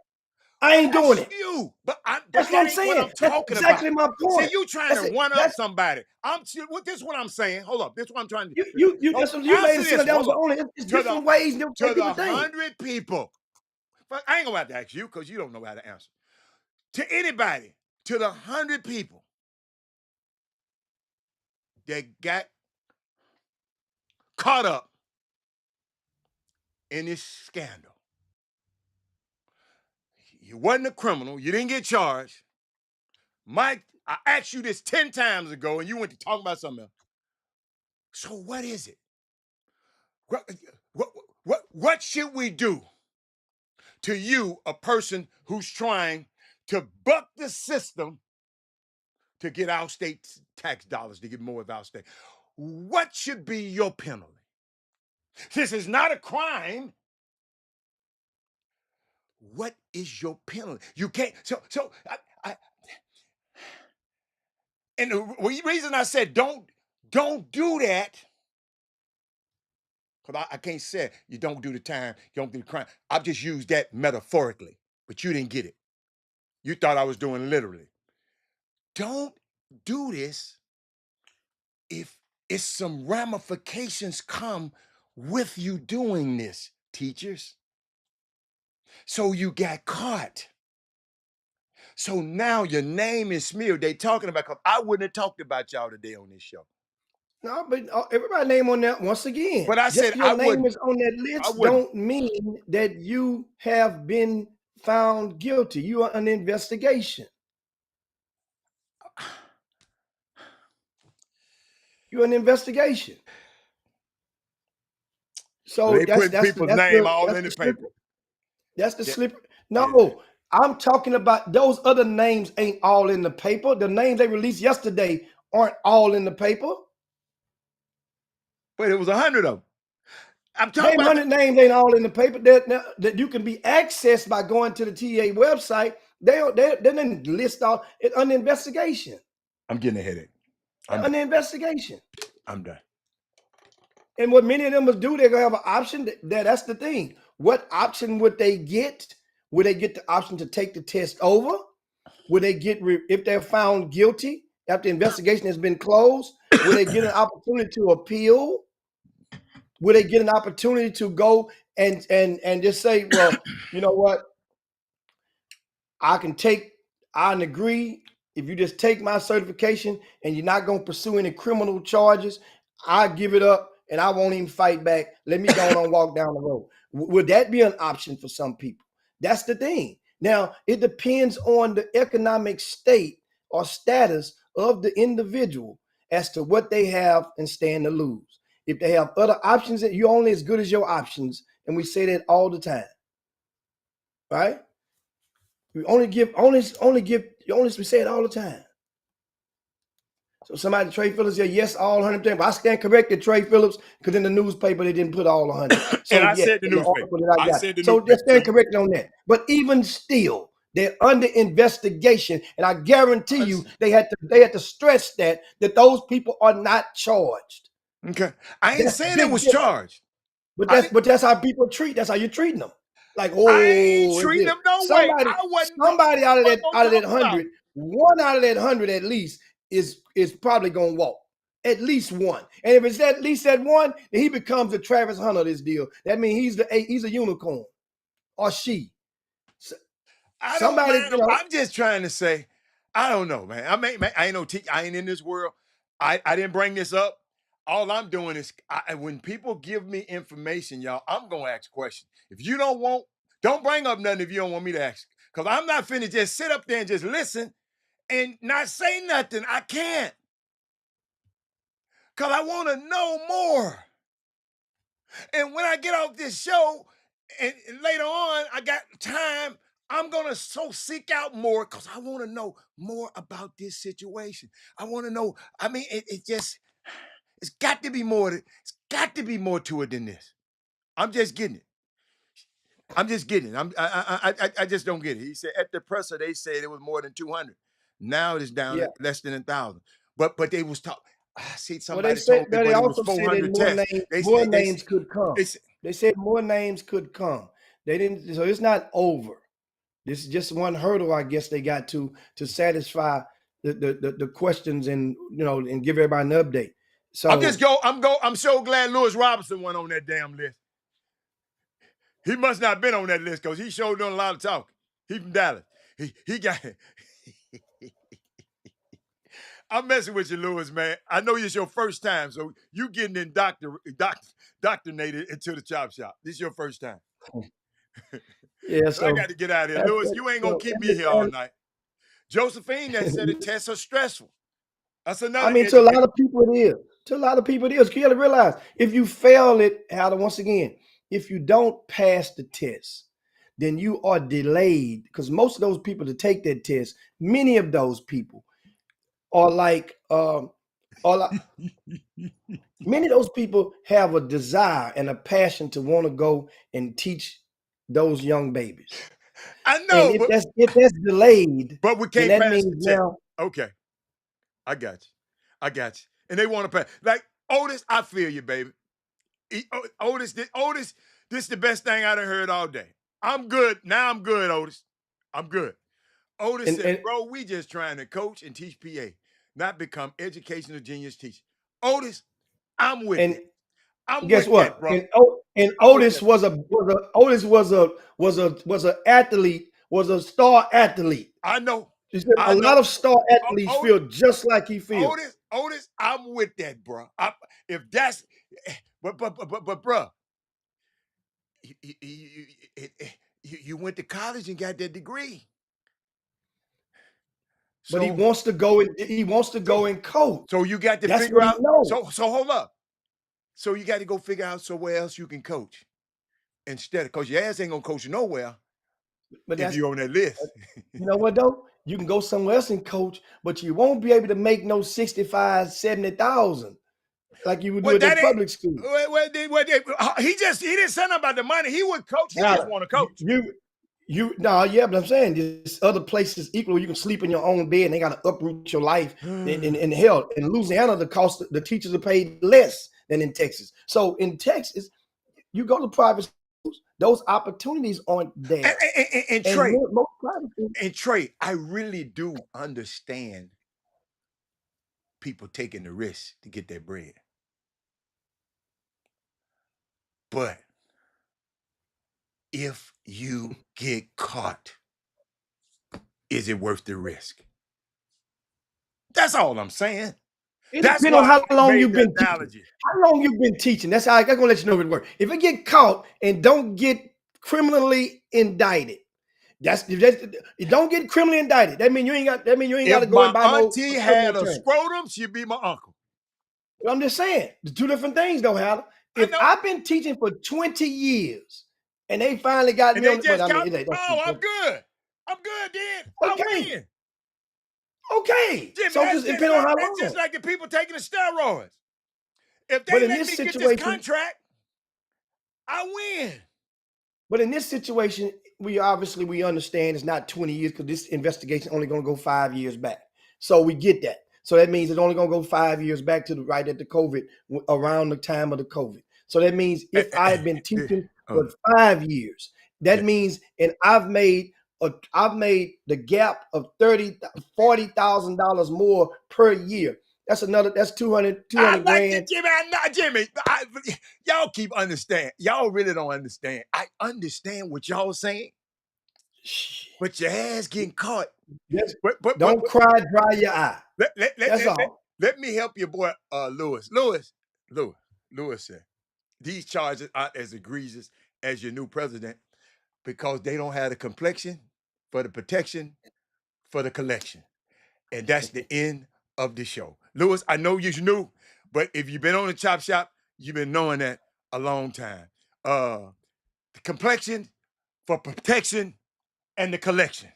I ain't doing it. That's what I'm saying. That's exactly my point. See, you trying to one up somebody. This is what I'm saying. Hold up. This is what I'm trying to do. You made it sound that was the only. It's different ways. To the 100 people. But I ain't gonna have to ask you because you don't know how to answer. To anybody, to the 100 people that got caught up in this scandal. You wasn't a criminal. You didn't get charged. Mike, I asked you this 10 times ago, and you went to talk about something else. So what is it? What should we do to you, a person who's trying to buck the system to get our state tax dollars, to get more of our state? What should be your penalty? This is not a crime. What is your penalty? You can't. And the reason I said don't do that, because I can't say you don't do the time, you don't do the crime. I've just used that metaphorically, but you didn't get it. You thought I was doing literally. Don't do this if it's some ramifications come with you doing this, teachers. So you got caught. So now your name is smeared. They talking about, because I wouldn't have talked about y'all today on this show. No, but everybody's name on that once again. But I said your name is on that list don't mean that you have been found guilty. You are under investigation. You're an investigation. So they put people's name all in the paper. That's the slippery. No, I'm talking about those other names ain't all in the paper. The names they released yesterday aren't all in the paper. But it was 100 of them. I'm talking about 100 names ain't all in the paper that you can be accessed by going to the TA website. They didn't list all it under investigation. I'm getting a headache. Under investigation. I'm done. And what many of them will do, they're gonna have an option. That's the thing. What option would they get? Would they get the option to take the test over? Would they get if they're found guilty after the investigation has been closed? Would they get an opportunity to appeal? Would they get an opportunity to go and just say, well, you know what? I agree. If you just take my certification and you're not going to pursue any criminal charges, I give it up and I won't even fight back. Let me go on and walk down the road. Would that be an option for some people? That's the thing. Now, it depends on the economic state or status of the individual as to what they have and stand to lose. If they have other options, that you're only as good as your options. And we say that all the time. Right? We we say it all the time. So somebody, Trey Phillips, said yes, all 100%. But I stand corrected, Trey Phillips, because in the newspaper they didn't put all 100. So And I yeah, said the in the newspaper. article that I I got. said the So newspaper. just stand corrected on that. But even still, they're under investigation, and I guarantee you they had to stress that those people are not charged. Okay. I ain't That's saying it big was difference. charged. But that's how people treat. That's how you're treating them. Like, I ain't oh, treating them no way. somebody I wasn't somebody out of that gonna talk about 100, it. one out of that 100 at least is probably gonna walk. At least one. And if it's at least that one, then he becomes the Travis Hunter of this deal. That means he's a unicorn. Or she. I don't Somebody, mind. I'm just trying to say, I don't know, man. I ain't no I ain't in this world. I didn't bring this up. All I'm doing is when people give me information, y'all, I'm gonna ask questions. If you don't bring up nothing if you don't want me to ask. Because I'm not finna just sit up there and just listen and not say nothing. I can't. Because I want to know more. And when I get off this show, and later on, I got time, I'm going to seek out more because I want to know more about this situation. I want to know, I mean, it's got to be more. It's got to be more to it than this. I'm just getting it. I'm just getting it. I just don't get it. He said at the presser, they said it was more than 200. Now it is down at less than 1,000. But they was talking. See, well, they somebody said, told me, but they but it was also said that 400 tests. more names could come. They, They said more names could come. They didn't, so it's not over. This is just one hurdle, I guess they got to satisfy the questions and and give everybody an update. So I'm so glad Lewis Robinson went on that damn list. He must not have been on that list because he sure doing a lot of talking. He from Dallas. He got I'm messing with you, Lewis, man. I know it's your first time, so you getting indoctrinated into the chop shop. This is your first time. yeah, so I got to get out of here. Lewis, you ain't gonna keep me here all night. Josephine that said the tests are stressful. That's another. I mean, to a lot of people it is. To a lot of people it is. You got to realize if you fail it, once again, if you don't pass the test, then you are delayed because most of those people to take that test, many of those people are like many of those people have a desire and a passion to want to go and teach those young babies. I know, and if that's delayed, but we can't then that pass means the test. now. Okay, I got you. And they want to pass. Like Otis, I feel you, baby. Otis, this is the best thing I done heard all day. I'm good. Now I'm good, Otis. I'm good. Otis said, bro, we just trying to coach and teach PA, not become educational genius teacher. Otis, I'm with it. Guess what? That, bro. And Otis was an athlete, was a star athlete. I know. A lot of star athletes feel just like he feels. Otis, I'm with that, bro. If that's, but bro, you went to college and got that degree. But he wants to go and coach. So you got to figure out. So hold up. So you got to go figure out somewhere else you can coach instead of, because your ass ain't gonna coach nowhere. But if you're on that list. You know what though? You can go somewhere else and coach, but you won't be able to make no 65, 70,000 like you would do at public school. He didn't say nothing about the money. He would coach. He just want to coach. Yeah, but I'm saying there's other places equal where you can sleep in your own bed and they got to uproot your life. In hell, in Louisiana, the teachers are paid less than in Texas. So in Texas, you go to private schools, those opportunities aren't and, there. and And Trey, most private schools, I really do understand people taking the risk to get their bread. But if you get caught, is it worth the risk? That's all I'm saying. it That's depends why on how I long made you've the been teaching. analogy. How long you've been teaching? That's gonna let you know if it works. If it get caught and don't get criminally indicted, you don't get criminally indicted. That means you ain't got. That means you ain't got If to go my and buy no auntie criminal had a attorney. scrotum, she'd be my uncle. I'm just saying, the two different things, though, Hal. I If know. I've been teaching for 20 years and they finally got And me they on, but just I mean, caught me. that's Oh, I'm good. I'm good then. I okay. win. Okay. Jimmy, So just depending on how that's just long. like the people taking the steroids. If But they in let this me get this situation, contract, I win. we understand it's not 20 years because this investigation only going to go 5 years back. So we get that. So that means it's only going to go 5 years back to the right at the COVID, around the time of the COVID. So that means if I had been teaching Oh, for 5 years, that yeah. means, and I've made the gap of $40,000 more per year. That's 200 grand. Jimmy. I'm not Jimmy. Y'all keep understand. Y'all really don't understand. I understand what y'all saying, but your ass getting caught. Just But don't cry, dry your eye. let, let, let, That's let, let, all. let me help your boy, Lewis. Lewis said these charges aren't as egregious as your new president because they don't have the complexion for the protection for the collection. And that's the end of the show. Lewis, I know you're new, but if you've been on the Chop Shop, you've been knowing that a long time. The complexion for protection and the collections.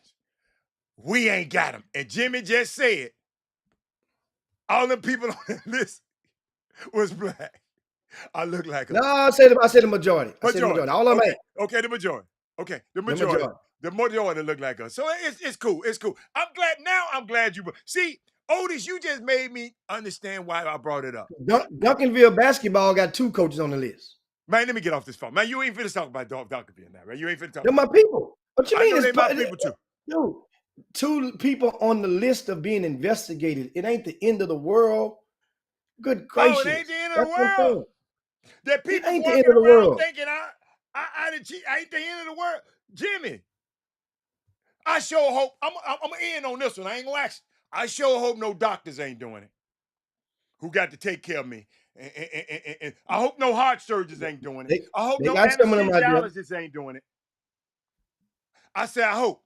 We ain't got them. And Jimmy just said all the people on the list was black. I look like a No, I said the majority. I said the majority. majority. All of them Okay, ain't. okay, the majority. Okay, the The majority. majority. The majority look like us. So it's cool. It's cool. I'm glad you see, Otis, you just made me understand why I brought it up. Duncanville basketball got 2 coaches on the list. Man, let me get off this phone. Man, you ain't finna talk about Dunkerville now, right? You ain't finna talk They're about my people. What you I mean? know they my people too. Dude, 2 people on the list of being investigated. It ain't the end of the world. Good Oh, it ain't gracious. the end of the That's what I'm world. saying. That It people ain't the end walking of the around world. thinking I done cheat. I ain't the end of the world. Jimmy, I sure hope I'm gonna end on this one. I ain't gonna ask. I sure hope no doctors ain't doing it who got to take care of me. And I hope no heart surgeons ain't doing it. They, I hope they no got some of them out there. anesthesiologists ain't doing it. I say I hope.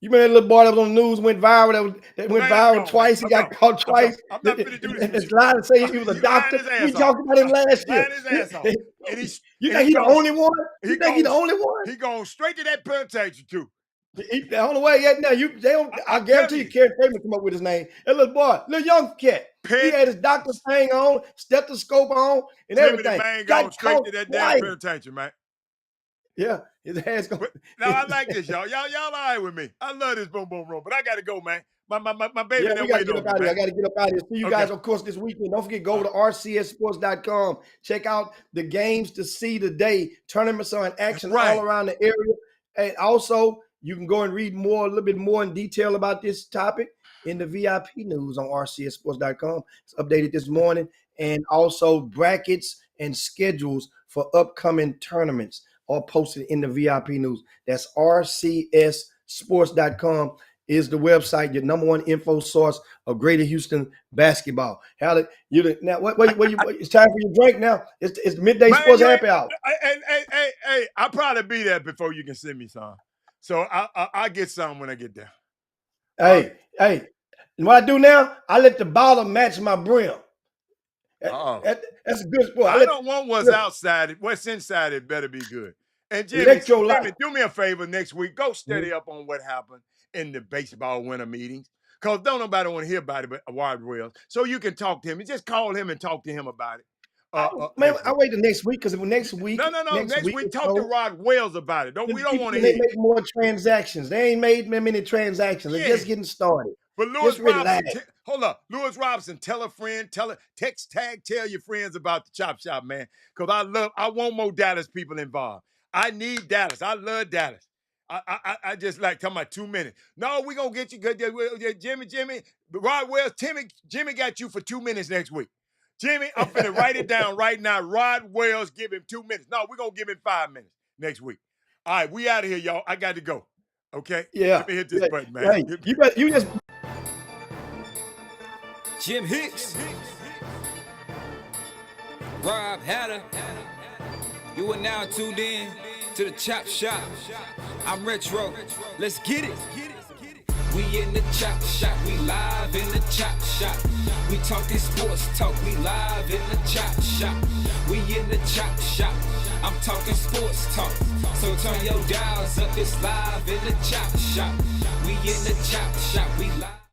You remember that little boy that was on the news went viral? That went Man, I'm viral gone, man. twice. He I'm got gone. caught I'm gone. twice. I'm not finna do this with And you. lied to say he was a He lying doctor. his We ass off. talked about him last year. Lying his ass off. And You he think he the goes only one? he You think he the goes only one? he goes straight to that penitentiary too. The only way yet now, they don't. I I'm telling guarantee you, you, Kerry Kramer come up with his name. That little boy, little young cat. He Ped had his doctor's thing on, stethoscope on, and Jimmy the everything. man Got going straight caught to that damn twice. penitentiary, man. Yeah, his ass going. But now I like this, y'all. Y'all all right with me. I love this boom boom room, but I gotta go, man. My baby Yeah, there we got to waiting get on up me, out of here. I man. got to get up out of here. See you Okay. guys, of course, this weekend. Don't forget, go All to right. rcssports.com. Check out the games to see today. Tournaments are in action all Right. around the area. And also, you can go and read more, a little bit more in detail about this topic in the VIP news on rcssports.com. It's updated this morning. And also, brackets and schedules for upcoming tournaments are posted in the VIP news. That's rcssports.com is the website, your number one info source of Greater Houston basketball. How now? It's time for your drink now. It's the midday Man, sports you ain't happy hour. hey, I'll probably be there before you can send me some. So I'll get some when I get there. All right. Hey, and what I do now, I let the bottle match my brim. Oh. That's a good sport. I I let don't want what's outside it. What's inside it better be good. And electrolyte. Jimmy, do me a favor next week. Go study up on what happened in the baseball winter meetings. Because don't nobody want to hear about it but Ward Wells. So you can talk to him. You just call him and talk to him about it. Man, next I week. wait the next week because next week, No. Next week, it's talk to Rod Wells about it. We don't want to they hear. make more transactions. They ain't made many transactions. They're Yeah. just getting started. But Lewis Just relax. Robinson, hold up. Lewis Robinson, tell a friend, text tag, tell your friends about the Chop Shop, man. Because I want more Dallas people involved. I need Dallas. I love Dallas. I just like talking about 2 minutes. No, we gonna get you good. Jimmy, Rod Wells, Jimmy got you for 2 minutes next week. Jimmy, I'm finna write it down right now. Rod Wells, give him 2 minutes. No, we're gonna give him 5 minutes next week. All right, we out of here, y'all. I got to go. Okay? Yeah. Let me hit this button, man. Hey, you just Jim Hicks, Rob Hatter. You are now tuned in to the Chop Shop. I'm Retro. Let's get it. We in the Chop Shop. We live in the Chop Shop. We talking sports talk. We live in the Chop Shop. We in the Chop Shop. I'm talking sports talk. So turn your dials up. It's live in the Chop Shop. We in the Chop Shop. We live.